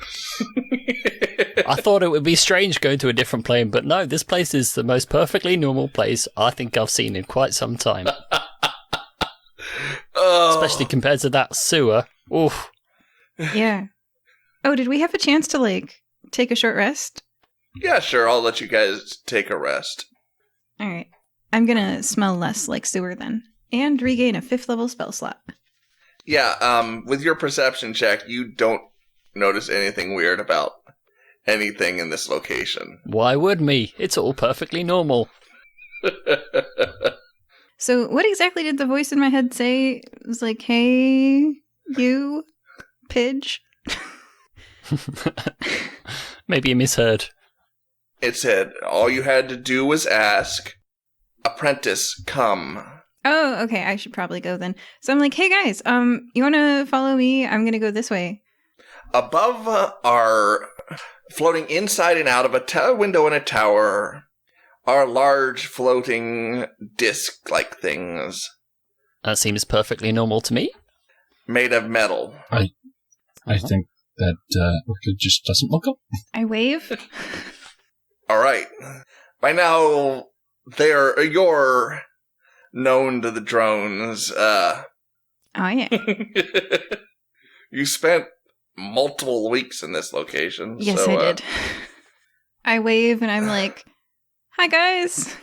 I thought it would be strange going to a different plane, but no, this place is the most perfectly normal place I think I've seen in quite some time. Especially compared to that sewer. Oof. Yeah. Oh, did we have a chance to, take a short rest? Yeah, sure, I'll let you guys take a rest. All right. I'm going to smell less like sewer then. And regain a 5th level spell slot. Yeah, with your perception check, you don't notice anything weird about anything in this location. Why would me? It's all perfectly normal. So what exactly did the voice in my head say? It was like, hey, you, Pidge? Maybe you misheard. It said, all you had to do was ask, apprentice, come. Oh, okay, I should probably go then. So I'm like, hey guys, you want to follow me? I'm going to go this way. Above are, floating inside and out of a window in a tower, are large floating disc-like things That seems perfectly normal to me. made of metal. I think that Orchid just doesn't look up. I wave. All right. By now, you're known to the drones. Oh, yeah. You spent multiple weeks in this location. Yes, so, I did. I wave and I'm like, hi guys.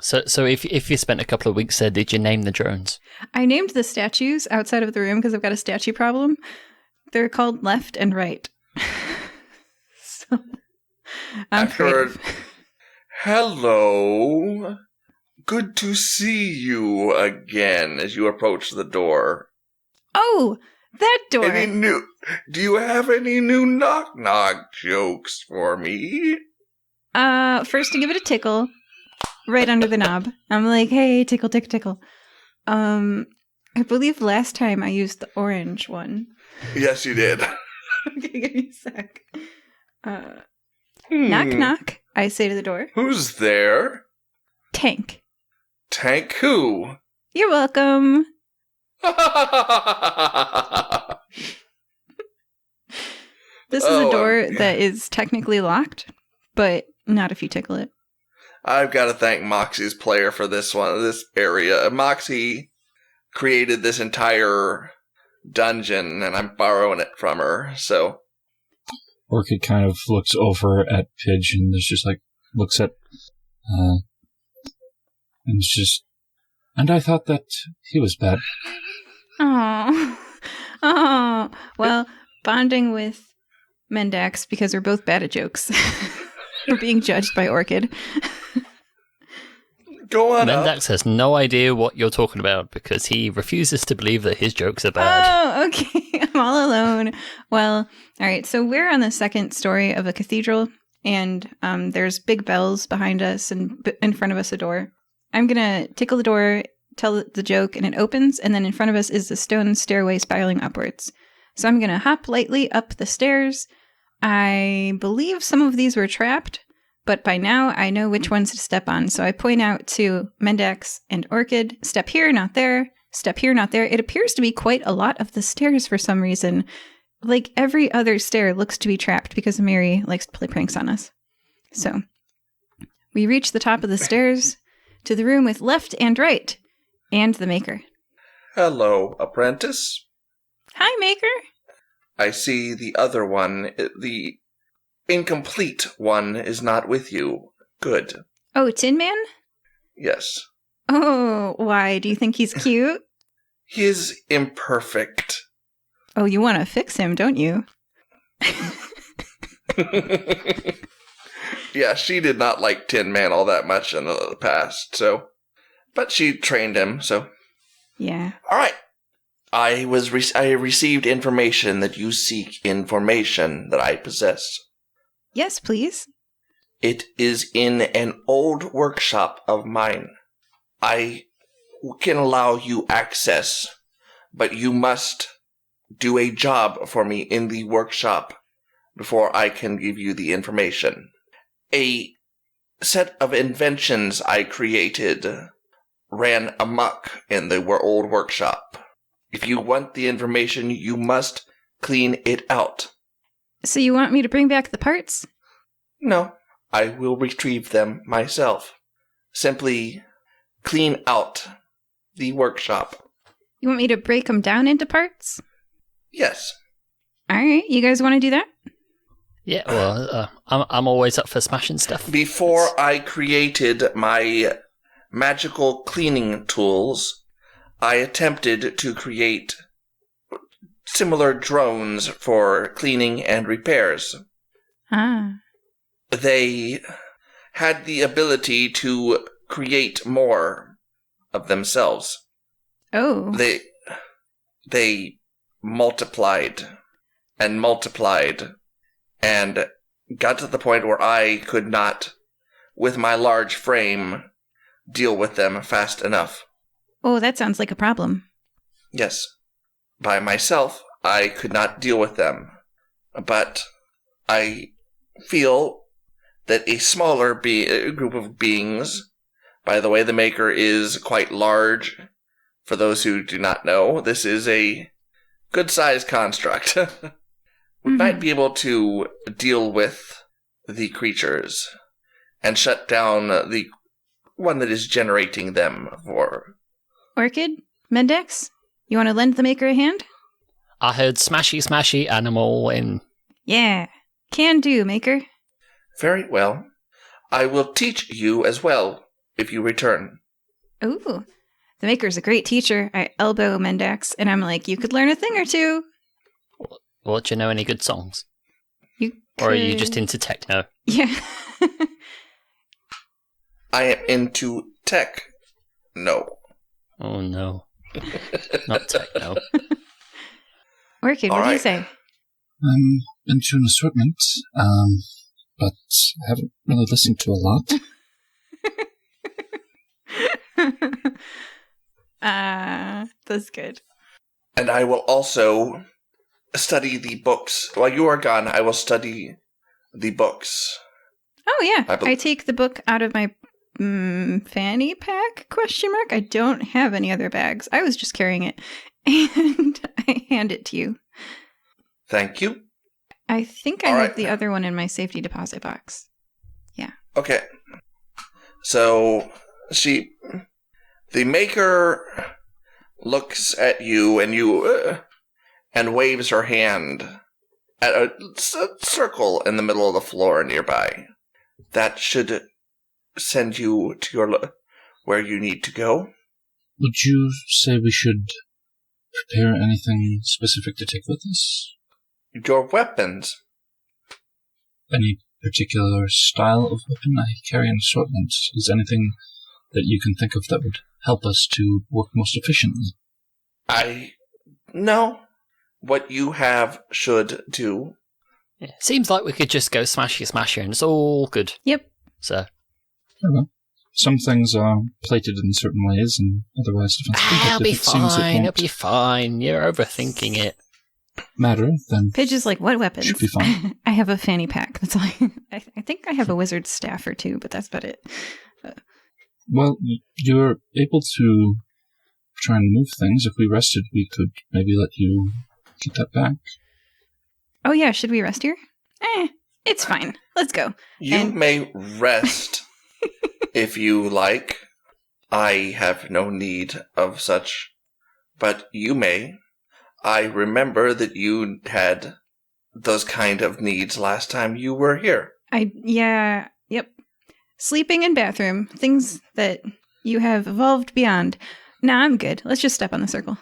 So if you spent a couple of weeks there, did you name the drones? I named the statues outside of the room because I've got a statue problem. They're called left and right. So I'm Afterward, creative. hello. Good to see you again as you approach the door. Oh, that door. Do you have any new knock-knock jokes for me? First to give it a tickle, right under the knob. I'm like, hey, tickle, tickle, tickle. I believe last time I used the orange one. Yes, you did. Okay, give me a sec. Knock, knock, I say to the door. Who's there? Tank. Tank who? You're welcome. This is a door that is technically locked, but not if you tickle it. I've got to thank Moxie's player for this area. Moxie created this entire dungeon, and I'm borrowing it from her, so... Orchid kind of looks over at Pidge and is just like, looks at, and it's just, and I thought that he was bad. Oh, well, bonding with Mendax because we're both bad at jokes. We're being judged by Orchid. Go on Mendax has no idea what you're talking about because he refuses to believe that his jokes are bad. Oh, okay. I'm all alone. Well, all right. So we're on the second story of a cathedral, and there's big bells behind us, and in front of us a door. I'm going to tickle the door, tell the joke, and it opens, and then in front of us is the stone stairway spiraling upwards. So I'm going to hop lightly up the stairs. I believe some of these were trapped, but by now I know which ones to step on. So I point out to Mendax and Orchid, step here, not there, step here, not there. It appears to be quite a lot of the stairs for some reason. Like every other stair looks to be trapped because Mary likes to play pranks on us. So we reach the top of the stairs to the room with left and right, and the Maker. Hello, apprentice. Hi, Maker. I see the other one, the incomplete one, is not with you. Good. Oh, Tin Man? Yes. Oh, why? Do you think he's cute? He is imperfect. Oh, you want to fix him, don't you? Yeah, she did not like Tin Man all that much in the past, so... But she trained him, so... Yeah. All right. I received information that you seek information that I possess. Yes, please. It is in an old workshop of mine. I can allow you access, but you must do a job for me in the workshop before I can give you the information. A set of inventions I created ran amok in the old workshop. If you want the information, you must clean it out. So you want me to bring back the parts? No, I will retrieve them myself. Simply clean out the workshop. You want me to break them down into parts? Yes. All right, you guys want to do that? Yeah, well, I'm always up for smashing stuff. Before I created my magical cleaning tools, I attempted to create similar drones for cleaning and repairs. Ah. They had the ability to create more of themselves. Oh. They multiplied and multiplied and got to the point where I could not, with my large frame, deal with them fast enough. Oh, that sounds like a problem. Yes. By myself, I could not deal with them. But I feel that a smaller group of beings, by the way, the Maker is quite large. For those who do not know, this is a good-sized construct. We might be able to deal with the creatures and shut down the one that is generating them for... Orchid? Mendax? You want to lend the Maker a hand? I heard smashy smashy animal in. Yeah. Can do, Maker. Very well. I will teach you as well, if you return. Ooh. The Maker's a great teacher. I elbow Mendax, and I'm like, you could learn a thing or two. Well, do you know any good songs? Or are you just into techno? Yeah. I am into tech No. Oh no. Not techno. Orchid, All what do you right. say? I'm into an assortment, but I haven't really listened to a lot. That's good. And I will also study the books. While you are gone, I will study the books. Oh yeah, I I take the book out of my fanny pack? ? I don't have any other bags. I was just carrying it, and I hand it to you. Thank you. I think I All have right. the other one in my safety deposit box. Okay. So, the maker looks at you and waves her hand at a circle in the middle of the floor nearby. That should send you to where you need to go. Would you say we should prepare anything specific to take with us? Your weapons. Any particular style of weapon? I carry an assortment. Is anything that you can think of that would help us to work most efficiently? No. What you have should do. Yeah. Seems like we could just go smashy and it's all good. Yep. So Okay. Some things are plated in certain ways and otherwise defensible. it'll but be if it seems it fine, won't it'll be fine. You're overthinking it. matter, then Pidge is like, what weapons? should be fine. I have a fanny pack. That's all. I think I have a wizard's staff or two, but that's about it. Well, you're able to try and move things. If we rested, we could maybe let you get that back. Oh yeah, should we rest here? It's fine. Let's go. You may rest if you like. I have no need of such, but you may. I remember that you had those kind of needs last time you were here. Yep. Sleeping and bathroom, things that you have evolved beyond. Nah, I'm good. Let's just step on the circle.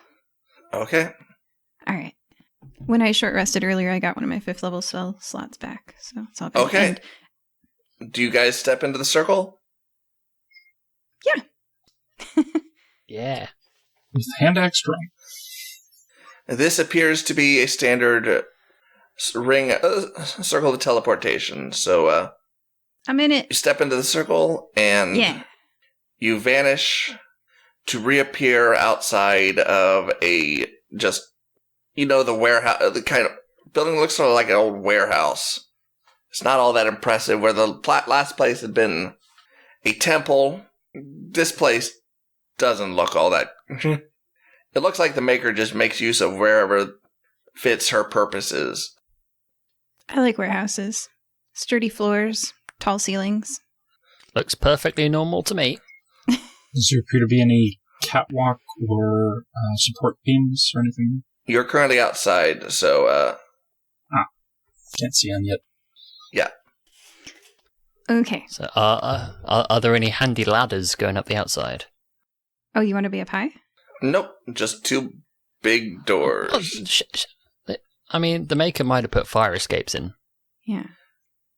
Okay. All right. When I short rested earlier, I got one of my 5th level spell slots back, so it's all good. Okay. Do you guys step into the circle? Yeah. With hand axe strength. This appears to be a standard circle of teleportation. So I'm in you it. step into the circle and Yeah. you vanish to reappear outside of the warehouse. The kind of building looks sort of like an old warehouse. It's not all that impressive. Where the last place had been a temple, this place doesn't look all that. It looks like the maker just makes use of wherever fits her purposes. I like warehouses. Sturdy floors, tall ceilings. Looks perfectly normal to me. Does there appear to be any catwalk or support beams or anything? You're currently outside, so Can't see them yet. yeah. Okay. So are there any handy ladders going up the outside? Oh, you want to be up high? Nope, just 2 big doors. Oh, I mean, the maker might have put fire escapes in. Yeah.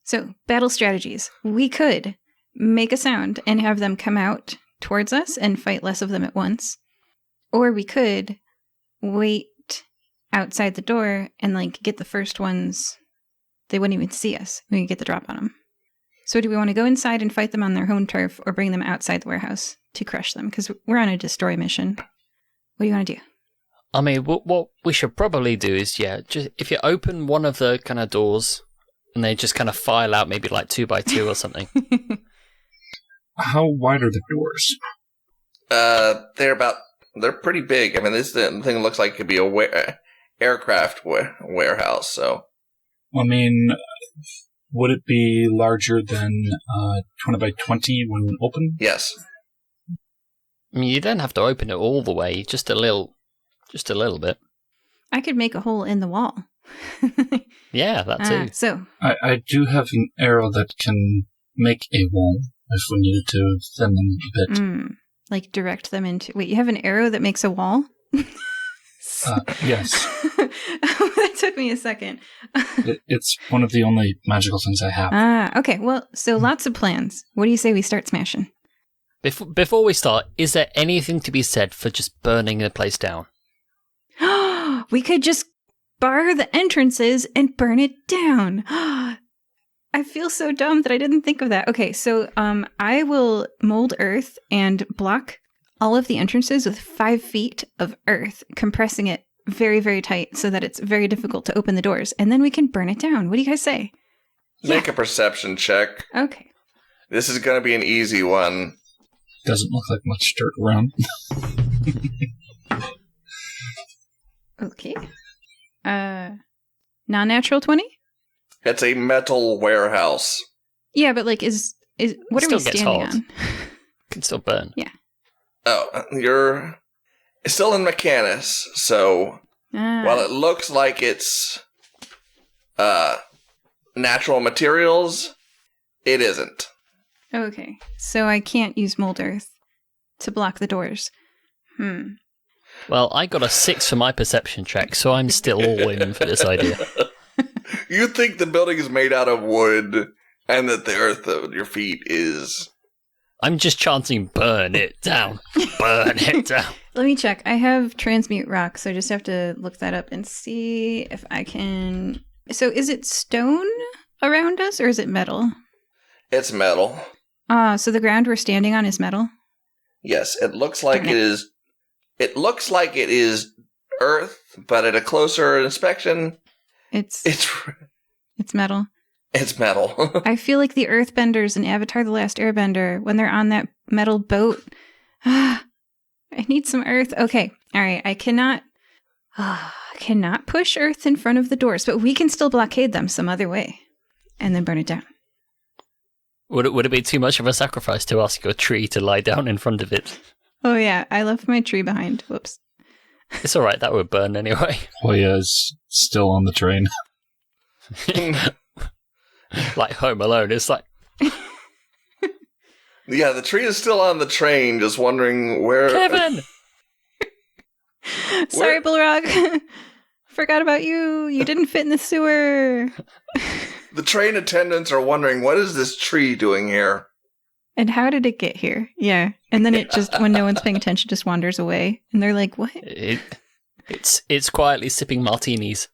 So, battle strategies. We could make a sound and have them come out towards us and fight less of them at once. Or we could wait outside the door and, get the first ones. They wouldn't even see us. We could get the drop on them. So do we want to go inside and fight them on their home turf or bring them outside the warehouse to crush them? Because we're on a destroy mission. What do you want to do? I mean, what we should probably do is, just if you open one of the kind of doors and they just kind of file out maybe 2 by 2 or something. How wide are the doors? They're pretty big. I mean, this thing looks like it could be a aircraft warehouse, so. I mean, would it be larger than 20 by 20 when open? Yes. I mean, you don't have to open it all the way, just a little bit. I could make a hole in the wall. Yeah, that too. So, I do have an arrow that can make a wall if we needed to thin them a bit. direct them into... Wait, you have an arrow that makes a wall? Yes. That took me a second. It's one of the only magical things I have. Okay. Well, so lots of plans. What do you say we start smashing? Before we start, is there anything to be said for just burning the place down? We could just bar the entrances and burn it down. I feel so dumb that I didn't think of that. Okay, so I will mold earth and block all of the entrances with 5 feet of earth, compressing it very, very tight so that it's very difficult to open the doors. And then we can burn it down. What do you guys say? Make a perception check. Okay. This is going to be an easy one. Doesn't look like much dirt around. Okay. Non-natural 20? It's a metal warehouse. Yeah, but like is what are we Still gets standing hot. on? Can still burn. Oh, you're still in Mechanus, so while it looks like it's natural materials, it isn't. Okay. So I can't use mold earth to block the doors. Well, I got a 6 for my perception check, so I'm still all in for this idea. You think the building is made out of wood and that the earth at your feet is... I'm just chanting, burn it down. Burn it down. Let me check. I have transmute rock, so I just have to look that up and see if I can... So is it stone around us, or is it metal? It's metal. So the ground we're standing on is metal? Yes, it looks like it is... It looks like it is earth, but at a closer inspection, It's it's metal. It's metal. I feel like the earthbenders in Avatar: The Last Airbender, when they're on that metal boat. I need some earth. Okay. All right. I cannot push earth in front of the doors, but we can still blockade them some other way and then burn it down. Would it be too much of a sacrifice to ask your tree to lie down in front of it? Oh, yeah. I left my tree behind. Whoops. It's alright, that would burn anyway. Hoya is still on the train. Like Home Alone, it's like... Yeah, the tree is still on the train, just wondering where... Kevin! Sorry, Bullrog. Forgot about you. You didn't fit in the sewer. The train attendants are wondering, what is this tree doing here? And how did it get here? Yeah. And then it just, when no one's paying attention, just wanders away. And they're like, what? It's quietly sipping martinis.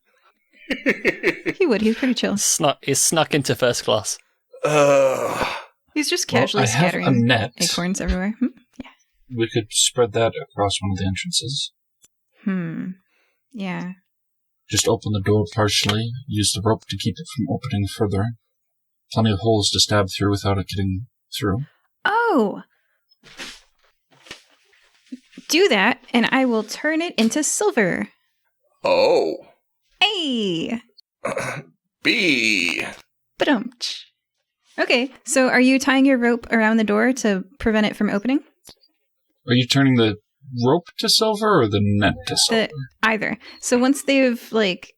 He would. He's pretty chill. It's snuck into first class. He's just casually I have scattering a net. acorns everywhere. Yeah. We could spread that across one of the entrances. Yeah. Just open the door partially, use the rope to keep it from opening further. Plenty of holes to stab through without it getting through. Oh! Do that, and I will turn it into silver. Oh. Hey! B. Ba-dumpch. Okay, so are you tying your rope around the door to prevent it from opening? Are you turning the rope to silver or the net to silver? Either. So once they've, like,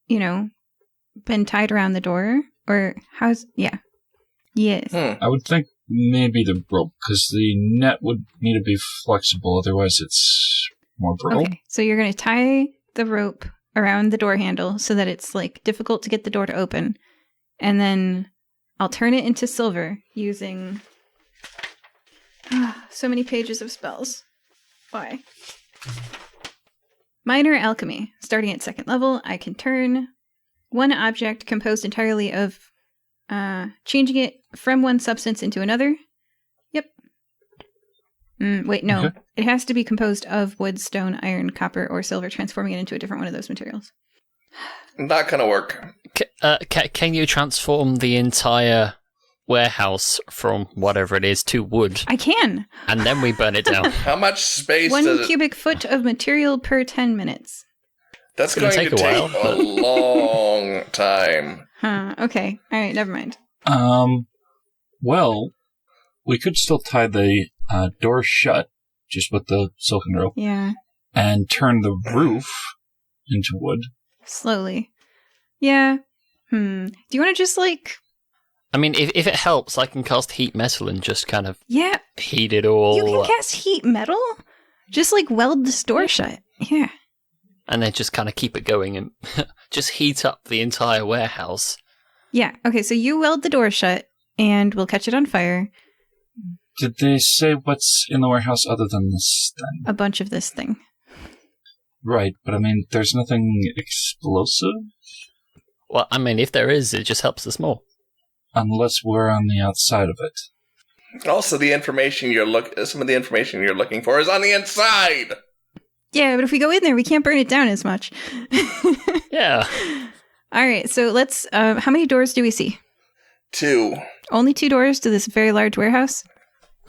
been tied around the door, or how's... Yeah. Yes. I would think maybe the rope, because the net would need to be flexible, otherwise it's more brittle. Okay, so you're going to tie the rope around the door handle so that it's, like, difficult to get the door to open. And then I'll turn it into silver using so many pages of spells. Why? Minor alchemy. Starting at 2nd level, I can turn one object composed entirely of changing it from one substance into another. Yep. Wait, no. Okay. It has to be composed of wood, stone, iron, copper, or silver, transforming it into a different one of those materials. Not gonna work. Can you transform the entire warehouse from whatever it is to wood? I can. And then we burn it down. How much space 1 cubic foot of material per 10 minutes. That's going to take a long time. Okay. All right, never mind. Well, we could still tie the door shut, just with the silken rope. Yeah. And turn the roof into wood. Slowly. Yeah. Do you want to just, like... I mean, if it helps, I can cast heat metal and just kind of heat it all. You can cast heat metal? Just, like, weld this door shut. Yeah. And then just kind of keep it going and just heat up the entire warehouse. Yeah. Okay, so you weld the door shut, and we'll catch it on fire. Did they say what's in the warehouse other than this thing? A bunch of this thing. Right, but I mean, there's nothing explosive? Well, I mean, if there is, it just helps us more. Unless we're on the outside of it. Also, the information some of the information you're looking for is on the inside. Yeah, but if we go in there, we can't burn it down as much. Yeah. All right, so let's. How many doors do we see? 2. Only 2 doors to this very large warehouse?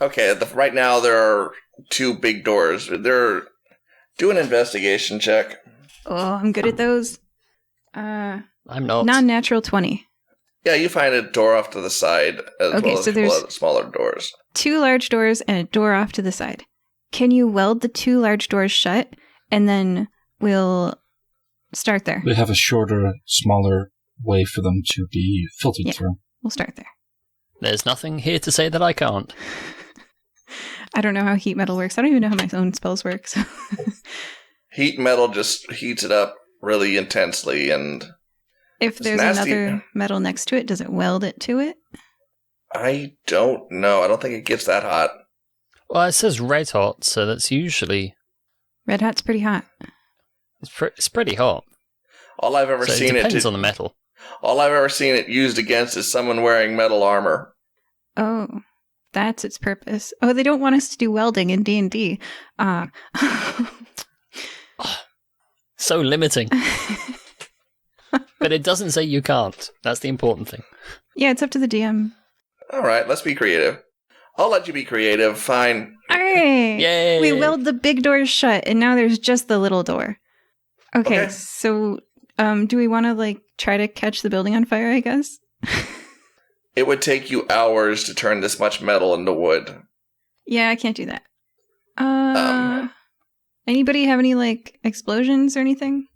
Okay, right now there are 2 big doors. Do an investigation check. Oh, I'm good at those. I'm not. Non-natural 20. Yeah, you find a door off to the side as Okay, well as so a couple there's- of smaller doors. 2 large doors and a door off to the side. Can you weld the 2 large doors shut, and then we'll start there? They have a shorter, smaller way for them to be filtered Yeah. through. We'll start there. There's nothing here to say that I can't. I don't know how heat metal works. I don't even know how my own spells work. So. Heat metal just heats it up really intensely, and If It's there's nasty. another metal next to it, does it weld it to it? I don't know. I don't think it gets that hot. Well, it says red hot, so that's usually... Red hot's pretty hot. It's pretty hot. All I've ever So it seen depends on the metal. all I've ever seen it used against is someone wearing metal armor. Oh, that's its purpose. Oh, they don't want us to do welding in D&D. So limiting. But it doesn't say you can't. That's the important thing. Yeah, it's up to the DM. All right, let's be creative. I'll let you be creative. Fine. All right. Yay! We weld the big doors shut, and now there's just the little door. Okay. So do we want to, try to catch the building on fire, I guess? It would take you hours to turn this much metal into wood. Yeah, I can't do that. Anybody have any, explosions or anything?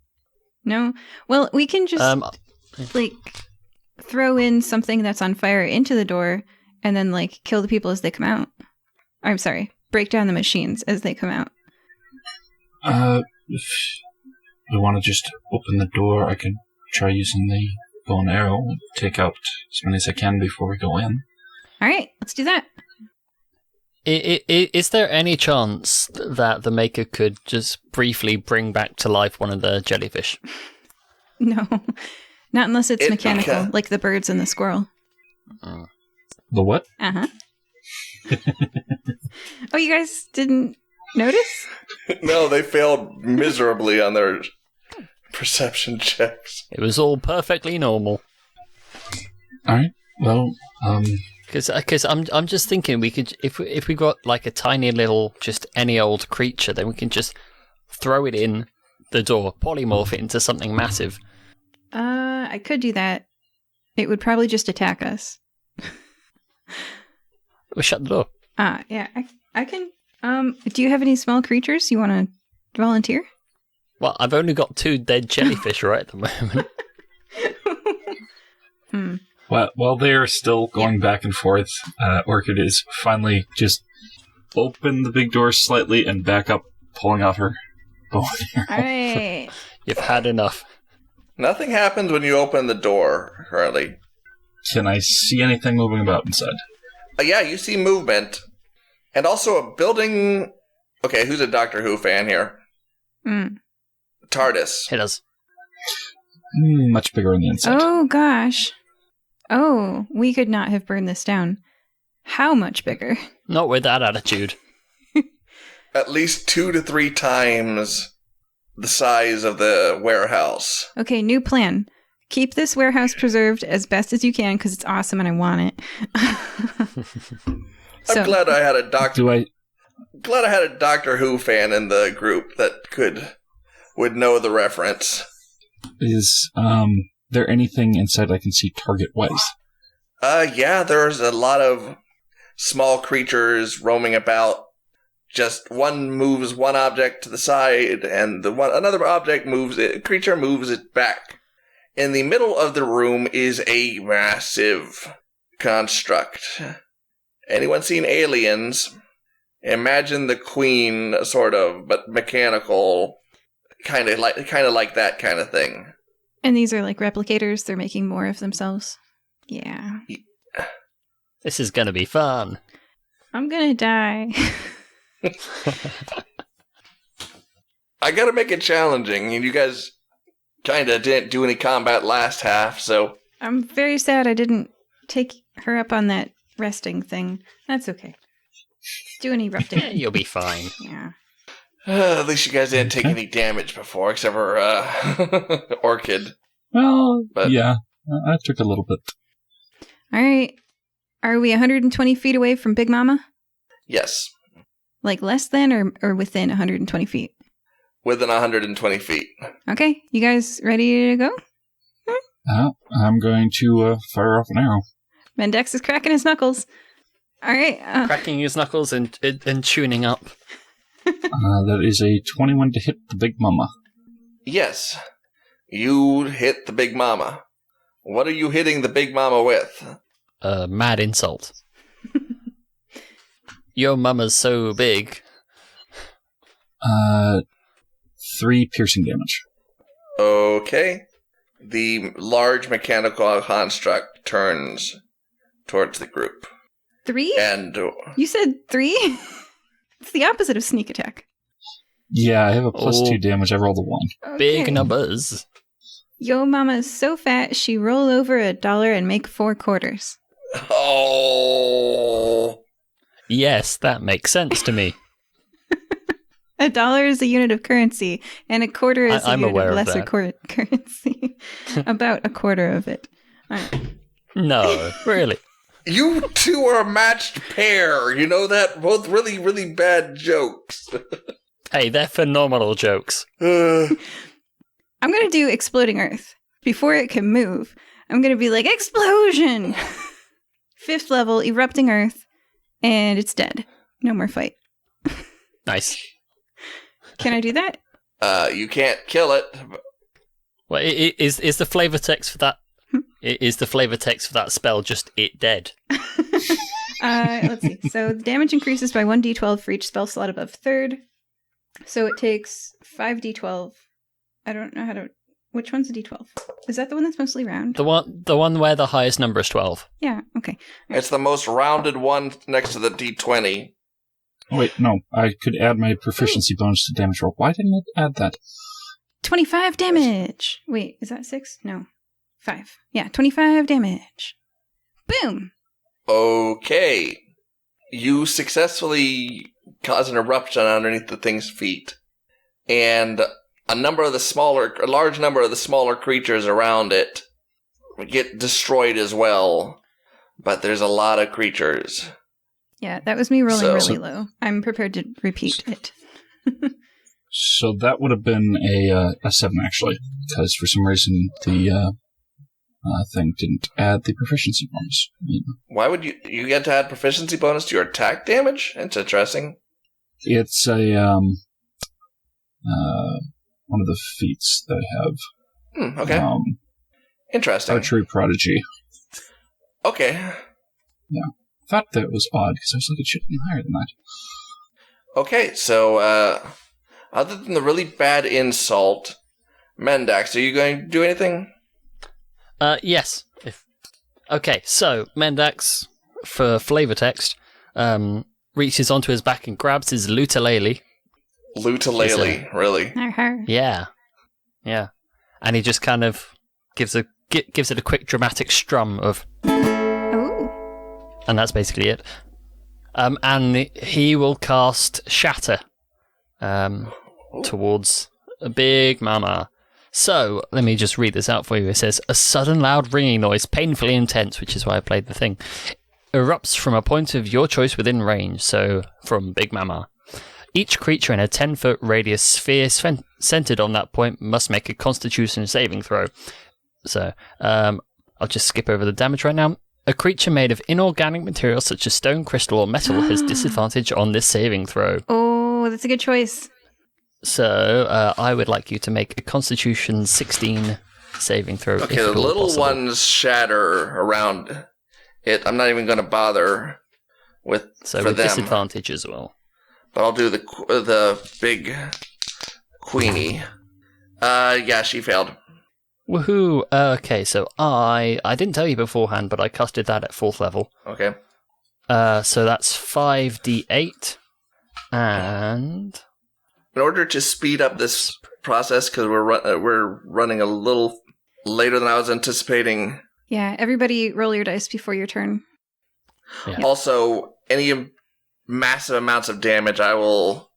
No? Well, we can just, throw in something that's on fire into the door and then, kill the people as they come out. I'm sorry. Break down the machines as they come out. If we want to just open the door, I could try using the bow and arrow and take out as many as I can before we go in. All right, let's do that. Is there any chance that the Maker could just briefly bring back to life one of the jellyfish? No. Not unless it's mechanical, okay. like the birds and the squirrel. The what? Uh-huh. Oh, you guys didn't notice? No, they failed miserably on their perception checks. It was all perfectly normal. Alright, well, Because I'm just thinking we could if we got a tiny little just any old creature, then we can just throw it in the door, polymorph it into something massive. I could do that. It would probably just attack us. We'll shut the door. Yeah, I can. Do you have any small creatures you want to volunteer? Well, I've only got 2 dead jellyfish right at the moment. while they're still going back and forth, Orchid is finally just open the big door slightly and back up, pulling out her bow and arrow. All right. You've had enough. Nothing happens when you open the door, currently. Can I see anything moving about inside? Yeah, you see movement. And also a building... Okay, who's a Doctor Who fan here? TARDIS. Hit us. Much bigger on the inside. Oh, gosh. Oh, we could not have burned this down. How much bigger? Not with that attitude. At least 2 to 3 times the size of the warehouse. Okay, new plan. Keep this warehouse preserved as best as you can because it's awesome and I want it. I'm glad I had a glad I had a Doctor Who fan in the group that would know the reference. Is there anything inside I can see target-wise? Yeah, there's a lot of small creatures roaming about. Just one moves one object to the side, and another creature moves it back. In the middle of the room is a massive construct. Anyone seen Aliens? Imagine the Queen, sort of, but mechanical, kind of like that kind of thing. And these are replicators. They're making more of themselves. Yeah. This is going to be fun. I'm gonna die. I gotta make it challenging, and you guys kinda didn't do any combat last half, so... I'm very sad I didn't take her up on that resting thing. That's okay. Do an erupting. Yeah, you'll be fine. Yeah. At least you guys didn't take any damage before, except for Orchid. Well, But- yeah, I took a little bit. All right. Are we 120 feet away from Big Mama? Yes, Like less than or within 120 feet? within 120 feet. Okay. You guys ready to go? I'm going to fire off an arrow. Mendax is cracking his knuckles. All right. Cracking his knuckles and tuning up. That is a 21 to hit the Big Mama. Yes, you hit the Big Mama. What are you hitting the Big Mama with? Mad insult. Your mama's so big. 3 piercing damage. Okay. The large mechanical construct turns towards the group. 3? And You said 3? It's the opposite of sneak attack. Yeah, I have a plus Oh. 2 damage. I rolled a 1. Okay. Big numbers. Yo mama is so fat she roll over $1 and make 4 quarters. oh, Yes, that makes sense to me. $1 is a unit of currency, and a quarter is I'm a unit aware of of lesser that. currency. About a quarter of it. All right. No, really. you two are a matched pair. You know that? Both really, really bad jokes. Hey, they're phenomenal jokes. I'm going to do Exploding Earth. Before it can move, I'm going to be like, explosion! 5th level, Erupting Earth, and it's dead. No more fight. Nice. Can I do that? You can't kill it. Well, is the flavor text for that? Is the flavor text for that spell just it dead? Let's see. So the damage increases by 1d12 for each spell slot above 3rd. So it takes 5d12. I don't know how to... Which one's a d12? Is that the one that's mostly round? The one where the highest number is 12. Yeah, okay. It's the most rounded one next to the D20. Wait, no. I could add my proficiency bonus to damage roll. Why didn't it add that? 25 damage! Wait, is that 6? No. 5. Yeah, 25 damage. Boom! Okay. You successfully cause an eruption underneath the thing's feet. And a large number of the smaller creatures around it get destroyed as well. But there's a lot of creatures. Yeah, that was me rolling So- really low. I'm prepared to repeat it. So that would have been a 7, actually. Because for some reason, the thing didn't add the proficiency bonus. Why would you get to add proficiency bonus to your attack damage? It's interesting. It's a one of the feats that I have. Okay. Interesting. Archery Prodigy. Okay. Thought that was odd because I was like, it should have been higher than that. Okay, so other than the really bad insult, Mendax, are you going to do anything? Yes. Okay, so Mendax, for flavor text, reaches onto his back and grabs his lutalele. Lutalele, really? Arr. Yeah. Yeah. And he just kind of gives it a quick dramatic strum of... Oh. And that's basically it. And he will cast Shatter towards a Big Mama. So, let me just read this out for you. It says, a sudden loud ringing noise, painfully intense, which is why I played the thing, erupts from a point of your choice within range, so from Big Mama. Each creature in a 10-foot radius sphere centered on that point must make a Constitution saving throw. So, I'll just skip over the damage right now. A creature made of inorganic material such as stone, crystal, or metal has disadvantage on this saving throw. Oh, that's a good choice. So, I would like you to make a Constitution 16 saving throw. Okay, if the at all little possible. ones shatter around it. I'm not even going to bother with So for with them. disadvantage as well. But I'll do the big queenie. Yeah, she failed. Woohoo! Okay, so I didn't tell you beforehand, but I casted that at 4th level. Okay. So that's 5d8. And... In order to speed up this process, because we're running a little later than I was anticipating. Yeah, everybody roll your dice before your turn. Yeah. Also, any massive amounts of damage, I will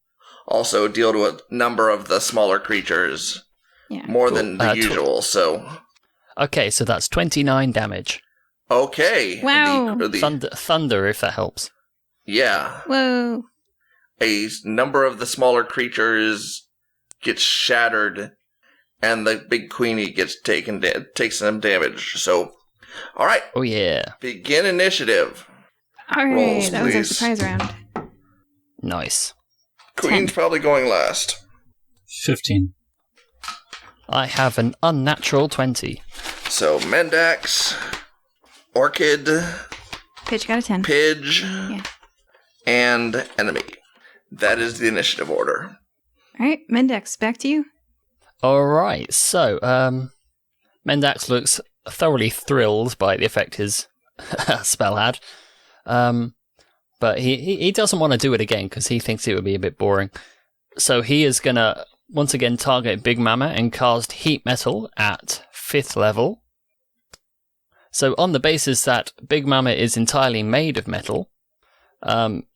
also deal to a number of the smaller creatures. Yeah. More Cool. than the usual, so... Okay, so that's 29 damage. Okay. Wow. Thunder, if that helps. Yeah. Whoa. A number of the smaller creatures gets shattered, and the big queenie gets takes some damage. So, all right. Oh, yeah. Begin initiative. All right, Rolls, that was our please. surprise round. Nice. Queen's 10. probably going last. 15. I have an unnatural 20. So, Mendax, Orchid, Pidge got a 10. Pidge, Yeah. and Enemy. That is the initiative order. All right, Mendax, back to you. All right, so Mendax looks thoroughly thrilled by the effect his spell had, but he doesn't want to do it again because he thinks it would be a bit boring. So he is going to once again target Big Mama and cast Heat Metal at 5th level. So on the basis that Big Mama is entirely made of metal,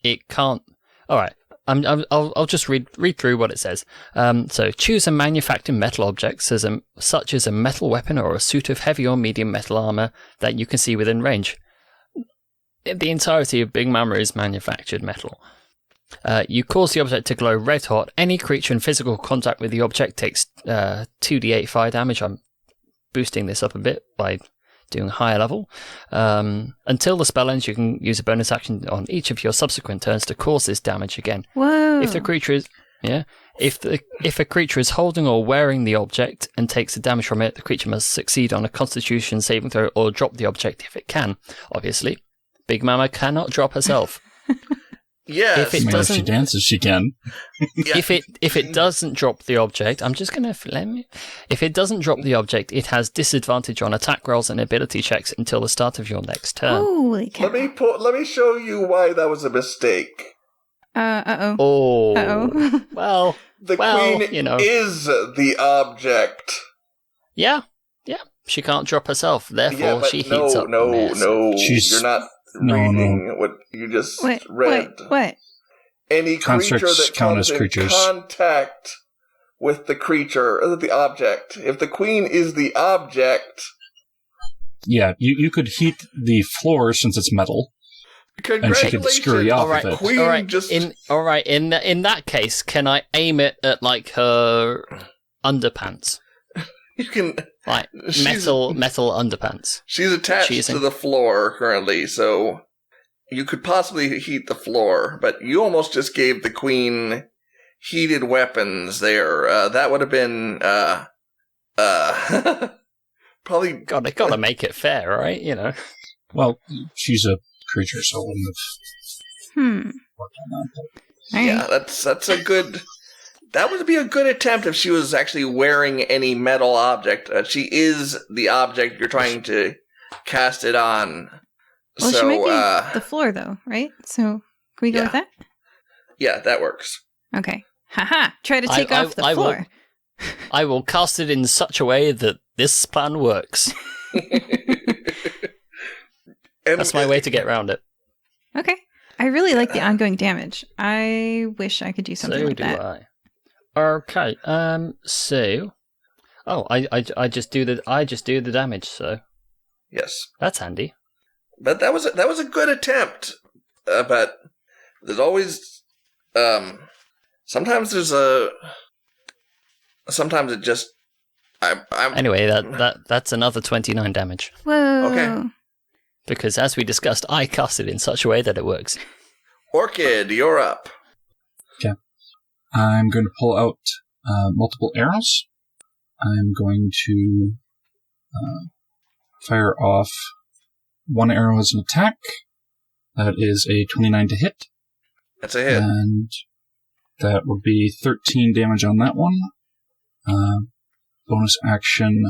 it can't... All right. I'll just read through what it says. So choose a manufactured metal object, such as a metal weapon or a suit of heavy or medium metal armor that you can see within range. The entirety of Big Mama is manufactured metal. You cause the object to glow red hot. Any creature in physical contact with the object takes 2d8 fire damage. I'm boosting this up a bit by doing higher level. Until the spell ends, you can use a bonus action on each of your subsequent turns to cause this damage again. Whoa. If the creature is if a creature is holding or wearing the object and takes the damage from it, the creature must succeed on a Constitution saving throw or drop the object if it can. Obviously, Big Mama cannot drop herself. Yes. If it If doesn't- she dances, she can. Yeah. If it doesn't drop the object, I'm just gonna if it doesn't drop the object, it has disadvantage on attack rolls and ability checks until the start of your next turn. Holy cow. Let me show you why that was a mistake. Uh-oh. Oh, Uh-oh. well, The Well, queen you know. is the object. yeah, she can't drop herself, therefore she heats up. No, mess. you're not reading what you just read. What? Any creature Constructs that count comes as in creatures. contact with the creature, or the object. If the queen is the object, Yeah, you could heat the floor since it's metal. And she could scurry congratulations. off All right, with it. Queen all right. just In that case, can I aim it at like her underpants, you can like She's- metal underpants? She's attached She's to in- the floor currently, so you could possibly heat the floor, but you almost just gave the queen heated weapons there. That would have been probably Gotta make it fair, right? You know. Well, she's a creature, so I wouldn't have worked on that. But All yeah, right. that's a good. That would be a good attempt if she was actually wearing any metal object. She is the object you're trying to cast it on. Well, so she might be the floor, though, right? So, can we go Yeah. with that? yeah, that works. Okay. Haha. Try to take I off the will- floor. I will cast it in such a way that this plan works. And That's my way to get around it. Okay. I really like the ongoing damage. I wish I could do something So like do that. I. Okay. So. Oh, I just do the damage. So Yes. that's handy. But that was a good attempt. But there's always sometimes it just I'm Anyway, that's another 29 damage. Whoa. Okay. Because as we discussed, I cast it in such a way that it works. Orchid, you're up. I'm going to pull out multiple arrows. I'm going to fire off one arrow as an attack. That is a 29 to hit. That's a hit. And that would be 13 damage on that one. Bonus action,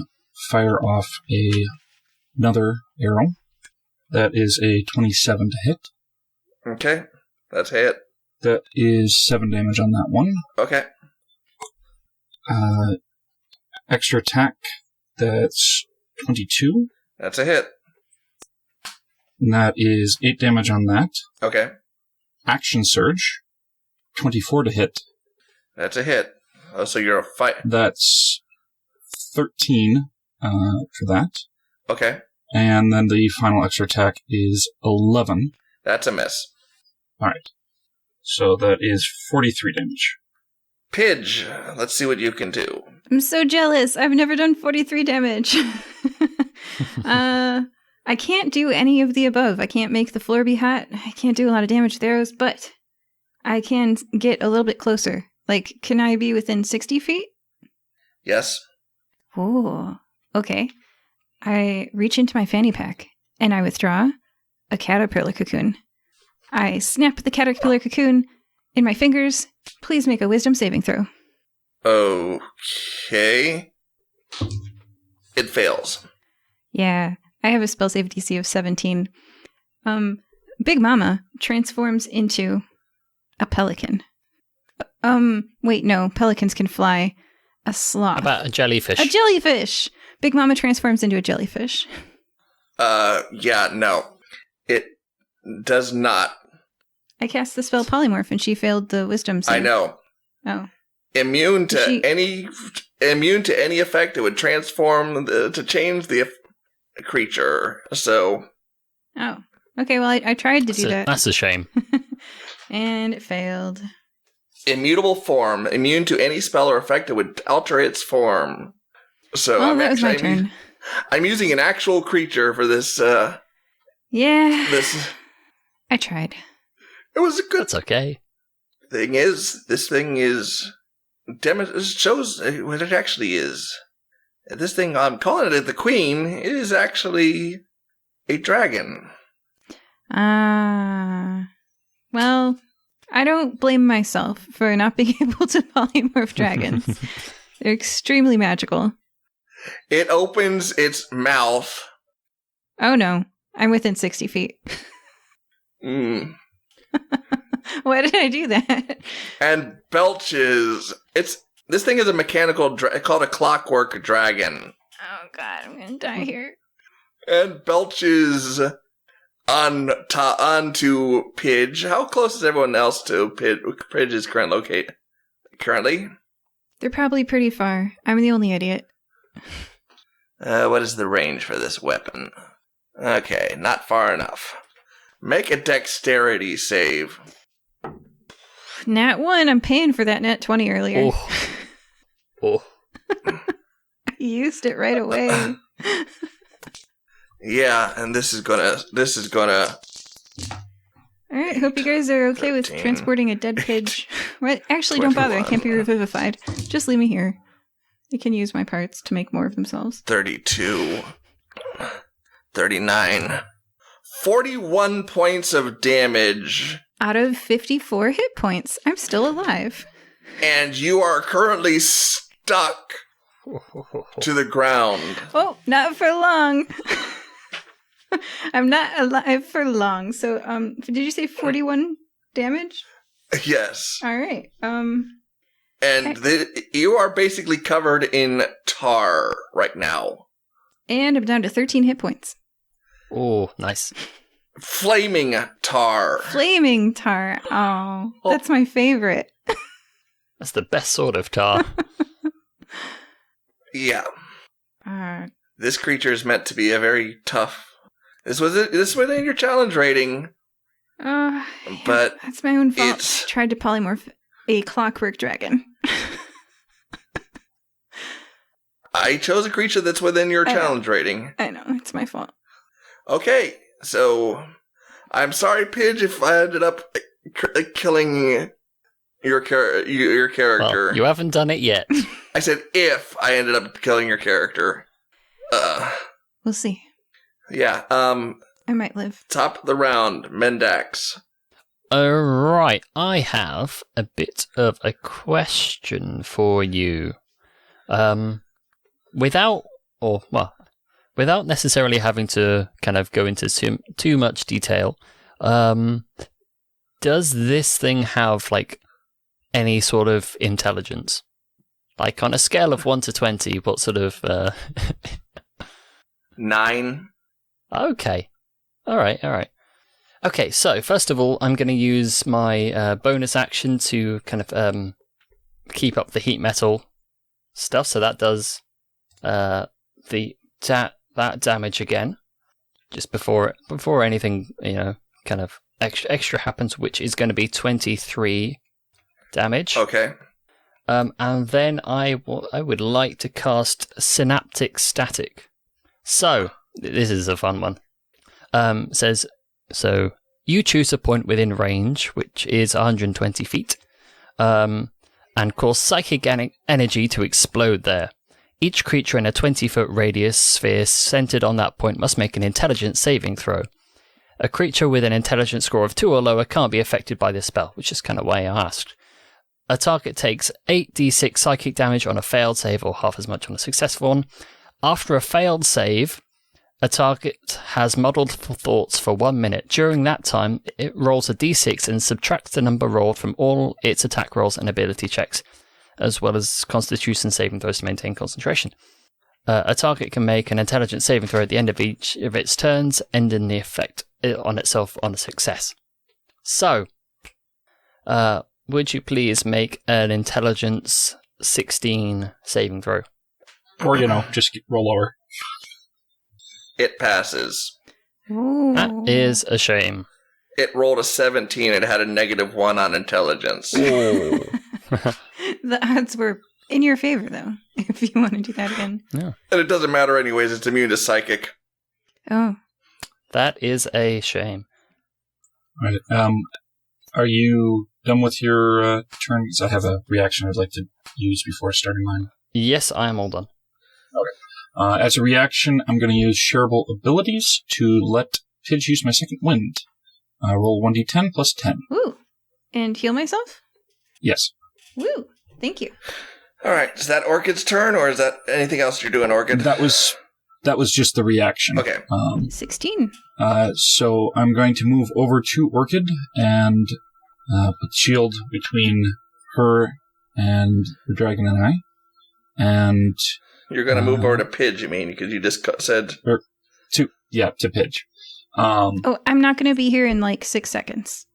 fire off another arrow. That is a 27 to hit. Okay, that's hit. That is 7 damage on that one. Okay. Extra attack, that's 22. That's a hit. And that is 8 damage on that. Okay. Action Surge, 24 to hit. That's a hit. Oh, so you're a fight. That's 13 for that. Okay. And then the final extra attack is 11. That's a miss. Alright. So that is 43 damage. Pidge, let's see what you can do. I'm so jealous. I've never done 43 damage. I can't do any of the above. I can't make the floor be hot. I can't do a lot of damage with arrows, but I can get a little bit closer. Like, can I be within 60 feet? Yes. Oh, okay. I reach into my fanny pack, and I withdraw a caterpillar cocoon. I snap the caterpillar cocoon in my fingers. Please make a wisdom saving throw. Okay. It fails. Yeah, I have a spell save DC of 17. Big Mama transforms into a pelican. Wait, no, pelicans can fly. A sloth. How about a jellyfish? A jellyfish! Big Mama transforms into a jellyfish. Yeah, no. It does not. I cast the spell Polymorph and she failed the wisdom save. I know. Oh. Immune to any effect it would transform to change the creature. So. Oh. Okay, well, I tried to do that. That's a shame. And it failed. Immutable form. Immune to any spell or effect that would alter its form. So that was my turn. I'm using an actual creature for this. Yeah. This. I tried. It was a good. That's okay. Thing is, this thing is shows what it actually is. This thing, I'm calling it the Queen, is actually a dragon. Well, I don't blame myself for not being able to polymorph dragons. They're extremely magical. It opens its mouth. Oh no, I'm within 60 feet. Why did I do that? And belches. This thing is a mechanical called a clockwork dragon. Oh god, I'm gonna die here. And belches onto Pidge. How close is everyone else to Pidge's current locate? Currently? They're probably pretty far. I'm the only idiot. What is the range for this weapon? Okay, not far enough. Make a dexterity save. Nat 1, I'm paying for that nat 20 earlier. Oh. I used it right away. Yeah, and this is gonna. Alright, hope you guys are okay 13, with transporting a dead Pidge. What? Actually, don't bother. I can't be 21. revivified. Just leave me here. They can use my parts to make more of themselves. 32. 39. 41 points of damage. Out of 54 hit points, I'm still alive. And you are currently stuck to the ground. Oh, not for long. I'm not alive for long. So, did you say 41 damage? Yes. All right. And you are basically covered in tar right now. And I'm down to 13 hit points. Oh, nice. Flaming tar. Flaming tar. Oh, that's my favorite. That's the best sort of tar. Yeah. This creature is meant to be a very tough. This was within your challenge rating. But that's my own fault. I tried to polymorph a clockwork dragon. I chose a creature that's within your challenge rating. I know, it's my fault. Okay, so I'm sorry, Pidge, if I ended up killing your character. Well, you haven't done it yet. I said if I ended up killing your character. We'll see. Yeah. I might live. Top of the round, Mendax. Alright, I have a bit of a question for you. Without necessarily having to kind of go into too much detail, does this thing have, like, any sort of intelligence? Like, on a scale of 1 to 20, what sort of... 9. Okay. All right. Okay, so, first of all, I'm going to use my bonus action to kind of keep up the heat metal stuff, so that does that damage again, just before anything, kind of extra happens, which is going to be 23 damage. Okay. And then I would like to cast Synaptic Static. So, this is a fun one. Says, so you choose a point within range, which is 120 feet, and cause psychic energy to explode there. Each creature in a 20-foot radius sphere centered on that point must make an intelligence saving throw. A creature with an intelligence score of 2 or lower can't be affected by this spell, which is kind of why I asked. A target takes 8d6 psychic damage on a failed save, or half as much on a successful one. After a failed save, a target has muddled thoughts for 1 minute. During that time, it rolls a d6 and subtracts the number rolled from all its attack rolls and ability checks, as well as Constitution saving throws to maintain concentration. A target can make an intelligence saving throw at the end of each of its turns, ending the effect on itself on a success. So, would you please make an intelligence 16 saving throw? Or, just roll lower. It passes. Ooh. That is a shame. It rolled a 17. It had a -1 on intelligence. Oh. The odds were in your favor, though, if you want to do that again. Yeah. And it doesn't matter anyways. It's immune to psychic. Oh. That is a shame. All right. Are you done with your turn? Because I have a reaction I'd like to use before starting mine. Yes, I am all done. As a reaction, I'm going to use shareable abilities to let Pidge use my second wind. Roll 1d10 plus 10. Ooh. And heal myself? Yes. Woo. Thank you. All right. Is that Orchid's turn, or is that anything else you're doing, Orchid? That was just the reaction. Okay. 16. So I'm going to move over to Orchid and put shield between her and the dragon and I. And You're going to move over to Pidge, you mean, because you just said... to Pidge. Oh, I'm not going to be here in like 6 seconds.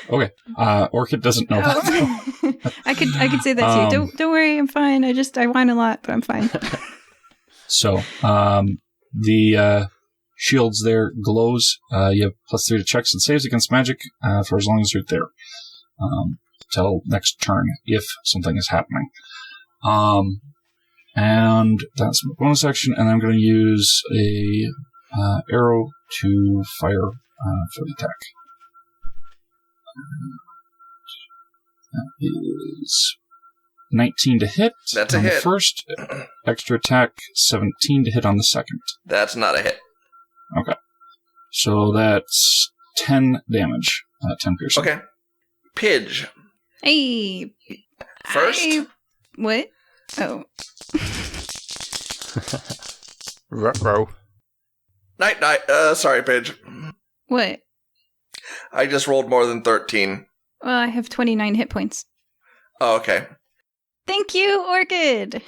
Okay. Orchid doesn't know that. I could say that too. Don't worry, I'm fine. I whine a lot, but I'm fine. So, the shields there glows. You have +3 to checks and saves against magic for as long as you're there. Till next turn, if something is happening. And that's my bonus action, and I'm going to use a arrow to fire for the attack. That is 19 to hit. That's a on hit. The first, extra attack 17 to hit on the second. That's not a hit. Okay. So that's 10 damage, 10 piercing. Okay. Pidge. Hey. First? What? Oh. Ruh-roh. Night. Sorry, Pidge. What? I just rolled more than 13. Well, I have 29 hit points. Oh, okay. Thank you, Orchid.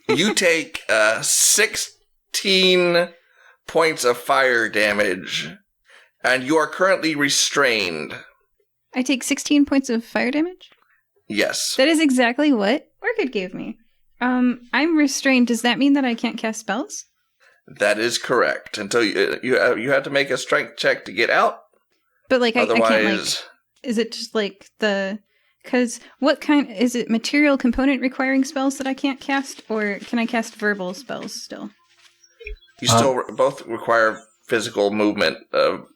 You take 16 points of fire damage, and you are currently restrained. I take 16 points of fire damage? Yes. That is exactly what Orchid gave me. I'm restrained. Does that mean that I can't cast spells? That is correct. Until you have to make a strength check to get out. But like, I can't like. Otherwise, Is it just like the? Because what kind is it? Material component requiring spells that I can't cast, or can I cast verbal spells still? you still both require physical movement of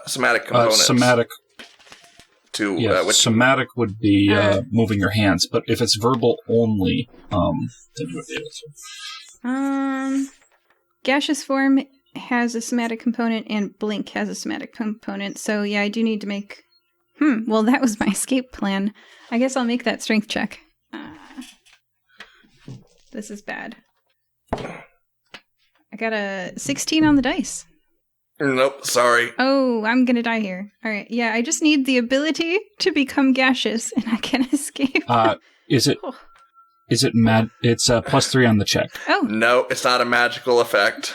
somatic components. Somatic. Which Somatic would be moving your hands, but if it's verbal only, then you would be able to. Gaseous form has a somatic component, and blink has a somatic component. So yeah, I do need to make. Well, that was my escape plan. I guess I'll make that strength check. This is bad. I got a 16 on the dice. Nope, sorry. Oh, I'm gonna die here. All right. Yeah, I just need the ability to become gaseous, and I can escape. Is it mad? It's +3 on the check. Oh. No, it's not a magical effect.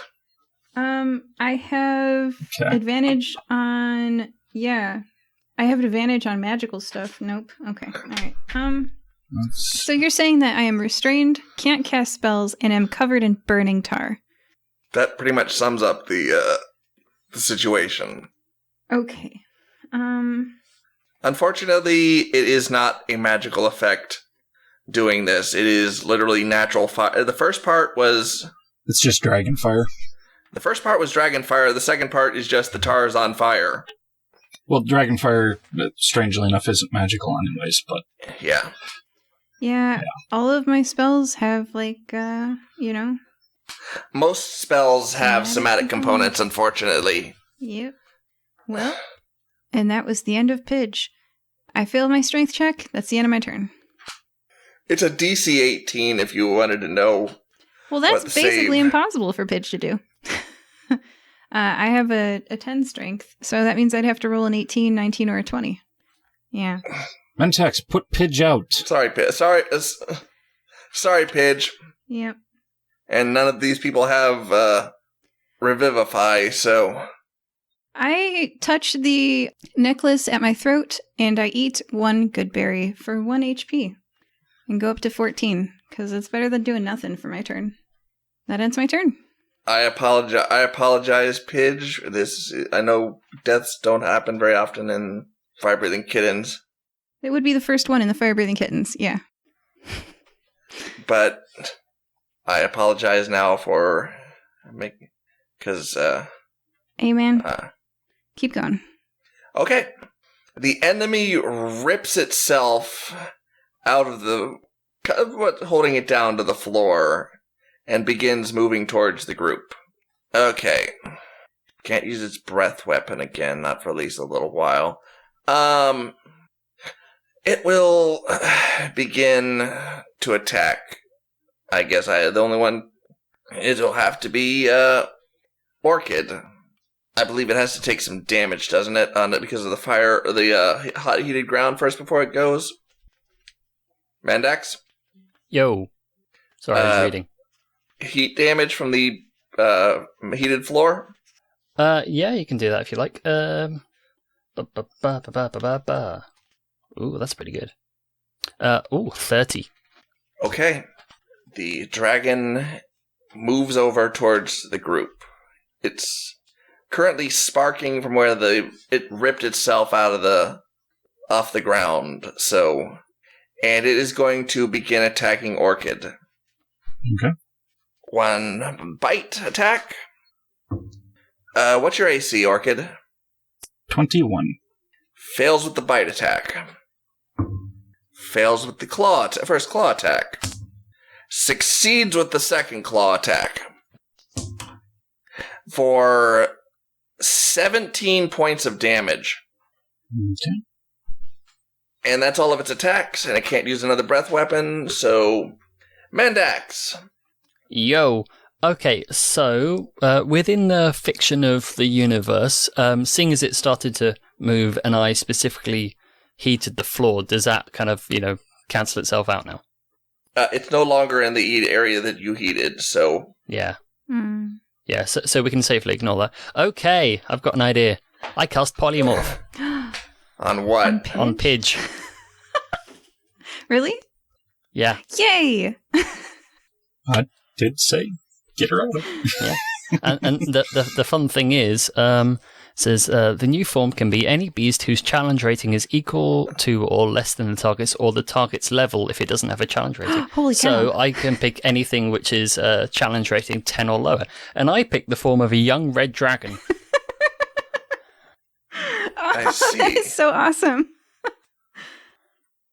I have advantage on. Yeah, I have advantage on magical stuff. Nope. Okay. All right. So you're saying that I am restrained, can't cast spells, and am covered in burning tar. That pretty much sums up the situation. Okay. Unfortunately, it is not a magical effect doing this. It is literally natural fire. The first part was dragon fire. The first part was dragon fire. The second part is just the tar is on fire. Well, dragon fire, strangely enough, isn't magical anyways, but... Yeah, all of my spells have, Most spells have somatic components, unfortunately. Yep. Well, and that was the end of Pidge. I failed my strength check. That's the end of my turn. It's a DC 18 if you wanted to know. Well, that's basically impossible for Pidge to do. I have a 10 strength, so that means I'd have to roll an 18, 19, or a 20. Yeah. Mendax, put Pidge out. Sorry, Pidge. Yep. And none of these people have Revivify, so... I touch the necklace at my throat, and I eat 1 good berry for 1 HP. And go up to 14, because it's better than doing nothing for my turn. That ends my turn. I apologize, Pidge. I know deaths don't happen very often in Firebreathing Kittens. It would be the first one in the Firebreathing Kittens, yeah. But I apologize now for making... Because, Hey, man. Keep going. Okay. The enemy rips itself out of holding it down to the floor and begins moving towards the group. Okay. Can't use its breath weapon again, not for at least a little while. It will begin to attack. I guess the only one, it'll have to be, Orchid. I believe it has to take some damage, doesn't it? Because of the fire, or the hot heated ground first before it goes. Mendax? Yo. Sorry, I was reading. Heat damage from the heated floor? Yeah, you can do that if you like. Ooh, that's pretty good. 30. Okay. The dragon moves over towards the group. It's currently sparking from where it ripped itself off the ground. So, and it is going to begin attacking Orchid. Okay. 1 bite attack. What's your AC, Orchid? 21. Fails with the bite attack. Fails with the first claw attack. Succeeds with the second claw attack. For 17 points of damage. Okay. And that's all of its attacks, and it can't use another breath weapon, so... Mendax! Yo. Okay, so within the fiction of the universe, seeing as it started to move and I specifically heated the floor, does that kind of, cancel itself out now? It's no longer in the area that you heated, so... Yeah. Mm. Yeah, so we can safely ignore that. Okay, I've got an idea. I cast Polymorph. On what? On Pidge. Really? Yeah. Yay! I did say, get her out. Yeah. And the fun thing is, says the new form can be any beast whose challenge rating is equal to or less than the target's or the target's level if it doesn't have a challenge rating. Holy cow. So I can pick anything which is challenge rating 10 or lower. And I picked the form of a young red dragon. I see. That is so awesome.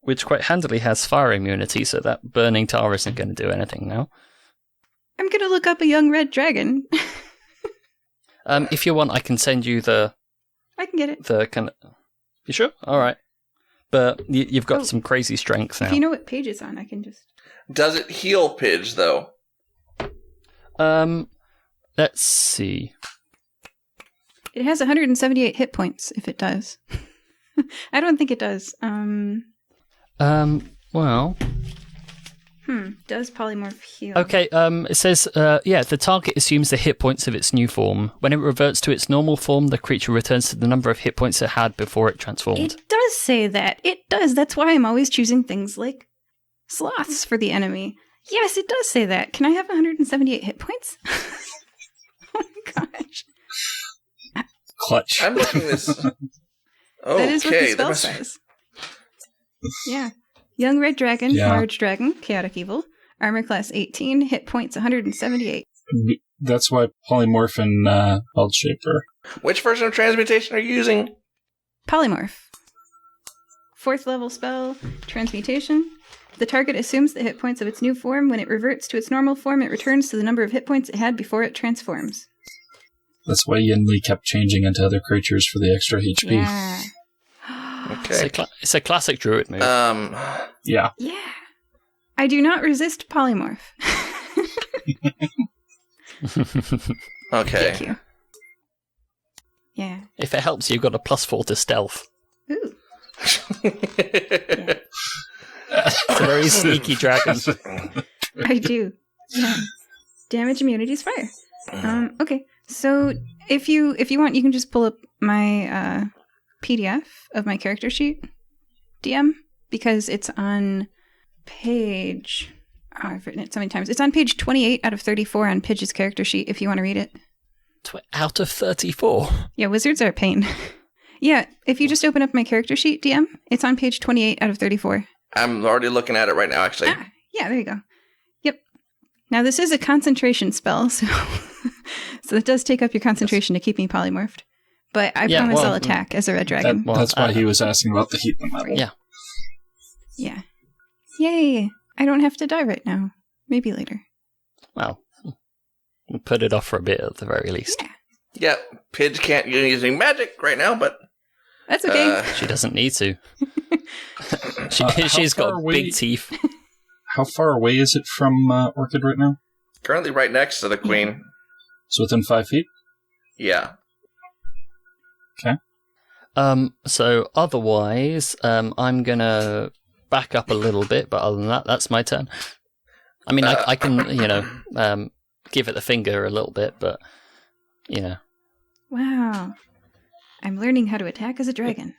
Which quite handily has fire immunity, so that burning tar isn't going to do anything now. I'm going to look up a young red dragon. If you want, I can send you I can get it. You sure? All right. But you've got some crazy strength now. If you know what page it's on, I can just... Does it heal Pidge, though? Let's see. It has 178 hit points, if it does. I don't think it does. Well... Does polymorph heal? Okay, it says, the target assumes the hit points of its new form. When it reverts to its normal form, the creature returns to the number of hit points it had before it transformed. It does say that. It does. That's why I'm always choosing things like sloths for the enemy. Yes, it does say that. Can I have 178 hit points? Oh my gosh. Clutch. I'm looking this. Okay, That is what the spell says. Yeah. Young red dragon, large dragon, chaotic evil, armor class 18, hit points 178. That's why polymorph and belt shaper. Which version of transmutation are you using? Polymorph. 4th level spell, transmutation. The target assumes the hit points of its new form. When it reverts to its normal form, it returns to the number of hit points it had before it transforms. That's why Yinli kept changing into other creatures for the extra HP. Yeah. Okay. It's a classic druid move. Yeah. Yeah. I do not resist polymorph. Okay. Thank you. Yeah. If it helps, you've got a +4 to stealth. Ooh. It's a very sneaky dragon. I do. Yeah. Damage immunity is fire. Okay. So if you want, you can just pull up my PDF of my character sheet, DM, because it's on page... Oh, I've written it so many times. It's on page 28 out of 34 on Pidge's character sheet, if you want to read it. Out of 34? Yeah, wizards are a pain. Yeah, if you just open up my character sheet, DM, it's on page 28 out of 34. I'm already looking at it right now, actually. Yeah, there you go. Yep. Now, this is a concentration spell, so so it does take up your concentration to keep me polymorphed. But I promise I'll attack as a red dragon. That's why he was asking about the heat level. Yeah. Yeah. Yay! I don't have to die right now. Maybe later. Well, we'll put it off for a bit at the very least. Yeah, Pidge can't use using magic right now, but... That's okay. She doesn't need to. She's got big teeth. How far away is it from Orchid right now? Currently right next to the queen. So within 5 feet? Yeah. Okay. So otherwise, I'm gonna back up a little bit, but other than that, that's my turn. I mean, I can, give it the finger a little bit, but, Wow. I'm learning how to attack as a dragon.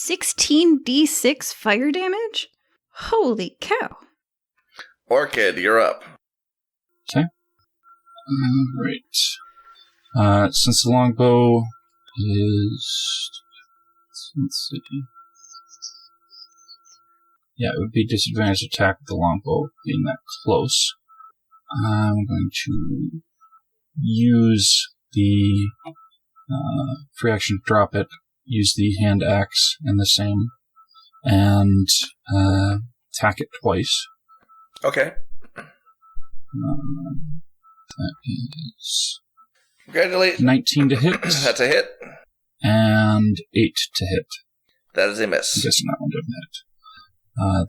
16d6 fire damage? Holy cow. Orchid, you're up. Okay. Right. Since the longbow is... Let's see. Yeah, it would be disadvantaged attack with the longbow being that close. I'm going to use the free action to drop it, use the hand axe in the same, and attack it twice. Okay. That is Congratulations. 19 to hit. That's a hit. And 8 to hit. That is a I'm miss. guessing that one didn't hit.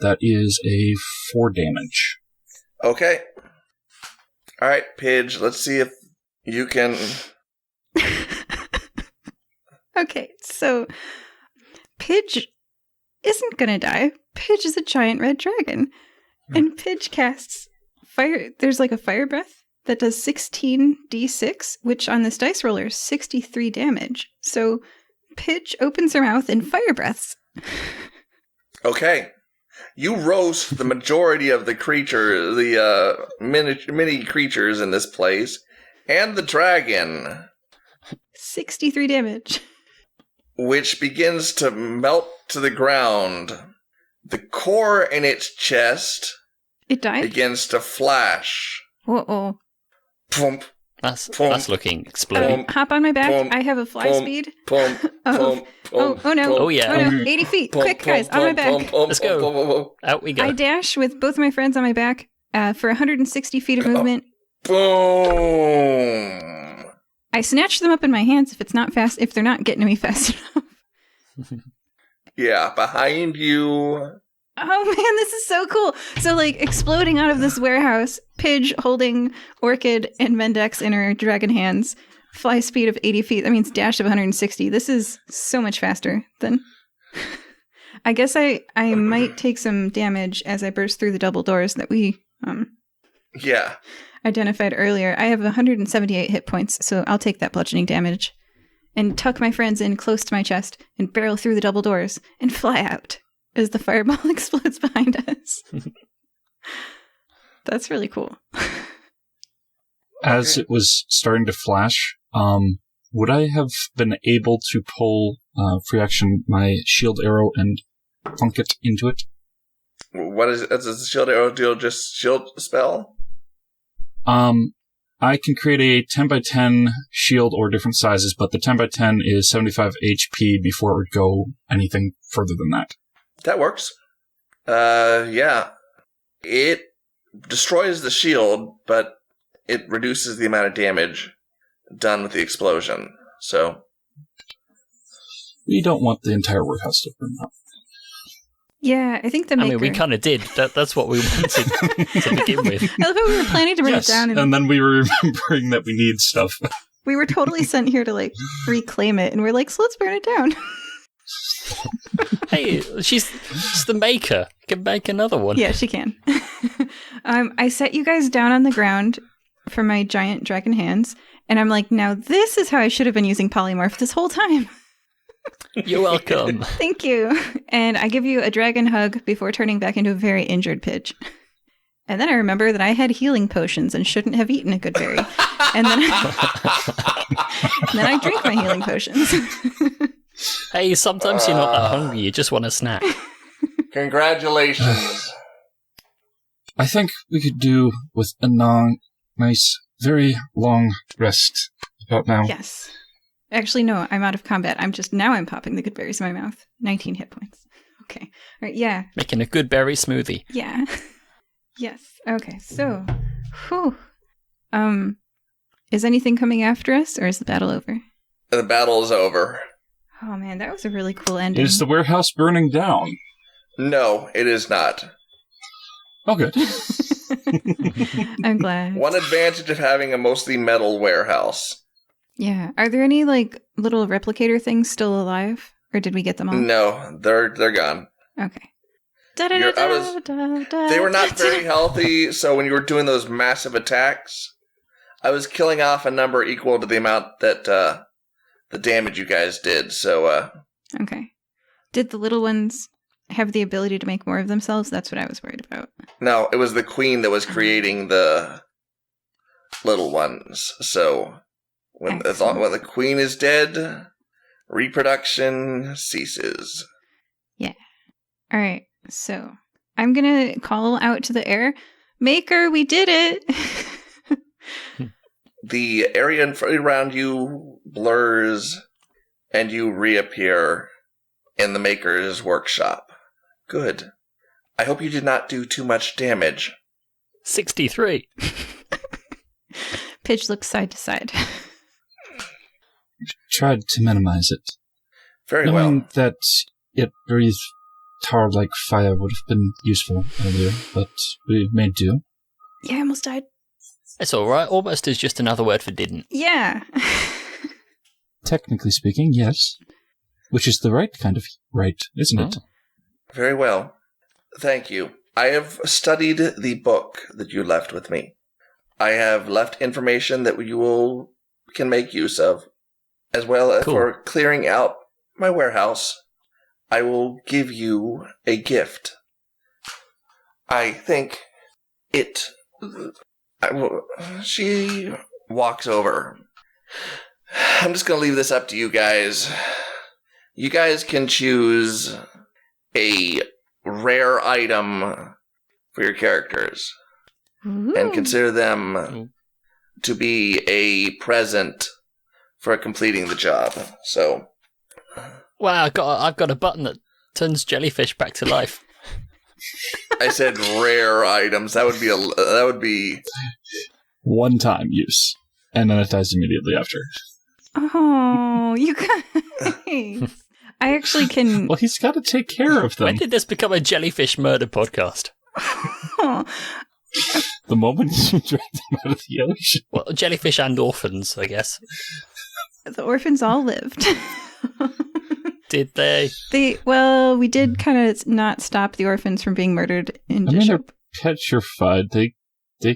That is a 4 damage. Okay. All right, Pidge, let's see if you can... Okay, so Pidge isn't gonna die. Pidge is a giant red dragon. And Pidge casts fire. There's like a fire breath that does 16d6, which on this dice roller is 63 damage. So Pidge opens her mouth and fire breaths. Okay. You roast the majority of the creature, the mini creatures in this place, and the dragon, 63 damage. which begins to melt to the ground. The core in its chest It died? begins to flash. Uh-oh. Pump, That's looking exploding. Hop on my back. Pump, I have a fly pump, speed. pump, pump, Oh no. Oh, yeah. Oh no. 80 feet. Quick, guys, on my back. Let's go. Out we go. I dash with both my friends on my back for 160 feet of movement. Boom. I snatch them up in my hands if they're not getting to me fast enough. Yeah, behind you. Oh man, this is so cool. So like exploding out of this warehouse, Pidge holding Orchid and Mendax in her dragon hands, fly speed of 80 feet. That means dash of 160. This is so much faster than... I guess I might take some damage as I burst through the double doors that we identified earlier. I have 178 hit points, so I'll take that bludgeoning damage and tuck my friends in close to my chest and barrel through the double doors and fly out as the fireball explodes behind us. That's really cool. As it was starting to flash, would I have been able to pull free action my shield arrow and plunk it into it? What is it? Does the shield arrow deal just shield spell? I can create a 10 by 10 shield or different sizes, but the 10 by 10 is 75 HP before it would go anything further than that. That works. Yeah. It destroys the shield, but it reduces the amount of damage done with the explosion. So we don't want the entire warehouse to burn up. Yeah, I think the maker... I mean, we kind of did. That's what we wanted to begin with. I love how we were planning to burn it down. And then we were remembering that we need stuff. We were totally sent here to, like, reclaim it. And we're like, so let's burn it down. Hey, she's the maker. Can make another one. Yeah, she can. I set you guys down on the ground for my giant dragon hands. And I'm like, now this is how I should have been using polymorph this whole time. You're welcome. Thank you. And I give you a dragon hug before turning back into a very injured Pidge. And then I remember that I had healing potions and shouldn't have eaten a good berry. And then I drink my healing potions. Hey, sometimes you're not that hungry. You just want a snack. Congratulations. I think we could do with a nice, very long rest about now. Yes. Actually, no, I'm out of combat. I'm popping the good berries in my mouth. 19 hit points. Okay. All right, yeah. Making a good berry smoothie. Yeah. Yes. Okay, so, whew. Is anything coming after us, or is the battle over? The battle is over. Oh man, that was a really cool ending. Is the warehouse burning down? No, it is not. Oh, good. I'm glad. One advantage of having a mostly metal warehouse. Yeah. Are there any, like, little replicator things still alive? Or did we get them all? No, they're gone. Okay. They were not very healthy, so when you were doing those massive attacks, I was killing off a number equal to the amount that the damage you guys did, so... Okay. Did the little ones have the ability to make more of themselves? That's what I was worried about. No, it was the queen that was creating the little ones, so... When the queen is dead, reproduction ceases. Yeah. All right. So I'm going to call out to the air. Maker, we did it. The area around you blurs and you reappear in the Maker's workshop. Good. I hope you did not do too much damage. 63. Pidge looks side to side. Tried to minimize it. Very Knowing well. that it breathed tar like fire would have been useful earlier, but we made do. Yeah, I almost died. It's alright. Almost is just another word for didn't. Yeah. Technically speaking, yes. Which is the right kind of right, isn't it? Very well. Thank you. I have studied the book that you left with me. I have left information that you can make use of. As well as for clearing out my warehouse, I will give you a gift. I think she walks over. I'm just going to leave this up to you guys. You guys can choose a rare item for your characters. Ooh. And consider them to be a present for completing the job. So, wow, I've got a button that turns jellyfish back to life. I said rare items. That would be one-time use, and then it dies immediately after. Oh, you guys! I actually can. Well, he's got to take care of them. When did this become a jellyfish murder podcast? The moment you drag them out of the ocean. Well, jellyfish and orphans, I guess. The orphans all lived. Did they? We did kind of not stop the orphans from being murdered in they're Jishoap. petrified. They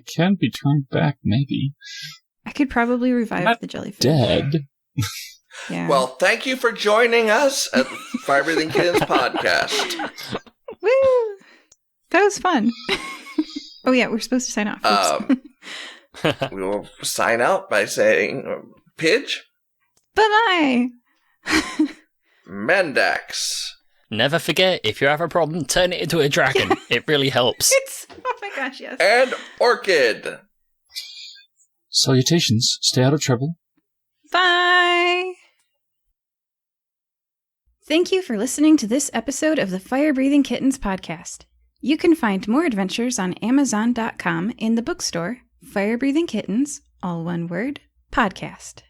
can be turned back, maybe. I could probably revive Not the jellyfish. dead. Yeah. Well, thank you for joining us at Firebreathing Kittens podcast. Woo! That was fun. Oh yeah, we're supposed to sign off. Oops. We will sign out by saying, Pidge, Bye-bye! Mendax, Never forget, if you have a problem, turn it into a dragon. It really helps. Oh my gosh, yes. and Orchid. Salutations. Stay out of trouble. Bye! Thank you for listening to this episode of the Firebreathing Kittens podcast. You can find more adventures on Amazon.com in the bookstore, Firebreathing Kittens, all one word, podcast.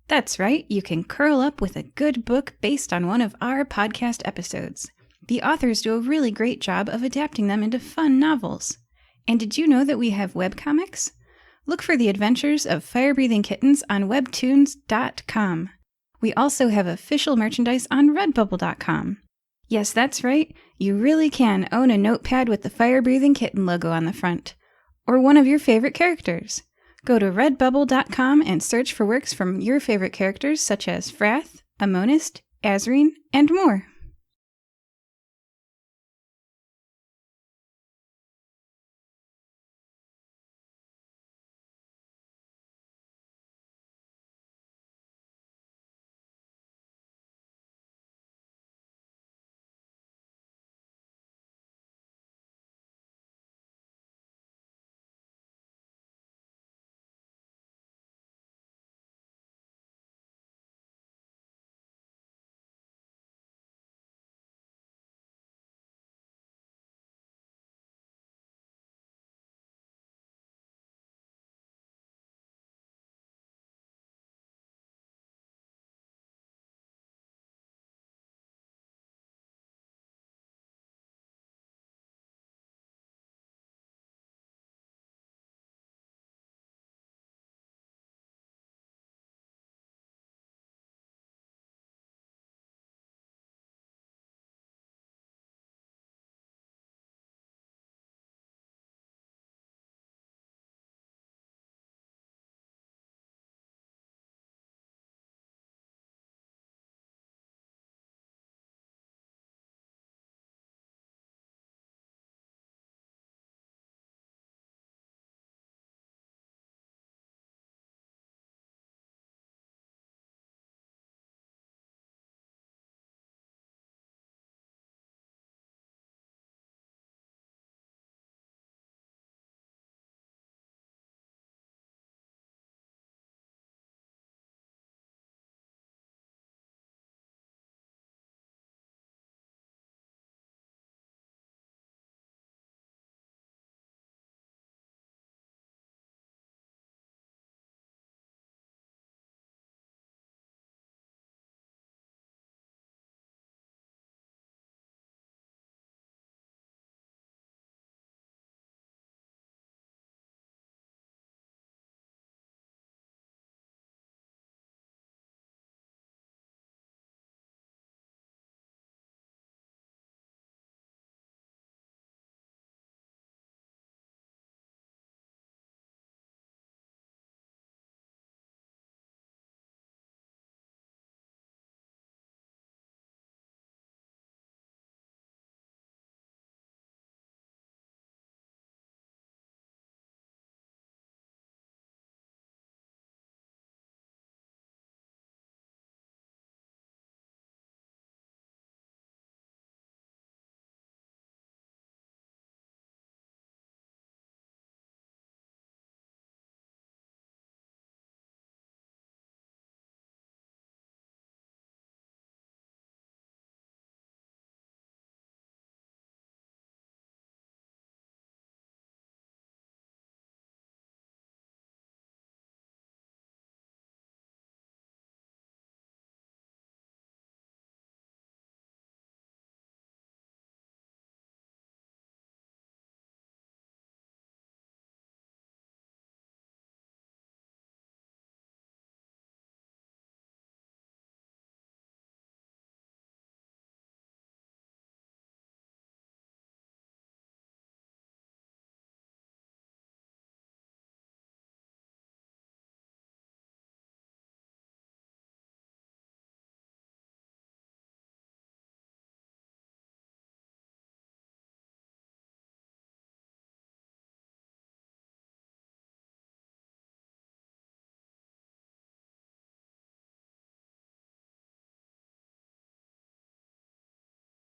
That's right, you can curl up with a good book based on one of our podcast episodes. The authors do a really great job of adapting them into fun novels. And did you know that we have webcomics? Look for the adventures of Firebreathing Kittens on webtoons.com. We also have official merchandise on redbubble.com. Yes, that's right, you really can own a notepad with the Firebreathing Kitten logo on the front. Or one of your favorite characters. Go to redbubble.com and search for works from your favorite characters such as Frath, Amonist, Azreen, and more.